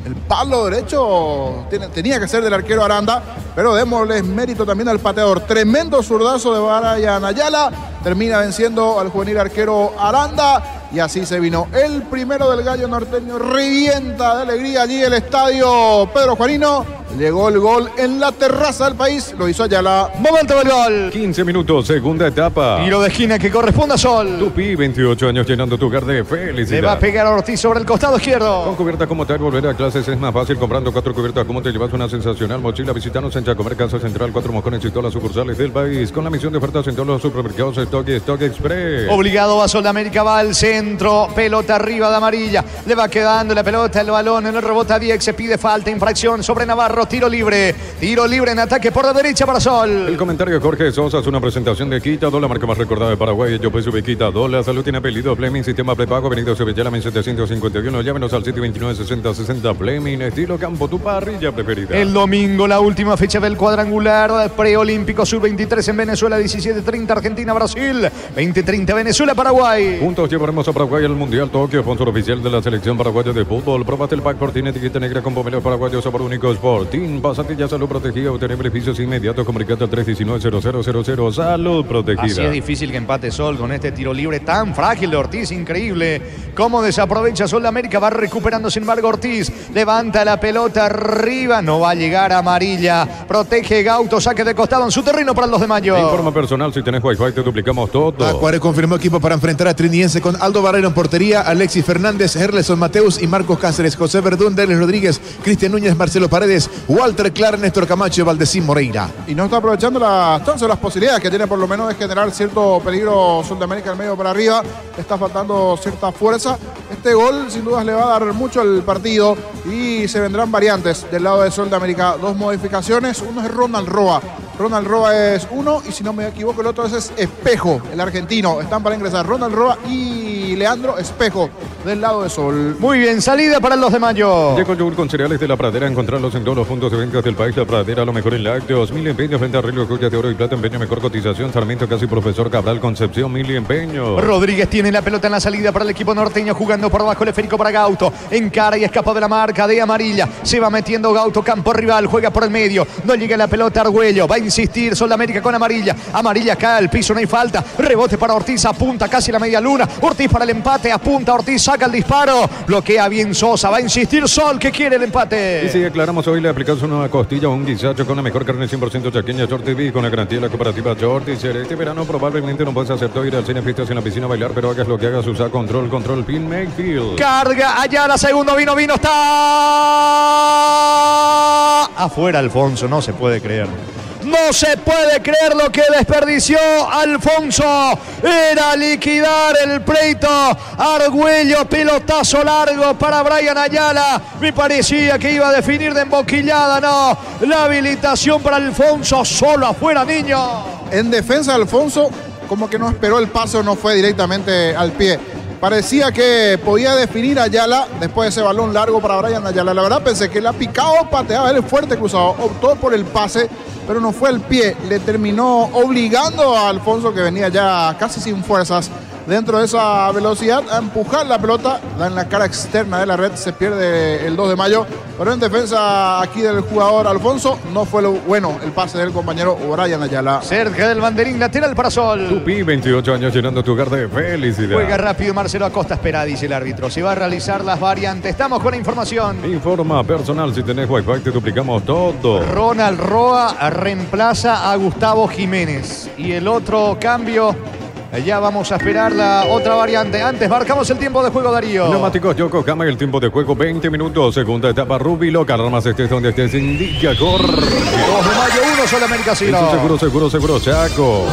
el palo derecho tenía que ser del arquero Aranda, pero démosles mérito también al pateador. Tremendo zurdazo de Brian Ayala. Termina venciendo al juvenil arquero Aranda. Y así se vino el primero del gallo norteño. Revienta de alegría allí el estadio Pedro Juanino. Llegó el gol en la terraza del país. Lo hizo Ayala. Momento del gol. 15 minutos, segunda etapa. Tiro de esquina que corresponde a Sol. Tupi, 28 años llenando tu hogar de felicidad. Le va a pegar a Ortiz sobre el costado izquierdo. Con cubiertas como tal, volver a clases es más fácil. Comprando 4 cubiertas como te llevas una sensacional mochila. Visitanos en Chacomer, Casa Central, 4 Mojones y todas las sucursales del país. Con la misión de ofertas en todos los supermercados Stock y Stock Express. Obligado a Sol de América, va al centro. Pelota arriba de amarilla. Le va quedando la pelota, el balón en el rebote a Diex. Se pide falta, infracción sobre Navarro. Tiro libre. Tiro libre en ataque por la derecha para Sol. El comentario de Jorge Sosa es una presentación de Quita, la marca más recordada de Paraguay. Yo pues sube Quita, la salud tiene apellido Fleming, sistema prepago, Benito Sevillala, 1751. Llámenos al 729-6060 Fleming, estilo campo, tu parrilla preferida. El domingo, la última fecha del cuadrangular preolímpico sub-23 en Venezuela, 17:30 Argentina, Brasil, 20:30 Venezuela, Paraguay. Juntos llevaremos a Paraguay al Mundial Tokio, sponsor oficial de la selección paraguaya de fútbol. Probate el pack por Team etiqueta negra con pomelos paraguayos, sabor único Sport. Team Pasatilla Salud Protegida, obtener beneficios inmediatos. Comunicate al 319-0000. Salud Protegida. Así es difícil que empate Sol con este tiro libre tan frágil de Ortiz. Increíble cómo desaprovecha Sol de América. Va recuperando sin embargo Ortiz. Levanta la pelota arriba. No va a llegar a amarilla. Protege Gauto. Saque de costado en su terreno para el 2 de mayo. Informa personal. Si tenés Wi-Fi te duplicamos todo. Acuare confirmó equipo para enfrentar a Trinidense con Aldo Barrero en portería, Alexis Fernández, Herleson Mateus y Marcos Cáceres, José Verdún, Denis Rodríguez, Cristian Núñez, Marcelo Paredes, Walter Clark, Néstor Camacho y Valdecín Moreira. Y no está aprovechando las chances, las posibilidades que tiene por lo menos de generar cierto peligro Sol de América al medio para arriba. Le está faltando cierta fuerza. Este gol sin dudas le va a dar mucho al partido y se vendrán variantes del lado de Sol de América. 2 modificaciones. Uno es Ronald Roa, Ronald Roa es uno y si no me equivoco el otro es Espejo, el argentino. Están para ingresar Ronald Roa y Leandro Espejo del lado de Sol. Muy bien, salida para el 2 de mayo. Llegó el yogur con cereales de La Pradera. Encontrarlos en todos los puntos de venta del país. La Pradera, lo mejor en lácteos. 1000 empeños, frente a Arreglo, joyas de oro y plata, empeño, mejor cotización. Sarmiento, casi Profesor Cabral, Concepción, 1000 empeños. Rodríguez tiene la pelota en la salida para el equipo norteño, jugando por abajo el esférico para Gauto. Encara y escapa de la marca de amarilla. Se va metiendo Gauto, campo rival, juega por el medio. No llega la pelota Argüello. Va a insistir Sol de América con amarilla. Amarilla cae al piso, no hay falta. Rebote para Ortiz, apunta casi la media luna. Ortiz para el empate, apunta Ortiz, saca el disparo. Bloquea bien Sosa, va a insistir Sol, que quiere el empate. Y si aclaramos, hoy le aplicamos una costilla o un guisacho con la mejor carne 100% chaqueña Shorty B, con la garantía de la cooperativa Shorty. Este verano probablemente no puedes hacer todo, ir al cine, fiestas en la piscina, bailar, pero hagas lo que hagas, usa control, pin, Mayfield. Carga, allá la segunda, vino, está afuera Alfonso, no se puede creer. No se puede creer lo que desperdició Alfonso. Era liquidar el pleito. Argüello, pelotazo largo para Brian Ayala. Me parecía que iba a definir de emboquillada. No, la habilitación para Alfonso. Solo afuera, niño. En defensa, Alfonso como que no esperó el paso, no fue directamente al pie. Parecía que podía definir a Ayala después de ese balón largo para Brian Ayala. La verdad pensé que la picaba o pateaba, él fuerte cruzado. Optó por el pase, pero no fue el pie. Le terminó obligando a Alfonso, que venía ya casi sin fuerzas dentro de esa velocidad, a empujar la pelota. Da en la cara externa de la red, se pierde el 2 de mayo. Pero en defensa aquí del jugador Alfonso, no fue lo bueno el pase del compañero Brian Ayala. Cerca del banderín lateral para Sol. Tupi, 28 años, llenando tu hogar de felicidad. Juega rápido Marcelo Acosta, espera, dice el árbitro. Se va a realizar las variantes. Estamos con la información. Informa personal, si tenés Wi-Fi te duplicamos todo. Ronald Roa reemplaza a Gustavo Jiménez. Y el otro cambio, ya vamos a esperar la otra variante. Antes marcamos el tiempo de juego, Darío. Neumáticos Yokohama, el tiempo de juego 20 minutos. Segunda etapa, Rubilo. Carmas, estés donde estés, indica, corre. 2 de mayo, 1, Sol América 0. Seguro, Chaco.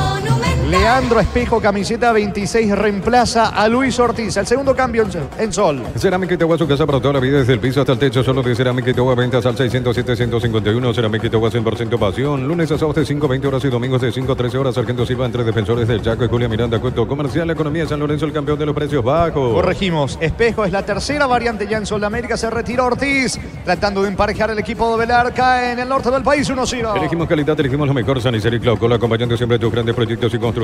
Leandro Espejo, camiseta 26, reemplaza a Luis Ortiz. El segundo cambio en Sol. Cerámica Itagua, su casa para toda la vida, desde el piso hasta el techo. Solo de Cerámica Itagua, ventas al 607-151. Cerámica Itagua, 100% pasión. Lunes a sábados de 5 a 20 horas y domingos de 5 a 13 horas. Sargento Silva, entre defensores del Chaco y Julia Miranda. Cuento comercial, economía San Lorenzo, el campeón de los precios bajos. Corregimos. Espejo es la tercera variante ya en Sol de América. Se retira Ortiz, tratando de emparejar el equipo de Velar. Cae en el norte del país, 1-0. Elegimos calidad, elegimos lo mejor. San Isidro y Claucola, acompañando siempre tus grandes proyectos y construcciones.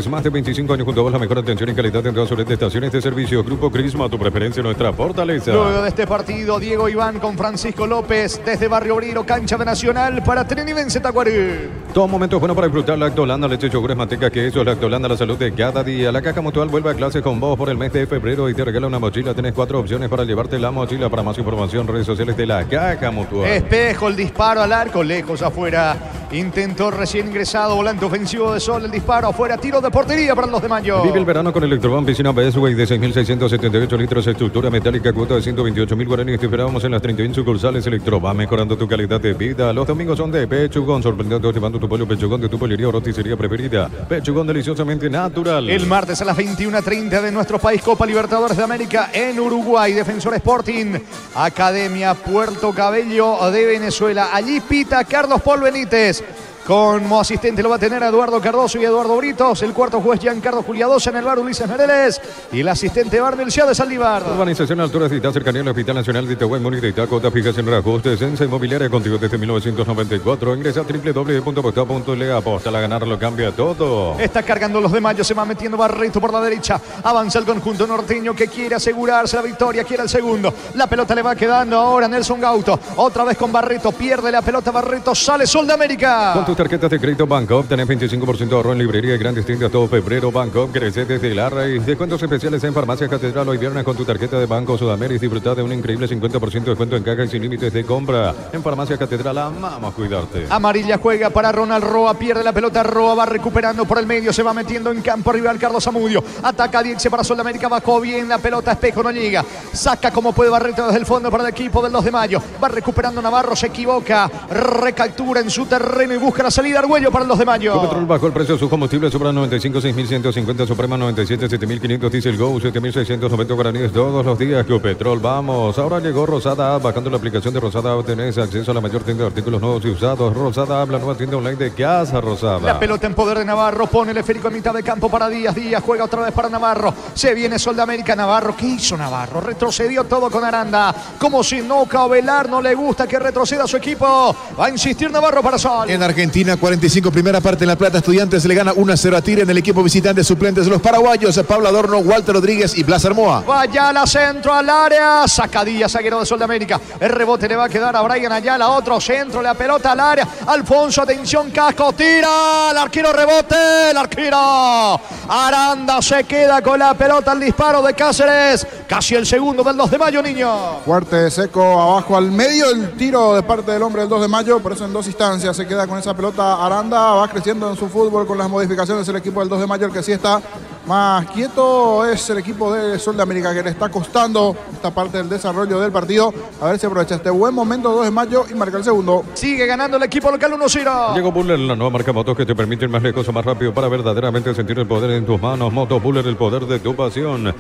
Más de 25 años junto a vos, la mejor atención y calidad en todas sus estaciones de servicio. Grupo Crisma, tu preferencia, nuestra fortaleza. Luego de este partido, Diego Iván con Francisco López desde Barrio Obrero, cancha de Nacional para Trinidense Tacuarí. Todo momento es bueno para disfrutar Lactolanda, leche, yogures, manteca, queso. Lactolanda, la salud de cada día. La Caja Mutual vuelve a clases con vos por el mes de febrero y te regala una mochila. Tenés 4 opciones para llevarte la mochila. Para más información, redes sociales de la Caja Mutual. Espejo, el disparo al arco, lejos afuera. Intentó recién ingresado, volante ofensivo de Sol, el disparo afuera, tiro de portería para el 2 de mayo. Vive el verano con Electroban, piscina Bestway de 6.678 litros, estructura metálica, cuota de 128.000 guaraníes. Te esperamos en las 31 sucursales Electroban, mejorando tu calidad de vida. Los domingos son de Pechugón, sorprendiendo llevando tu pollo Pechugón de tu pollería o roticería preferida. Pechugón, deliciosamente natural. El martes a las 21:30 de nuestro país, Copa Libertadores de América en Uruguay. Defensor Sporting, Academia Puerto Cabello de Venezuela. Allí pita Carlos Paul Benítez. Como asistente lo va a tener Eduardo Cardoso y Eduardo Britos. El cuarto juez Giancarlo Juliadosa, en el bar Ulises Mereles. Y el asistente Barnel Cia de Saldívar. Urbanización Altura Cita, cercanía al Hospital Nacional de Itagüí, Múnich de Itaco. Cuota fija sin reajustes. Sensa Inmobiliaria contigo desde 1994. Ingresa a www.aposta.le. Aposta, la ganar lo cambia todo. Está cargando los de mayo, se va metiendo Barreto por la derecha. Avanza el conjunto norteño que quiere asegurarse la victoria, quiere el segundo. La pelota le va quedando ahora Nelson Gauto. Otra vez con Barreto, pierde la pelota Barreto, sale Sol de América. Con tus tarjetas de crédito Bancoop tenés 25% de ahorro en librería y grandes tiendas todo febrero. Bancoop crece desde la raíz. Descuentos especiales en Farmacia Catedral hoy viernes con tu tarjeta de Banco Sudamérica y disfrutar de un increíble 50% de descuento en caja y sin límites de compra. En Farmacia Catedral amamos cuidarte. Amarilla juega para Ronald Roa, pierde la pelota Roa, va recuperando por el medio, se va metiendo en campo rival Carlos Amudio. Ataca Diexe para Sol de América, bajó bien la pelota, Espejo no llega. Saca como puede Barreto desde el fondo para el equipo del 2 de mayo. Va recuperando Navarro, se equivoca, recaptura en su terreno y busca la salida Argüello para los de Mayo. Copetrol bajó el precio de sus combustibles, Supra 95, 6.150, Suprema 97, 7.500, Diesel Go, 7.690 guaraníes todos los días. Copetrol, vamos. Ahora llegó Rosada App. Bajando la aplicación de Rosada App tenés acceso a la mayor tienda de artículos nuevos y usados. Rosada App, la nueva tienda online de Casa Rosada. La pelota en poder de Navarro, pone el esférico en mitad de campo para Díaz. Díaz juega otra vez para Navarro. Se viene Sol de América. Navarro, ¿qué hizo Navarro? Retrocedió todo con Aranda. Como si no, Cabelar no le gusta que retroceda su equipo. Va a insistir Navarro para Sol. En Argentina, 45 primera parte en La Plata. Estudiantes le gana 1-0 a Tigre en el equipo visitante. Suplentes de los paraguayos, Pablo Adorno, Walter Rodríguez y Blas Armoa. Vaya a la centro al área. Saca Díaz, zaguero de Sol de América. El rebote le va a quedar a Brian Ayala. Otro centro, la pelota al área. Alfonso, atención, Casco, tira. El arquero rebote. El arquero. Aranda se queda con la pelota. El disparo de Cáceres. Casi el segundo del 2 de Mayo, niño. Fuerte, seco, abajo al medio. El tiro de parte del hombre del 2 de Mayo. Por eso en dos instancias se queda con esa pelota Aranda. Va creciendo en su fútbol con las modificaciones. El equipo del 2 de Mayo, el que sí está más quieto es el equipo de Sol de América, que le está costando esta parte del desarrollo del partido. A ver si aprovecha este buen momento 2 de Mayo y marca el segundo. Sigue ganando el equipo local 1-0. Llegó Buller, la nueva marca motos que te permite ir más lejos o más rápido para verdaderamente sentir el poder en tus manos. Motos Buller, el poder de tu pasión.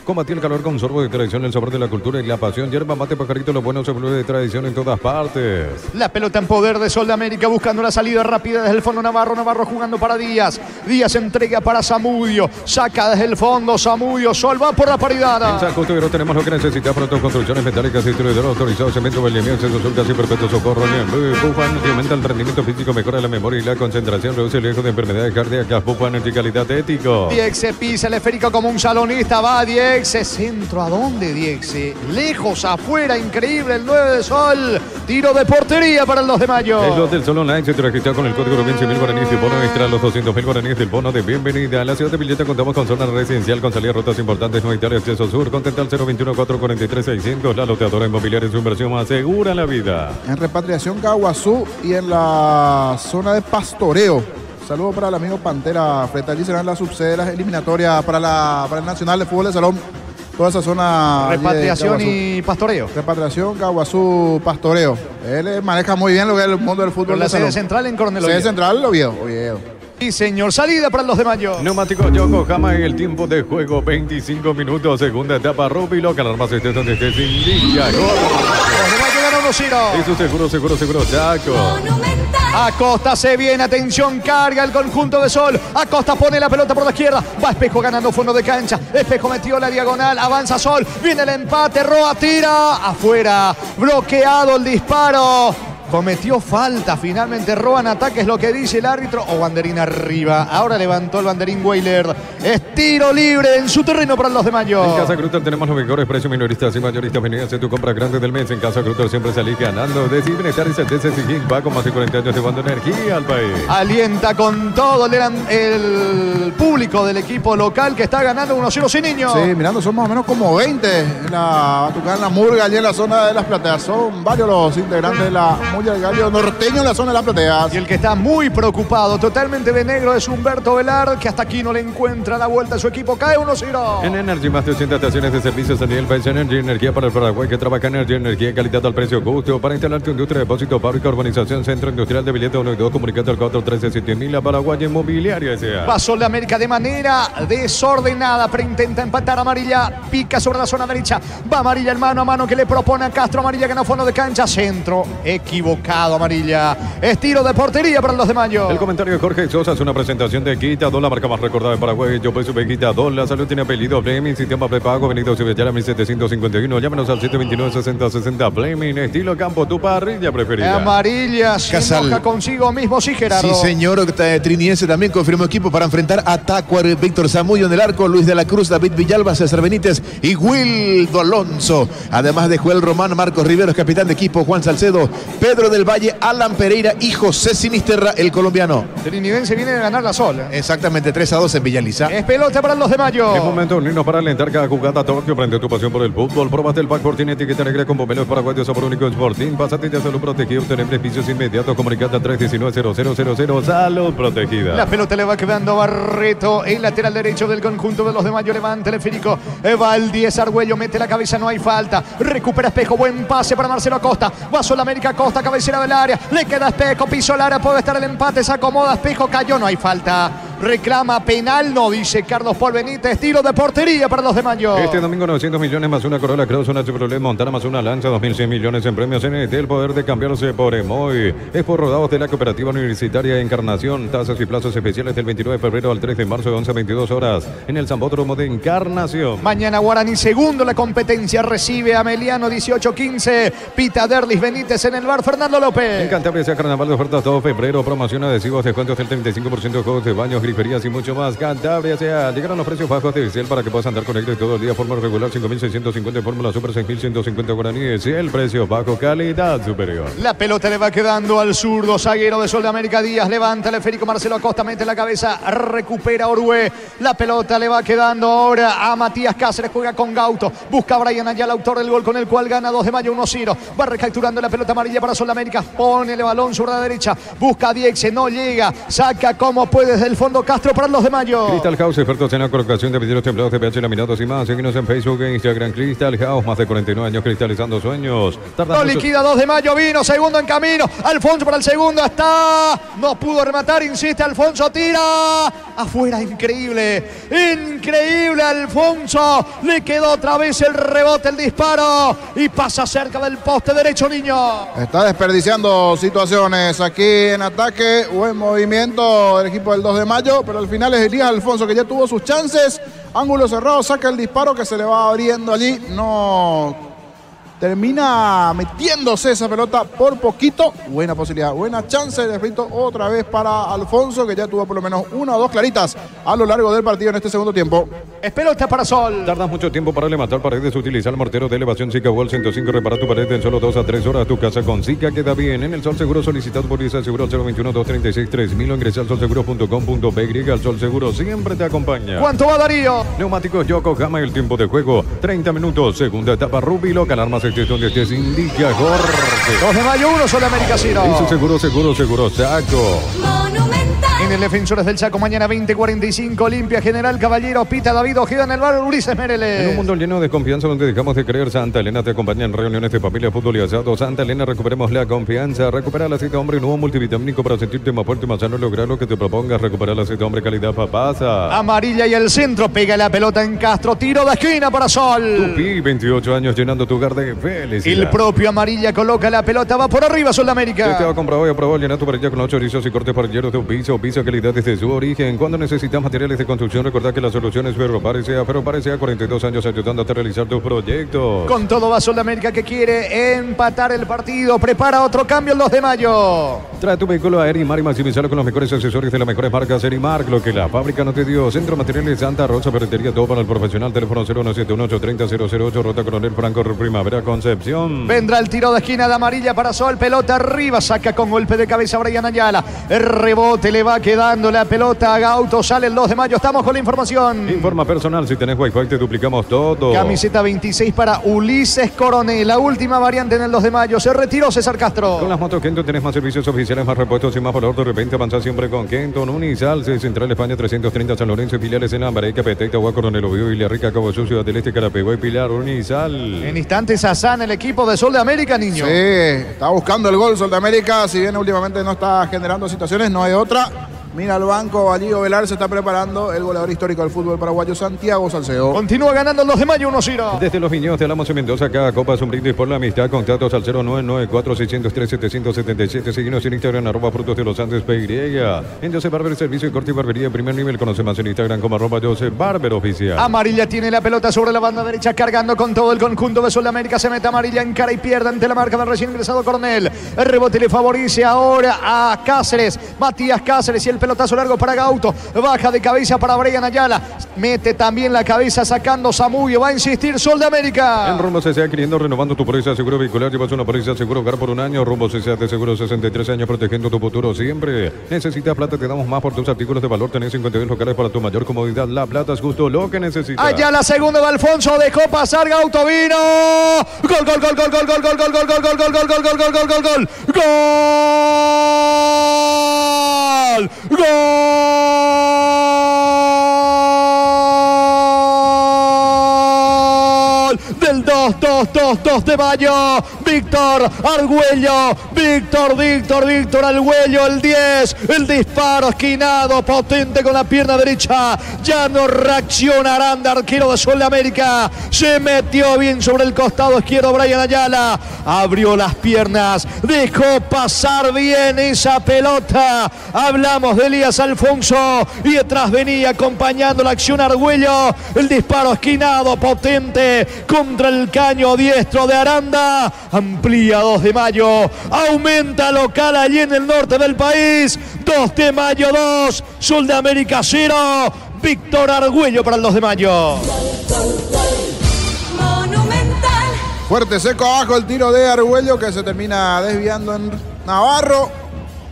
Combate el calor con sorbo de tradición, el sabor de la cultura y la pasión. Yerba mate, pajarito, lo bueno se vuelve de tradición en todas partes. La pelota en poder de Sol de América, buscando la salida rápida desde el fondo Navarro. Navarro jugando para Díaz. Díaz entrega para Zamudio. Saca desde el fondo Zamudio. Sol va por la paridad. En San Justo tenemos lo que necesita. Pronto construcciones metálicas y distribuidor autorizado. Cemento, Bellemí, acceso sur, casi perpetuo, socorro. Bufan, que aumenta el rendimiento físico, mejora la memoria y la concentración. Reduce el riesgo de enfermedades cardíacas. Bufan, anticalidad ético. Diex se pisa el esférico como un salonista. Va Diex. Centro, ¿a dónde Diex? Lejos, afuera, increíble el 9 de Sol. Tiro de portería para el 2 de Mayo. El Hotel Sol Online se te registra con el código de 100.000 guaraníes y bono extra los 200.000 guaraníes del bono de bienvenida. En la ciudad de Villeta contamos con zona residencial con salidas rutas importantes, no hay acceso sur. Contenta al 021-443-600. La loteadora inmobiliaria, su inversión más segura la vida. En repatriación Caguazú y en la zona de pastoreo. Saludo para el amigo Pantera Freta. Allí serán las subsedes eliminatorias para el Nacional de Fútbol de Salón. Toda esa zona. Repatriación y pastoreo. Repatriación, Caguazú, pastoreo. Él maneja muy bien lo que es el mundo del fútbol. La sede central en Coronel Oviedo. Sede central, Oviedo. Sí, señor. Salida para el 2 de Mayo. Neumático Yokohama en el tiempo de juego, 25 minutos. Segunda etapa, Rubilo. Alarmas esté donde esté sin línea. 2 de Mayo gana 1-0. Eso seguro, Chaco. Acosta se viene, atención, carga el conjunto de Sol. Acosta pone la pelota por la izquierda. Va Espejo ganando fondo de cancha. Espejo metió la diagonal, avanza Sol. Viene el empate, Roa tira. Afuera, bloqueado el disparo. Cometió falta finalmente Roa en ataque, es lo que dice el árbitro. O banderín arriba. Ahora levantó el banderín Weiler. Es tiro libre en su terreno para el 2 de Mayo. En Casa Grutter tenemos los mejores precios minoristas y mayoristas. Vení a hacer tu compra grande del mes. En Casa Grutter siempre salís ganando. De bienestar y certeza y va con más de 40 años llevando energía al país. Alienta con todo el público del equipo local que está ganando 1-0 sin niños. Sí, mirando, son más o menos como 20 en la Batucada, en la Murga, allí en la zona de las plateas. Son varios los integrantes de la Murga del Gallo norteño en la zona de las plateas. Y el que está muy preocupado, totalmente de negro, es Humberto Velar, que hasta aquí no le encuentra la vuelta a su equipo. Cae 1-0. En Energy, más de 80 estaciones de servicios a nivel país. Energy, energía para el Paraguay, que trabaja en energía, calidad al precio justo. Para instalarte industria, depósito, fábrica, urbanización, centro industrial de Villeta 1 y 2, comunicando al 413-7000, la Paraguay Inmobiliaria S.A. Pasó la América de manera desordenada, pero intenta empatar. Amarilla, pica sobre la zona derecha. Va Amarilla el mano a mano que le propone a Castro. Amarilla gana fondo de cancha, centro, equivocado Amarilla. Es tiro de portería para el 2 de Mayo. El comentario de Jorge Sosa es una presentación de Quitadol, la marca más recordada de Paraguay. Yo pues sube Quitadol, la salud tiene apellido Fleming, sistema prepago, Benito Cibellera 1751. Llámenos al 729-6060 Fleming, estilo campo, tu parrilla preferida. Amarilla, se enoja consigo mismo, sí, Gerardo. Sí, señor, Triniense también confirmó equipo para enfrentar a Tacuar, Víctor Zamudio en el arco, Luis de la Cruz, David Villalba, César Benítez y Wildo Alonso. Además de Joel Román, Marcos Riveros, capitán de equipo, Juan Salcedo, Pedro del Valle, Alan Pereira y José Sinisterra, el colombiano. Trinidense viene de ganar la sola. Exactamente, 3-2 en Villaliza. Es pelota para el 2 de Mayo. Es momento de unirnos para alentar cada jugada. Tokio, prende tu pasión por el fútbol. Probate el pack Sporting, etiqueta negra con bomberos paraguayos, sabor único Sporting. Pásate de salud protegida, obtener beneficios inmediatos. Comunicate al 319-0000. Salud protegida. La pelota le va quedando a Barreto, el lateral derecho del conjunto de los de Mayo. Levanta el esférico. Va el 10, Argüello, mete la cabeza, no hay falta. Recupera Espejo, buen pase para Marcelo Acosta. Va Sol América, Acosta cabecera del área. Le queda Espejo, piso el área, puede estar el empate, se acomoda Espejo, cayó, no hay falta. Reclama penal, no, dice Carlos Paul Benítez. Tiro de portería para los de Mayo. Este domingo 900 millones más una Corolla Cross, una Chevrolet Montana más una Lanza, 2.100 millones en premios. NT, el poder de cambiarse por Emoy. Es por rodados de la Cooperativa Universitaria Encarnación. Tasas y plazos especiales del 29 de febrero al 3 de marzo de 11 a 22 horas en el Zambódromo de Encarnación. Mañana Guaraní segundo la competencia, recibe a Meliano 18-15. Pita Derlis Benítez en el bar, Fernando López. En Cantabria sea carnaval de ofertas todo febrero, promoción, adhesivos, descuentos del 35% de juegos de baños, griferías y mucho más. Cantabria sea, llegaron los precios bajos de Excel para que puedas andar con aire todo el día. Fórmula regular 5.650, fórmula super 6.150 guaraníes. El precio bajo, calidad superior. La pelota le va quedando al zurdo, zaguero de Sol de América Díaz. Levanta el esférico Marcelo Acosta, mete la cabeza, recupera Orue. La pelota le va quedando ahora a Matías Cáceres, juega con Gauto. Busca a Brian Ayala, autor del gol con el cual gana 2 de Mayo 1-0. Va recapturando la pelota amarilla para Sol de América. Pone el balón sobre la derecha. Busca a Diexe, no llega. Saca como puede desde el fondo Castro para los de Mayo. Crystal House, expertos en la colocación de vidrios templados, pH, laminados y más. Síguenos en Facebook e Instagram. Crystal House, más de 49 años cristalizando sueños. No liquida 2 de Mayo, vino, segundo en camino. Alfonso para el segundo, está. No pudo rematar, insiste Alfonso, tira. Afuera, increíble. Increíble Alfonso. Le quedó otra vez el rebote, el disparo. Y pasa cerca del poste derecho, niño. Está desperdiciando situaciones aquí en ataque. Buen movimiento del equipo del 2 de Mayo, pero al final es Elías Alfonso que ya tuvo sus chances. Ángulo cerrado, saca el disparo que se le va abriendo allí. No termina metiéndose esa pelota por poquito. Buena posibilidad, buena chance. Repito, otra vez para Alfonso, que ya tuvo por lo menos una o dos claritas a lo largo del partido en este segundo tiempo. Es pelota para Sol. Tardas mucho tiempo para levantar paredes. Utiliza el mortero de elevación Zika Wall 105. Repara tu pared en solo 2 a 3 horas. Tu casa con Zika queda bien. En el Sol Seguro, solicitado por Isa Seguro 021-236-3000 o ingresa al solseguro.com.py. El Sol Seguro siempre te acompaña. ¿Cuánto va Darío? Neumáticos Yokohama, el tiempo de juego 30 minutos. Segunda etapa Rubilo. Alarmas estés donde estés, indica Jorge. 2 de Mayo 1, Sol de América 0. Dice seguro Saco. En el Defensores del Chaco, mañana 20:45, Olimpia, General Caballero, Pita David Ojeda en el bar Ulises Mereles. En un mundo lleno de confianza donde dejamos de creer, Santa Elena te acompaña en reuniones de familia, fútbol y asado. Santa Elena, recuperemos la confianza. Recupera el aceite hombre, nuevo multivitamínico para sentirte más fuerte y más sano. Lograr lo que te propongas. Recuperar el aceite hombre, calidad papasa. Amarilla y el centro, pega la pelota en Castro, tiro de esquina para Sol. Tupi, 28 años llenando tu hogar de felicidad. El propio Amarilla coloca la pelota, va por arriba Sol de América. Te va a comprar hoy, aprobó, llenar tu parrilla con los chorizos y cortes parrilleros de un piso calidad desde su origen. Cuando necesitas materiales de construcción, recordad que la solución es Ferropar S.A. 42 años ayudándote a realizar tus proyectos. Con todo va Sol de América que quiere empatar el partido. Prepara otro cambio el 2 de Mayo. Trae tu vehículo a Erimar y maximizarlo con los mejores accesorios de las mejores marcas Erimar. Lo que la fábrica no te dio. Centro Materiales Santa Rosa, ferretería, todo para el profesional. Teléfono 0171830-008. Ruta Coronel Franco, Primavera, Concepción. Vendrá el tiro de esquina de Amarilla para Sol. Pelota arriba, saca con golpe de cabeza Brian Ayala. El rebote le va quedando la pelota a Gauto. Sale el 2 de Mayo. Estamos con la información. Informa personal. Si tenés Wi-Fi, te duplicamos todo. Camiseta 26 para Ulises Coronel. La última variante en el 2 de Mayo. Se retiró César Castro. Con las motos Kenton tenés más servicios oficiales, más repuestos y más valor. De repente avanzás siempre con Kenton. Unizal, Central España 330 San Lorenzo. Filiales en Lambaré, Capetec, Agua, Coronel Oviedo, Villarrica, Cabo Sur, Ciudad del Este, Carapeguá y Pilar. Unizal. En instantes Azán, el equipo de Sol de América, niño. Sí, está buscando el gol Sol de América. Si bien últimamente no está generando situaciones, no hay otra. Mira al banco, allí Ovelar se está preparando. El goleador histórico del fútbol paraguayo, Santiago Salcedo. Continúa ganando el 2 de Mayo 1-0. Desde Los Viñedos de Alamos en Mendoza, cada copa es un brindis por la amistad. Contactos al 0994-603-777. Seguimos en Instagram, @frutos de los Andes PY. En Joseph Barber, servicio de corte y barbería de primer nivel. Conoce más en Instagram como @Joseph Barber Oficial. Amarilla tiene la pelota sobre la banda derecha, cargando con todo el conjunto de Sol de América. Se mete Amarilla en cara y pierde ante la marca del recién ingresado Coronel. El rebote le favorece ahora a Cáceres. Matías Cáceres y el pelotazo largo para Gauto. Baja de cabeza para Brian Ayala. Mete también la cabeza sacando Zamudio. Va a insistir Sol de América. En Rumbo CCA, queriendo renovando tu póliza de seguro vehicular. Llevas una póliza de seguro hogar por un año. Rumbo CCA de seguro 63 años protegiendo tu futuro siempre. Necesitas plata, te damos más por tus artículos de valor. Tenés 52 locales para tu mayor comodidad. La plata es justo lo que necesitas. Allá la segunda de Alfonso. Dejó pasar Gauto. Vino. Gol, gol, gol, gol, gol, gol, gol, gol, gol, gol, gol, gol, gol, gol, gol, gol, gol, gol, gol. Gol. Del 2 2 de mayo. Víctor Argüello. Víctor Argüello, el 10. El disparo esquinado, potente con la pierna derecha. Ya no reacciona Aranda, arquero de Sol de América. Se metió bien sobre el costado izquierdo Brian Ayala. Abrió las piernas. Dejó pasar bien esa pelota. Hablamos de Elías Alfonso. Y detrás venía acompañando la acción Argüello. El disparo esquinado, potente contra el caño diestro de Aranda. Amplía 2 de mayo. Aumenta local allí en el norte del país. 2 de mayo 2. Sol de América 0. Víctor Argüello para el 2 de mayo. Fuerte, seco abajo el tiro de Argüello que se termina desviando en Navarro.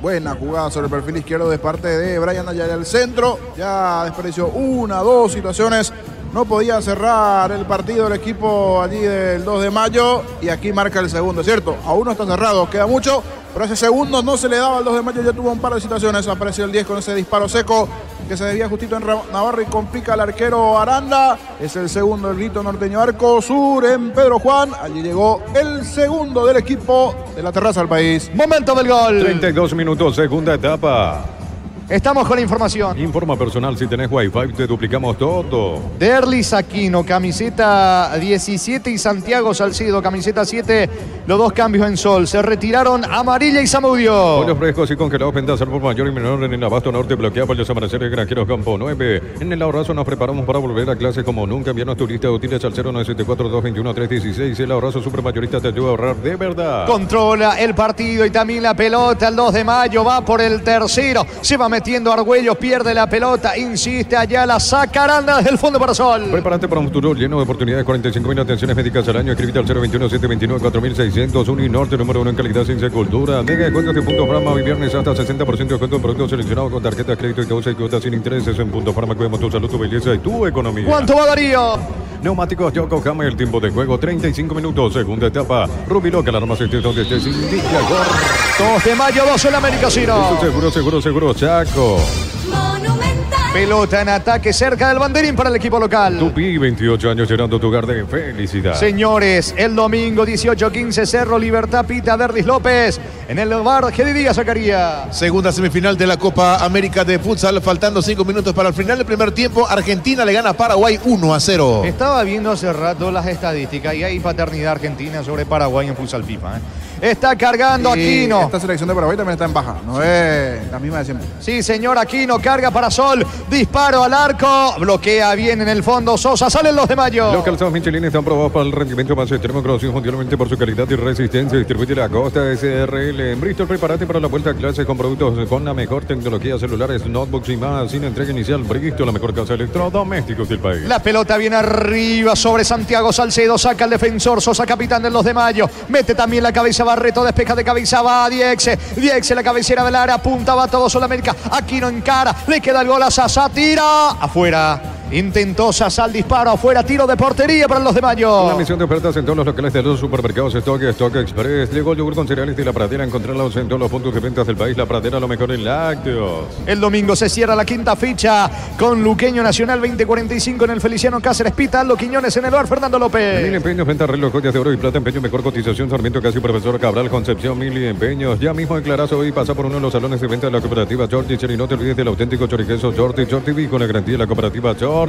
Buena jugada sobre el perfil izquierdo de parte de Brian Ayala al centro. Ya desperdició 1, 2 situaciones. No podía cerrar el partido el equipo allí del 2 de mayo. Y aquí marca el segundo, es cierto. Aún no está cerrado, queda mucho. Pero ese segundo no se le daba al 2 de mayo. Ya tuvo un par de situaciones. Apareció el 10 con ese disparo seco que se desvía justito en Navarro y complica al arquero Aranda. Es el segundo del grito norteño, arco sur en Pedro Juan. Allí llegó el segundo del equipo de la terraza del país. Momento del gol. 32 minutos, segunda etapa. Estamos con la información. Informa personal, si tenés Wi-Fi te duplicamos todo. Derlis Aquino, camiseta 17 y Santiago Salcido, camiseta 7, los 2 cambios en Sol. Se retiraron Amarilla y Zamudio. Pollos frescos y congelados, ventas al por mayor y menor en el Abasto Norte, bloquea Pollos Amaneceres, Granjeros Campo 9. En el Ahorrazo nos preparamos para volver a clase como nunca. Envíanos turistas útiles al 0974-221-316. El Ahorrazo Supermayorista te ayuda a ahorrar de verdad. Controla el partido y también la pelota. El 2 de mayo va por el tercero. Se va metiendo Argüello, pierde la pelota, insiste Ayala, saca Aranda desde el fondo para Sol. Prepárate para un futuro lleno de oportunidades, 45.000 atenciones médicas al año. Escríbete al 021-729-4600. Uninorte, número 1 en calidad sin cultura. Mega descuentos de Punto Farma, hoy viernes hasta 60% de descuento en productos seleccionados con tarjeta de crédito y causa y cuotas sin intereses. En Punto Farma cuidamos tu salud, tu belleza y tu economía. ¿Cuánto va Darío? Neumáticos Yokohama, el tiempo de juego 35 minutos, segunda etapa. Rubiloca, la arma donde estés, indica gol. 2 de mayo, 2 en América Ciro. Seguro, Chaco. Pelota en ataque cerca del banderín para el equipo local. Tupi, 28 años llenando tu hogar de felicidad. Señores, el domingo 18-15 Cerro Libertad pita Derlis López en el bar Gedidía Zacarías. Segunda semifinal de la Copa América de Futsal, faltando 5 minutos para el final del primer tiempo. Argentina le gana a Paraguay 1-0. Estaba viendo hace rato las estadísticas y hay paternidad argentina sobre Paraguay en Futsal FIFA. Está cargando Aquino. Esta selección de Paraguay también está en baja, no es la misma de siempre. Sí, señor, Aquino carga para Sol. Disparo al arco. Bloquea bien en el fondo Sosa. Salen los de mayo. Los calzados Michelin están probados para el rendimiento más extremo, conocido mundialmente por su calidad y resistencia. Distribuye la Costa SRL. En Bristol, prepárate para la vuelta a clase con productos con la mejor tecnología, celulares, notebooks y más. Sin entrega inicial, Bristol, la mejor casa de electrodomésticos del país. La pelota viene arriba sobre Santiago Salcedo. Saca el defensor. Sosa, capitán de los de mayo. Mete también la cabeza Barreto. Despeja de cabeza. Va a Diexe. Diexe, la cabecera del área. Punta, va todo Sudamérica. Aquino encara. Le queda el gol a Sasa. Tira afuera. Intentó Sasa el disparo afuera. Tiro de portería para los de mayo. Una misión de ofertas en todos los locales de los supermercados Stock Express. Llegó el yogur con cereales de La Pradera. Encontrarlos en todos los puntos de ventas del país. La Pradera, lo mejor en lácteos. El domingo se cierra la quinta ficha con Luqueño Nacional 2045 en el Feliciano Cáceres. Pita Aldo Quiñones en el bar Fernando López. Mil empeños, venta, reloj, joyas de oro y plata, empeño, mejor cotización. Sarmiento Casi, Profesor Cabral, Concepción, Mil empeños. Ya mismo declarás hoy y pasa por uno de los salones de venta de la cooperativa Chortitzer. Y no te olvides del auténtico choriqueso Chortitzer con la garantía de la cooperativa Chortitzer.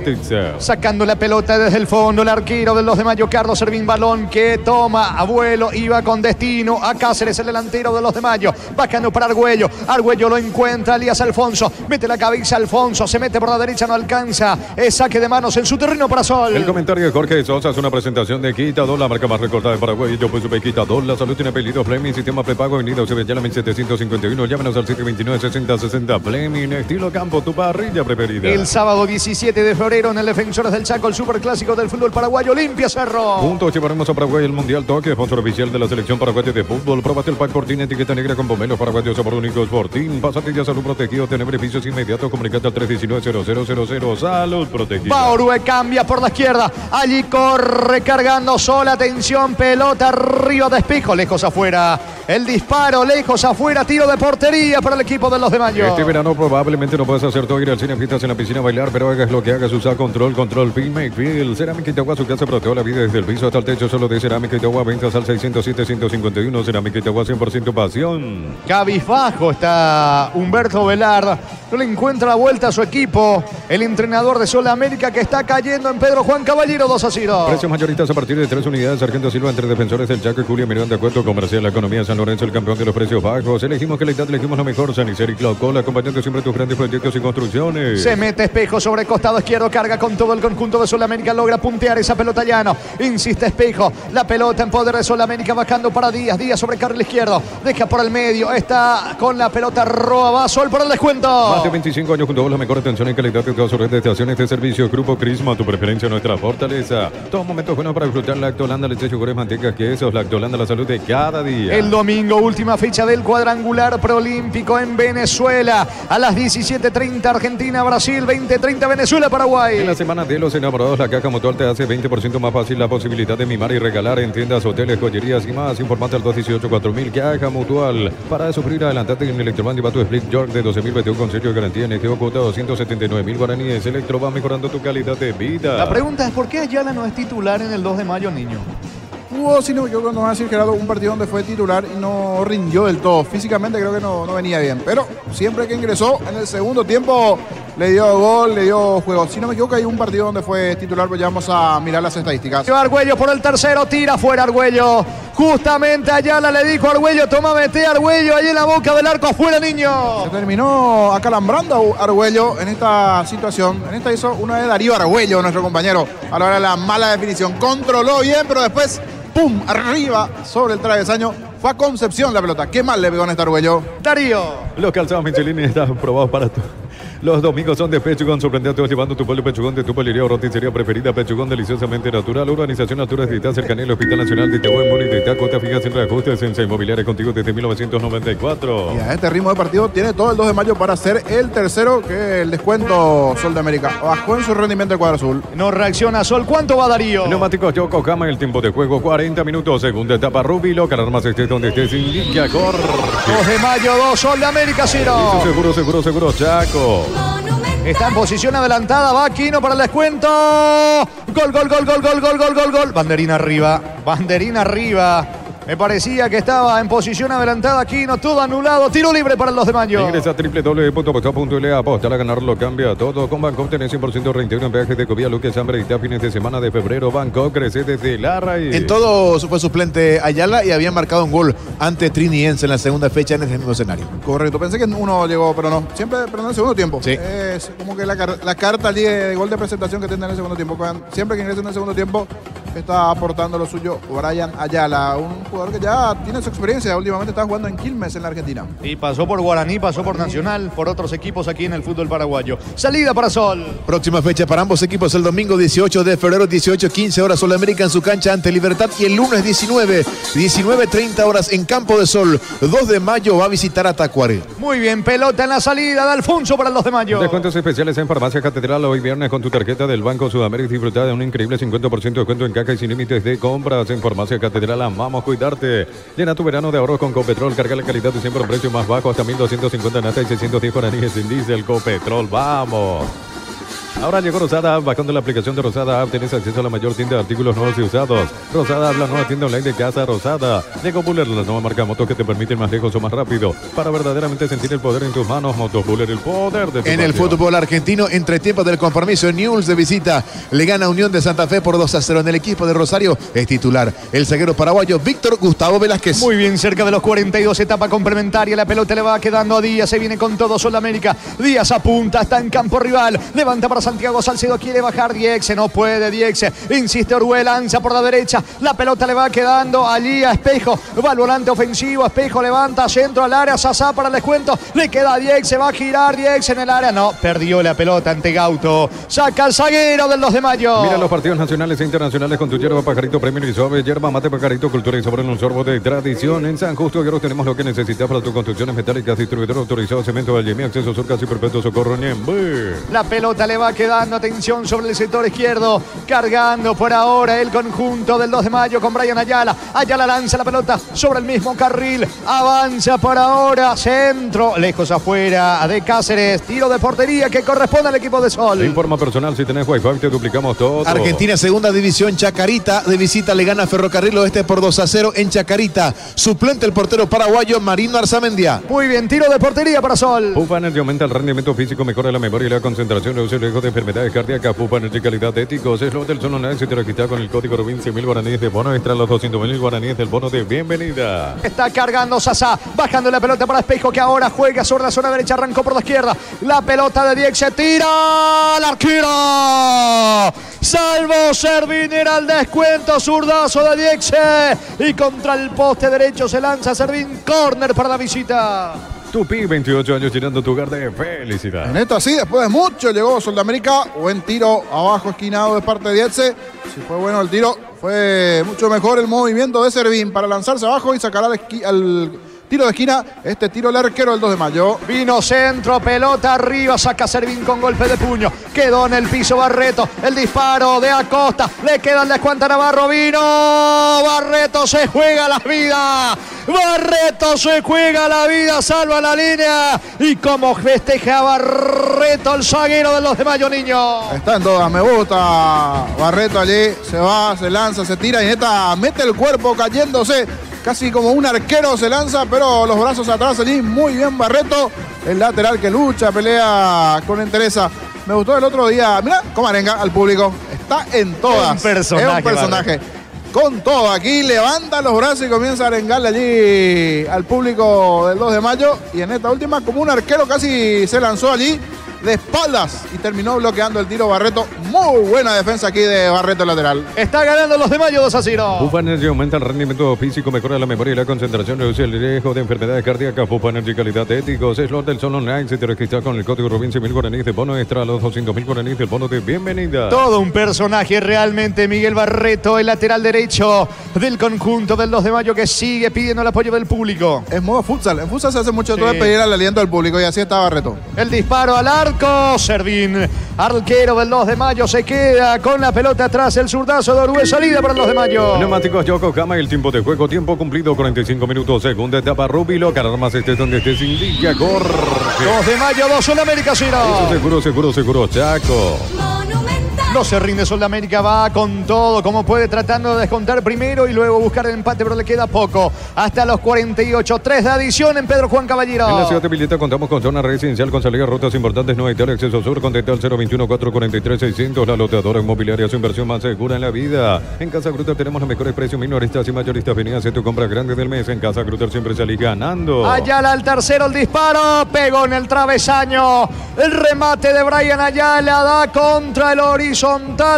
Sacando la pelota desde el fondo, el arquero del 2 de mayo, Carlos Servín, balón que toma a vuelo, iba con destino a Cáceres, el delantero de los de mayo, bajando para Argüello, Argüello lo encuentra, Elías Alfonso, mete la cabeza Alfonso, se mete por la derecha, no alcanza, es saque de manos en su terreno para Sol. El comentario de Jorge Sosa es una presentación de Quitador, la marca más recordada de Paraguay. Yo pues supe Quitador, la salud tiene apellido Fleming, sistema prepago, avenida Eusebio 1751, llámenos al 729-6060 Fleming, estilo campo, tu parrilla preferida. El sábado 17 de febrero en el Defensores del Chaco, el superclásico del fútbol paraguayo, Olimpia Cerro. Juntos llevaremos a Paraguay el Mundial Toque, sponsor oficial de la selección paraguaya de fútbol. Próbate el pack Fortín, etiqueta negra con pomelos paraguayos, sabor único Fortín. Pásate ya salud protegido, tener beneficios inmediatos. Comunicate al 319-0000. Salud protegida. Baurue cambia por la izquierda. Allí corre cargando Sol. Atención, pelota arriba de Espejo, lejos afuera. El disparo lejos afuera, tiro de portería para el equipo de los de Mayo. Este verano probablemente no puedes hacer todo, ir al cine, fiestas en la piscina, bailar, pero hagas lo que hagas, usa control, Feel, Make Feel. Cerámica Itagua, su casa, pero toda la vida desde el piso hasta el techo, solo de Cerámica Itagua, ventas al 607-151, Cerámica Itagua, 100% pasión. Cabizbajo está Humberto Velar, no le encuentra la vuelta a su equipo, el entrenador de Sol América que está cayendo en Pedro Juan Caballero, 2-0. Precios mayoristas a partir de 3 unidades, Sargento Silva, entre defensores del Chaco y Julio Miranda, Cueto, Comercial, la economía, San Lorenzo, el campeón de los precios bajos. Elegimos calidad, elegimos lo mejor, Sanicero y Claucola, acompañando siempre tus grandes proyectos y construcciones. Se mete Espejo sobre costado izquierdo, carga con todo el conjunto de Sol América, logra puntear esa pelota llano. Insiste Espejo, la pelota en poder de Sol América, bajando para Díaz, Díaz sobre carril izquierdo, deja por el medio, está con la pelota Roa, va Sol por el descuento. Más de 25 años junto a vos, la mejor atención y calidad de todas sus redes de estaciones de servicio. Grupo Crisma, tu preferencia, nuestra fortaleza. Todos momentos buenos para disfrutar Lactolanda, leche, yogures, mantecas, quesos. Lactolanda, la salud de cada día. El domingo, última fecha del cuadrangular preolímpico en Venezuela. A las 17:30 Argentina, Brasil, 20:30 Venezuela, Paraguay. En la semana de los enamorados, la Caja Mutual te hace 20% más fácil la posibilidad de mimar y regalar en tiendas, hoteles, joyerías y más. Informate al 218-4000. Caja Mutual. Para sufrir, adelantate en Electroban, lleva tu Split York de 12.000 con sello de garantía. NTO cuota 279.000 guaraníes. Electroban, mejorando tu calidad de vida. La pregunta es: ¿por qué Ayala no es titular en el 2 de mayo, niño? Hubo, si no me equivoco, nos va a decir Gerardo, un partido donde fue titular y no rindió del todo. Físicamente creo que no venía bien. Pero siempre que ingresó en el segundo tiempo le dio gol, le dio juego. Si no me equivoco, hay un partido donde fue titular, pues ya vamos a mirar las estadísticas. Lleva Argüello por el tercero, tira fuera Argüello. Justamente Ayala le dijo a Argüello: toma, mete Argüello ahí en la boca del arco, afuera, niño. Se terminó acalambrando Argüello en esta situación. En esta hizo una de Darío Argüello, nuestro compañero. A la hora de la mala definición. Controló bien, pero después, ¡pum!, arriba sobre el travesaño. Fue a Concepción la pelota. Qué mal le pegó en este Argüello. Darío. Los calzados Michelin están probados para tú. Los domingos son de Pechugón, sorprende a todos llevando tu pueblo Pechugón de tu poliría o roticería preferida. Pechugón, deliciosamente natural. Urbanización Alturas de Itá, cercanía al Hospital Nacional de Itagüí, Moni de Itá. Cuota fija sin reajustes en Inmobiliaria contigo desde 1994. Y a este ritmo de partido tiene todo el 2 de mayo para ser el tercero, que el descuento Sol de América. Bajó en su rendimiento el cuadro azul. No reacciona Sol. ¿Cuánto va Darío? Neumáticos Yokohama, el tiempo de juego 40 minutos. Segunda etapa Rubilo. Que alarmas estés donde estés, indica corre. 2 de mayo, 2, Sol de América, 0. Seguro, Chaco. Está en posición adelantada, va Aquino para el descuento. Gol. Banderina arriba. Me parecía que estaba en posición adelantada Aquino, todo anulado. Tiro libre para el 2 de mayo. Ingresa a www.aposta.la. Aposta a ganarlo, cambia todo. Con Bangkok tenés 100% reintegro en viajes de Covía, Luque, Sambre y fines de semana de febrero. Bangkok crece desde la raíz. En todo fue suplente Ayala y había marcado un gol ante Triniense en la segunda fecha en ese mismo escenario. Correcto, pensé que uno llegó, pero no. Siempre, pero en el segundo tiempo. Sí. Es como que la carta allí de gol de presentación que tiene en el segundo tiempo. Siempre que ingresa en el segundo tiempo está aportando lo suyo Brian Ayala, un jugador que ya tiene su experiencia. Últimamente está jugando en Quilmes, en la Argentina. Y pasó por Guaraní, pasó por Nacional, por otros equipos aquí en el fútbol paraguayo. Salida para Sol. Próxima fecha para ambos equipos el domingo 18 de febrero, 18:15 horas, Sol América en su cancha ante Libertad. Y el lunes 19:30 horas en Campo de Sol. 2 de mayo va a visitar a Tacuaré. Muy bien, pelota en la salida de Alfonso para el 2 de mayo. Descuentos especiales en Farmacia Catedral. Hoy viernes con tu tarjeta del Banco Sudamérica. Disfruta de un increíble 50% de descuento en caja y sin límites de compras. En Farmacia Catedral amamos cuidarte. Llena tu verano de ahorros con Copetrol. Carga la calidad de siempre a un precio más bajo. Hasta 1.250 nata y 610 guaraníes sin diésel. Copetrol, vamos. Ahora llegó Rosada App. Bajando la aplicación de Rosada App tenés acceso a la mayor tienda de artículos nuevos y usados. Rosada App, la nueva tienda online de Casa Rosada. Lego Buller, la nueva marca de motos que te permite ir más lejos o más rápido. Para verdaderamente sentir el poder en tus manos. Motos Buller, el poder de tu En el pasión. fútbol argentino, entre tiempos del compromiso, Newell's de visita le gana a Unión de Santa Fe por 2-0. En el equipo de Rosario es titular el zaguero paraguayo Víctor Gustavo Velázquez. Muy bien, cerca de los 42, etapa complementaria. La pelota le va quedando a Díaz. Se viene con todo Sol América. Díaz apunta, está en campo rival. Levanta para Santiago Salcedo. Quiere bajar Diexe, no puede Diexe. Insiste Oruel, lanza por la derecha. La pelota le va quedando allí a Espejo. Va al volante ofensivo. Espejo levanta, centro al área. Sasá para el descuento. Le queda a Diexe. Va a girar Diexe en el área. No, perdió la pelota ante Gauto. Saca al zaguero del 2 de mayo. Mira los partidos nacionales e internacionales con tu yerba Pajarito Premium y Suave. Yerba mate Pajarito, cultura y sabor en un sorbo de tradición. En San Justo Guerrero tenemos lo que necesitas para tus construcciones metálicas. Distribuidor autorizado Cemento Vallemí. Acceso Sur Casi Perpetuo Socorro Ñembe. La pelota le va quedando, atención sobre el sector izquierdo, cargando por ahora el conjunto del 2 de mayo con Brian Ayala. Ayala lanza la pelota sobre el mismo carril, avanza por ahora, centro, lejos afuera de Cáceres, tiro de portería que corresponde al equipo de Sol. De informa personal, si tenés Wi-Fi te duplicamos todo. Argentina, segunda división, Chacarita, de visita le gana Ferrocarril Oeste por 2-0 en Chacarita. Suplente el portero paraguayo Marino Arzamendia. Muy bien, tiro de portería para Sol. Pupa Energy aumenta el rendimiento físico, mejora la memoria y la concentración, reduce el riesgo de enfermedades cardíacas. Pupa Energy, calidad éticos. Es lo del Sol Online. Si te registra con el código Rubin, 100.000 guaraníes de bono extra, los 200.000 guaraníes del bono de bienvenida. Está cargando Sasá, bajando la pelota para Espejo, que ahora juega sobre la zona derecha, arrancó por la izquierda. La pelota de Diek se tira al arquero. Salvo Servín, era el descuento, zurdazo de Diekse. Y contra el poste derecho se lanza Servín, córner para la visita. Tupi, 28 años llenando tu hogar de felicidad. En esto así, después de mucho, llegó Soldamérica. Buen tiro abajo, esquinado de parte de Dietze. Si fue bueno el tiro, fue mucho mejor el movimiento de Servín para lanzarse abajo y sacar al tiro de esquina. Este tiro el arquero del 2 de mayo. Vino centro, pelota arriba, saca Servín con golpe de puño. Quedó en el piso Barreto. El disparo de Acosta. Le queda el descuento a Navarro. Vino Barreto, se juega la vida. Barreto se juega la vida, salva la línea. Y como festeja Barreto, el zaguero del 2 de mayo, niño. Está en todas, me gusta Barreto allí. Se va, se lanza, se tira y neta mete el cuerpo cayéndose. Casi como un arquero se lanza, pero los brazos atrás allí. Muy bien Barreto, el lateral que lucha, pelea con entereza. Me gustó el otro día. Mira cómo arenga al público. Está en todas. Un personaje, es un personaje. Con todo, aquí levanta los brazos y comienza a arengarle allí al público del 2 de mayo. Y en esta última, como un arquero, casi se lanzó allí de espaldas y terminó bloqueando el tiro Barreto. Muy buena defensa aquí de Barreto lateral. Está ganando los de mayo 2-0. Pupa Energy aumenta el rendimiento físico, mejora la memoria y la concentración, reduce el riesgo de enfermedades cardíacas. Pupa Energy, calidad éticos. Es lo del Sol Online. Si te registras con el código Rubin, 100.000 guaraníes de bono extra, los 200.000 guaraníes del bono de bienvenida. Todo un personaje realmente, Miguel Barreto, el lateral derecho del conjunto del 2 de mayo, que sigue pidiendo el apoyo del público. Es modo futsal. En futsal se hace mucho todo de pedir el aliento del público y así está Barreto. El disparo al arco. Servín, arquero del 2 de mayo, se queda con la pelota atrás. El zurdazo de Orué, salida para el 2 de mayo. Neumáticos Yokohama, el tiempo de juego, tiempo cumplido, 45 minutos, segunda etapa, Rubilo, Cararmas, estés donde estés, indica, corre. 2 de mayo, 2, Soldamérica 0. Eso seguro, Chaco. No se rinde Soldamérica, va con todo, como puede, tratando de descontar primero y luego buscar el empate, pero le queda poco. Hasta los 48, 3 de adición en Pedro Juan Caballero. En la ciudad de Villeta contamos con zona residencial con salida a rutas importantes, no hay tal acceso sur, contacta al 021-443-600, la lotadora inmobiliaria, su inversión más segura en la vida. En Casa Grutter tenemos los mejores precios, minoristas y mayoristas. Vení a hacer tu compra grande del mes. En Casa Grutter siempre salís ganando. Ayala al tercero, el disparo, pegó en el travesaño. El remate de Brian Ayala da contra el horizontal.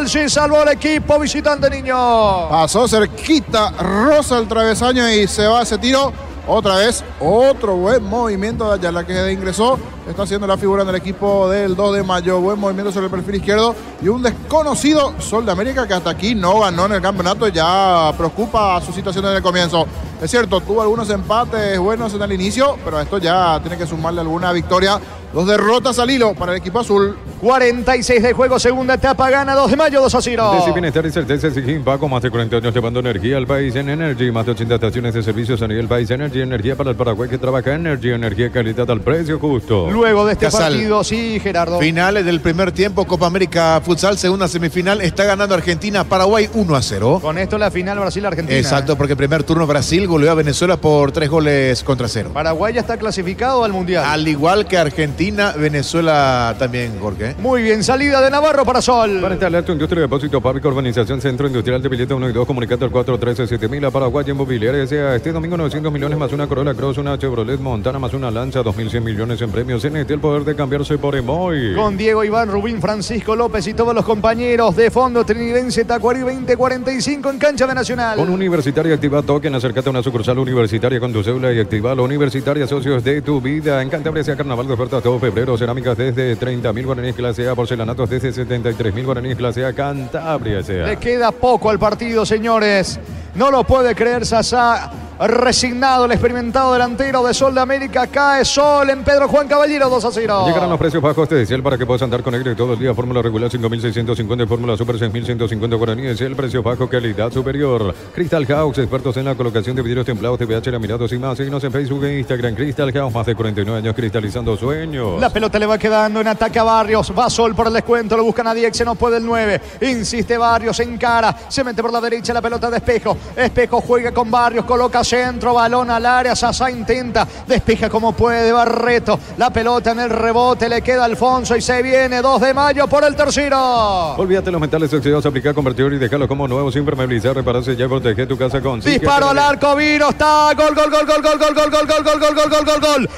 Se salvó el equipo visitante, niño. Pasó cerquita, roza el travesaño y se va ese tiro. Otra vez, otro buen movimiento de Ayala que ingresó. Está haciendo la figura en el equipo del 2 de mayo. Buen movimiento sobre el perfil izquierdo. Y un desconocido Soldamérica que hasta aquí no ganó en el campeonato. Ya preocupa su situación en el comienzo. Es cierto, tuvo algunos empates buenos en el inicio, pero esto ya tiene que sumarle alguna victoria. 2 derrotas al hilo para el equipo azul. 46 de juego, segunda etapa, gana 2 de mayo 2-0. Desi Bienestar y certeza exige Paco, más de 40 años llevando energía al país en Energy, más de 80 estaciones de servicios a nivel país. Energía para el Paraguay que trabaja Energy, energía calidad al precio justo. Luego de este Casal. partido, sí, Gerardo. Finales del primer tiempo, Copa América Futsal, segunda semifinal, está ganando Argentina, Paraguay 1-0. Con esto la final Brasil-Argentina. Exacto, porque primer turno Brasil goleó a Venezuela por 3-0. Paraguay ya está clasificado al Mundial. Al igual que Argentina, Venezuela también, Jorge. Muy bien, salida de Navarro para Sol. Para instalar tu industria de depósito público, urbanización Centro Industrial de Villeta 1 y 2, comunicate al 413-7000 a Paraguay Inmobiliaria. Sea este domingo 900 millones más una Corolla Cross, una Chevrolet Montana más una Lanza, 2.100 millones en premios. NT, el poder de cambiarse por Emoy. Con Diego Iván, Rubín, Francisco López y todos los compañeros de Fondo Trinidense Tacuarí 2045 en cancha de Nacional. Con Universitaria activa token, acércate a una sucursal universitaria con tu cédula y activa la Universitaria, socios de tu vida. En Cantabria sea carnaval de ofertas todo febrero, cerámicas desde 30.000 guaraníes clase A, porcelanatos desde 73.000 guaraníes clase A, Cantabria sea. Le queda poco al partido, señores. No lo puede creer Sasá. Resignado el experimentado delantero de Sol de América. Cae Sol en Pedro Juan Caballero, 2-0. Llegaron los precios bajos de Ciel para que puedas andar con aire todo el día. Fórmula regular 5.650 y Fórmula Super 6.150 guaraníes. El precio bajo, calidad superior. Crystal House, expertos en la colocación de vidrios templados, TVH, laminados y más. Síguenos en Facebook e Instagram. Crystal House, más de 49 años cristalizando sueños. La pelota le va quedando en ataque a Barrios. Va Sol por el descuento, lo busca nadie, se no puede el 9. Insiste Barrios, encara, se mete por la derecha la pelota de Espejo. Espejo juega con Barrios, coloca centro, balón al área. Sasá intenta, despeja como puede Barreto. La pelota en el rebote, le queda Alfonso y se viene 2 de mayo por el tercero. Olvídate los metales oxidados, aplicar convertidor y dejarlo como nuevo, sin permeabilizar, repararse ya y proteger tu casa con disparo al arco, Viro, está gol, gol, gol, gol, gol, gol, gol, gol, gol, gol, gol, gol, gol, gol, gol,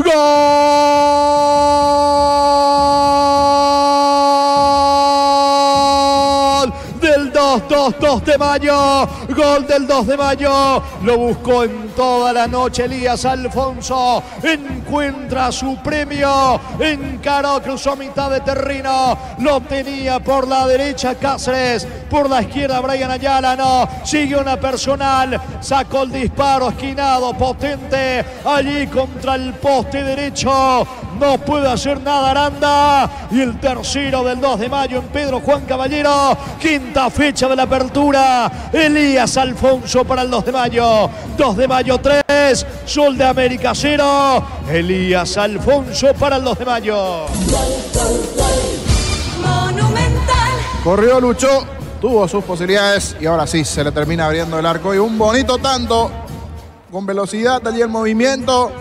gol, del 2 de mayo, gol del 2 de mayo, lo buscó en toda la noche Elías Alfonso, encuentra su premio, encaró, cruzó mitad de terreno, lo tenía por la derecha Cáceres, por la izquierda Brian Ayala, no, sigue una personal, sacó el disparo esquinado, potente, allí contra el poste derecho, no puede hacer nada Aranda, y el tercero del 2 de mayo en Pedro Juan Caballero, quinta fecha de la apertura, Elías Alfonso para el 2 de mayo, 2 de mayo 3, Sol de América 0, Elías Alfonso para el 2 de mayo. Corrió, luchó, tuvo sus posibilidades y ahora sí se le termina abriendo el arco y un bonito tanto con velocidad allí el movimiento.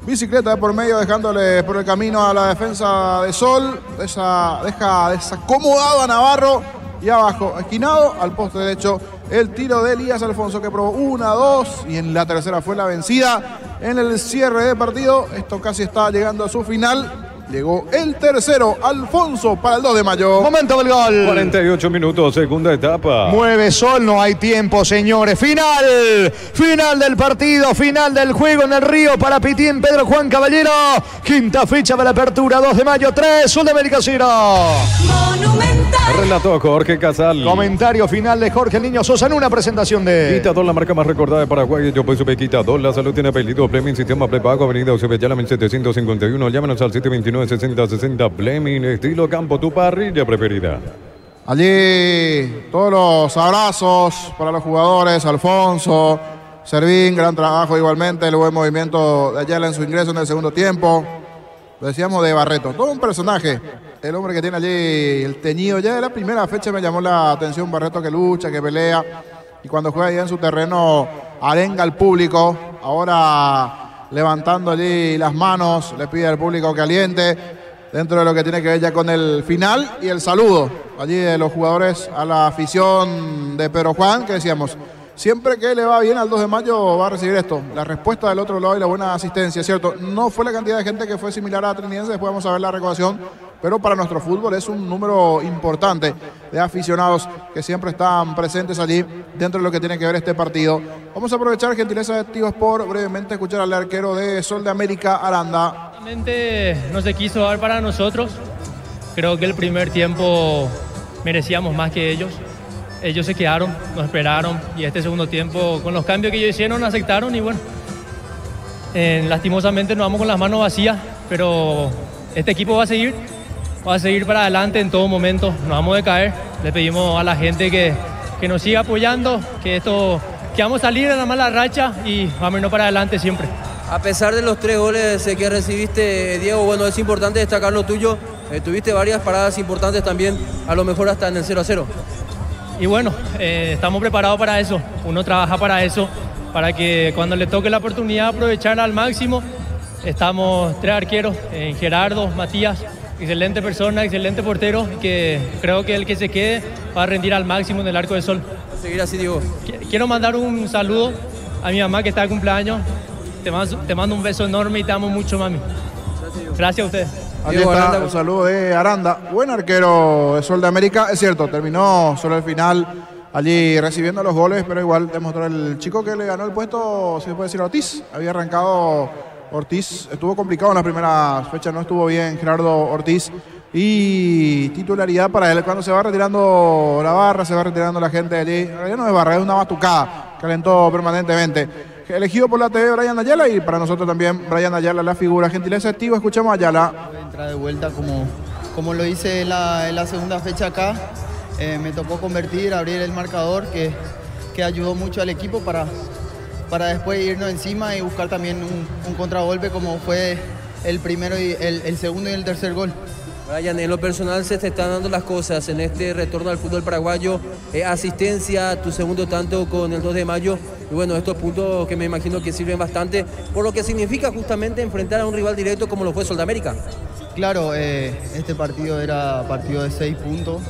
Bicicleta de por medio, dejándole por el camino a la defensa de Sol. Deja desacomodado a Navarro y abajo, esquinado al poste derecho. El tiro de Elías Alfonso que probó 1-2 y en la tercera fue la vencida en el cierre de partido. Esto casi está llegando a su final. Llegó el tercero, Alfonso, para el 2 de mayo. Momento del gol. 48 minutos, segunda etapa. Mueve Sol, no hay tiempo, señores. Final del partido, final del juego en el Río para Pitín, Pedro Juan Caballero. Quinta fecha para la apertura, 2 de mayo 3, Sol de América 0. Monumental. Relató Jorge Casal. Comentario final de Jorge el Niño Sosa en una presentación de Quitador, la marca más recordada de Paraguay. Yo pues supe Quitador. La salud tiene apellido. Fleming, sistema prepago, avenida Eusebio 1751. Llámenos al 729-6060. Fleming, estilo campo, tu parrilla preferida. Allí todos los abrazos para los jugadores, Alfonso, Servín, gran trabajo igualmente, el buen movimiento de Ayala en su ingreso en el segundo tiempo. Lo decíamos de Barreto, todo un personaje, el hombre que tiene allí el teñido. Ya de la primera fecha me llamó la atención Barreto, que lucha, que pelea, y cuando juega ahí en su terreno arenga al público. Ahora levantando allí las manos, le pide al público que aliente dentro de lo que tiene que ver ya con el final y el saludo allí de los jugadores a la afición de Pedro Juan, que decíamos, siempre que le va bien al 2 de mayo va a recibir esto, la respuesta del otro lado y la buena asistencia, ¿cierto? No fue la cantidad de gente que fue similar a Trinidense, después vamos a ver la recaudación, pero para nuestro fútbol es un número importante de aficionados que siempre están presentes allí dentro de lo que tiene que ver este partido. Vamos a aprovechar, gentileza de Tigo Sport, brevemente escuchar al arquero de Sol de América, Aranda. Realmente no se quiso dar para nosotros, creo que el primer tiempo merecíamos más que ellos. Ellos se quedaron, nos esperaron y este segundo tiempo con los cambios que ellos hicieron aceptaron y bueno, lastimosamente nos vamos con las manos vacías, pero este equipo va a seguir para adelante en todo momento, no vamos a caer. Le pedimos a la gente que nos siga apoyando, que vamos a salir de la mala racha y vamos a irnos para adelante siempre. A pesar de los 3 goles que recibiste, Diego, bueno, es importante destacar lo tuyo, tuviste varias paradas importantes también, a lo mejor hasta en el 0-0. Y bueno, estamos preparados para eso, uno trabaja para eso, para que cuando le toque la oportunidad aprovecharla al máximo. Estamos 3 arqueros, Gerardo, Matías, excelente persona, excelente portero, que creo que el que se quede va a rendir al máximo en el Arco de Sol. A seguir así, Diego. Quiero mandar un saludo a mi mamá que está de cumpleaños, te mando un beso enorme y te amo mucho, mami. Gracias a ustedes. Aquí está el saludo de Aranda, buen arquero de Sol de América, es cierto, terminó solo el final allí recibiendo los goles, pero igual demostró el chico que le ganó el puesto, se puede decir, a Ortiz. Había arrancado Ortiz, estuvo complicado en las primeras fechas, no estuvo bien Gerardo Ortiz, y titularidad para él. Cuando se va retirando la barra, se va retirando la gente de allí. En realidad no es barra, es una batucada, calentó permanentemente. Elegido por la TV Brian Ayala y para nosotros también Brian Ayala, la figura. Gentileza activo, escuchamos a Ayala. Entrar de vuelta como lo hice en la segunda fecha acá. Me tocó convertir, abrir el marcador que ayudó mucho al equipo para después irnos encima y buscar también un contragolpe como fue el primero, y el segundo y el tercer gol. Brian, en lo personal se te están dando las cosas en este retorno al fútbol paraguayo, asistencia, tu segundo tanto con el 2 de mayo, y bueno, estos puntos que me imagino que sirven bastante, por lo que significa justamente enfrentar a un rival directo como lo fue Soldamérica. Claro, este partido era partido de 6 puntos,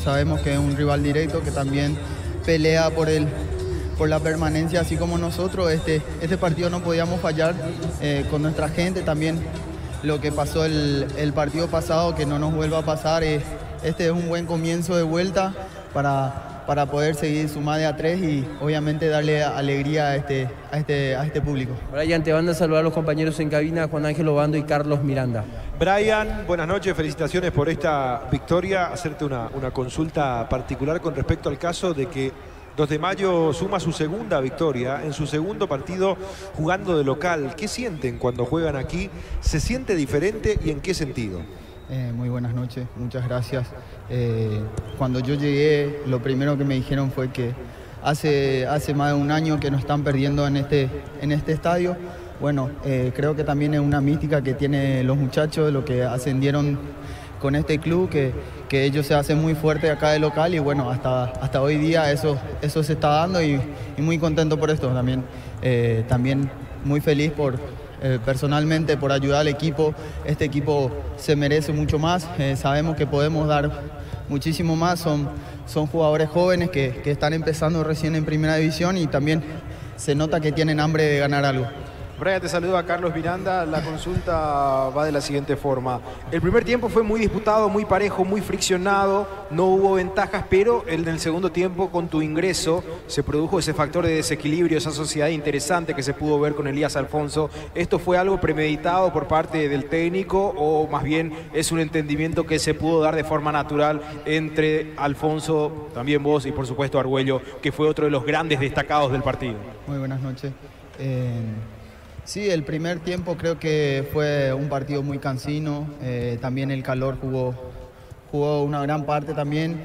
sabemos que es un rival directo que también pelea por la permanencia, así como nosotros. Este partido no podíamos fallar con nuestra gente, también lo que pasó el partido pasado, que no nos vuelva a pasar. Este es un buen comienzo de vuelta para poder seguir sumar de a 3 y obviamente darle alegría a este público. Brian, te van a saludar los compañeros en cabina, Juan Ángel Obando y Carlos Miranda. Brian, buenas noches, felicitaciones por esta victoria. Hacerte una consulta particular con respecto al caso de que 2 de mayo suma su segunda victoria en su segundo partido jugando de local. ¿Qué sienten cuando juegan aquí? ¿Se siente diferente y en qué sentido? Muy buenas noches, muchas gracias. Cuando yo llegué, lo primero que me dijeron fue que hace más de un año que nos están perdiendo en este estadio. Bueno, creo que también es una mística que tienen los muchachos, lo que ascendieron con este club, que ellos se hacen muy fuertes acá de local y bueno, hasta hoy día eso se está dando y muy contento por esto también. También muy feliz personalmente por ayudar al equipo. Este equipo se merece mucho más, sabemos que podemos dar muchísimo más, son jugadores jóvenes que están empezando recién en primera división y también se nota que tienen hambre de ganar algo. Brian, te saluda Carlos Miranda. La consulta va de la siguiente forma. El primer tiempo fue muy disputado, muy parejo, muy friccionado. No hubo ventajas, pero en el segundo tiempo, con tu ingreso, se produjo ese factor de desequilibrio, esa sociedad interesante que se pudo ver con Elías Alfonso. ¿Esto fue algo premeditado por parte del técnico o más bien es un entendimiento que se pudo dar de forma natural entre Alfonso, también vos y por supuesto Argüello, que fue otro de los grandes destacados del partido? Muy buenas noches. Sí, el primer tiempo creo que fue un partido muy cansino, también el calor jugó una gran parte también.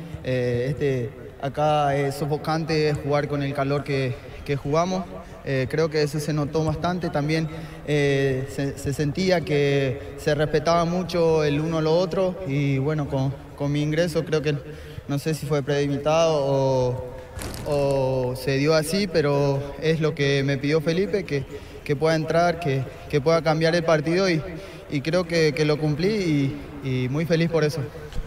Acá es sofocante jugar con el calor que jugamos, creo que eso se notó bastante, también se sentía que se respetaba mucho el uno al otro y bueno, con mi ingreso creo que no sé si fue premeditado o se dio así, pero es lo que me pidió Felipe, que pueda entrar, que pueda cambiar el partido y creo que lo cumplí y muy feliz por eso.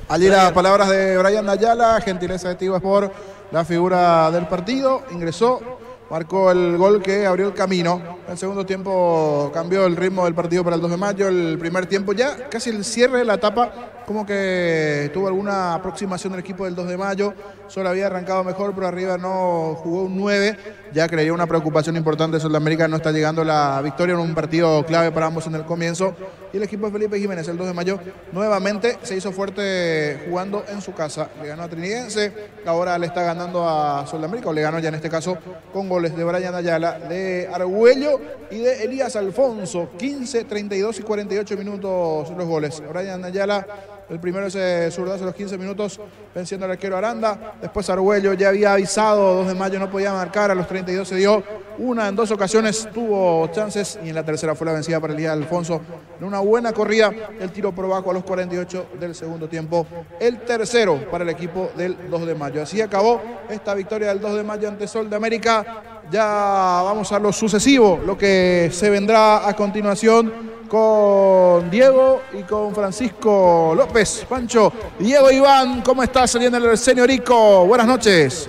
Allí las palabras de Brian Ayala, gentileza de Tigo Sport, la figura del partido, ingresó, marcó el gol que abrió el camino. El segundo tiempo cambió el ritmo del partido para el 2 de mayo, el primer tiempo ya casi el cierre de la etapa, como que tuvo alguna aproximación del equipo del 2 de mayo, solo había arrancado mejor, pero arriba no jugó un 9, ya creía una preocupación importante de Sudamérica, no está llegando la victoria en un partido clave para ambos en el comienzo, y el equipo de Felipe Jiménez el 2 de mayo nuevamente se hizo fuerte jugando en su casa, le ganó a Trinidense, ahora le está ganando a Sudamérica, o le ganó ya en este caso con goles de Brian Ayala, de Argüello y de Elías Alfonso, 15, 32 y 48 minutos los goles. Brian Ayala, el primero ese zurdazo a los 15 minutos venciendo al arquero Aranda, después Argüello ya había avisado, 2 de mayo no podía marcar, a los 32 se dio una, en 2 ocasiones tuvo chances y en la tercera fue la vencida para Elías Alfonso en una buena corrida, el tiro por abajo a los 48 del segundo tiempo, el tercero para el equipo del 2 de mayo. Así acabó esta victoria del 2 de mayo ante Sol de América. Ya vamos a lo sucesivo, lo que se vendrá a continuación con Diego y con Francisco López. Pancho, Diego Iván, ¿cómo estás saliendo el señorico? Buenas noches.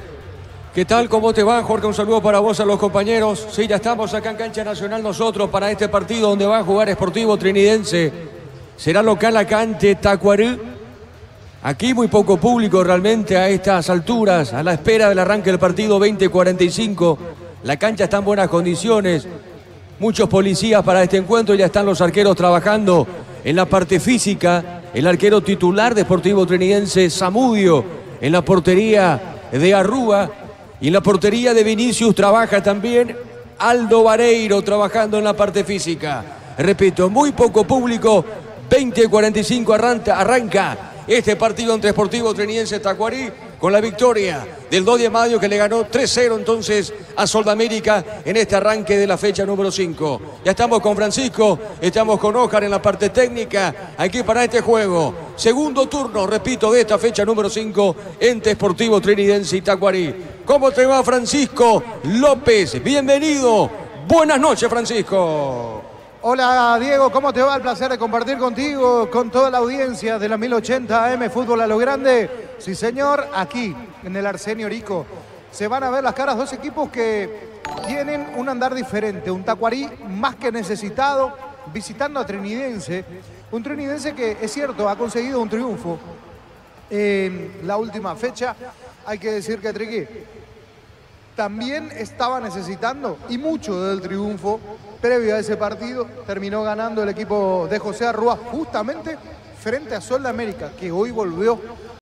¿Qué tal? ¿Cómo te va, Jorge? Un saludo para vos, a los compañeros. Sí, ya estamos acá en Cancha Nacional nosotros para este partido donde va a jugar Sportivo Trinidense. Será local acá ante Tacuarembó. Aquí muy poco público realmente a estas alturas, a la espera del arranque del partido 20:45. La cancha está en buenas condiciones. Muchos policías para este encuentro, ya están los arqueros trabajando en la parte física. el arquero titular de Sportivo Trinidense, Zamudio, en la portería de Arrúa, y en la portería de Vinicius trabaja también Aldo Vareiro, trabajando en la parte física. Repito, muy poco público, 20:45 arranca este partido entre Sportivo Trinidense Tacuarí, con la victoria del 2 de mayo, que le ganó 3-0 entonces a Soldamérica en este arranque de la fecha número 5. Ya estamos con Francisco, estamos con Óscar en la parte técnica, aquí para este juego. Segundo turno, repito, de esta fecha número 5 entre Sportivo Trinidense y Tacuarí. ¿Cómo te va, Francisco López? Bienvenido. Buenas noches, Francisco. Hola Diego, ¿cómo te va? El placer de compartir contigo, con toda la audiencia de la 1080 AM Fútbol a lo Grande. Sí señor, aquí en el Arsenio Rico se van a ver las caras, dos equipos que tienen un andar diferente. Un Tacuarí más que necesitado, visitando a Trinidense. Un Trinidense que, es cierto, ha conseguido un triunfo en la última fecha. Hay que decir que Triqui también estaba necesitando, y mucho, del triunfo previo a ese partido. Terminó ganando el equipo de José Arrúa justamente frente a Soldamérica, que hoy volvió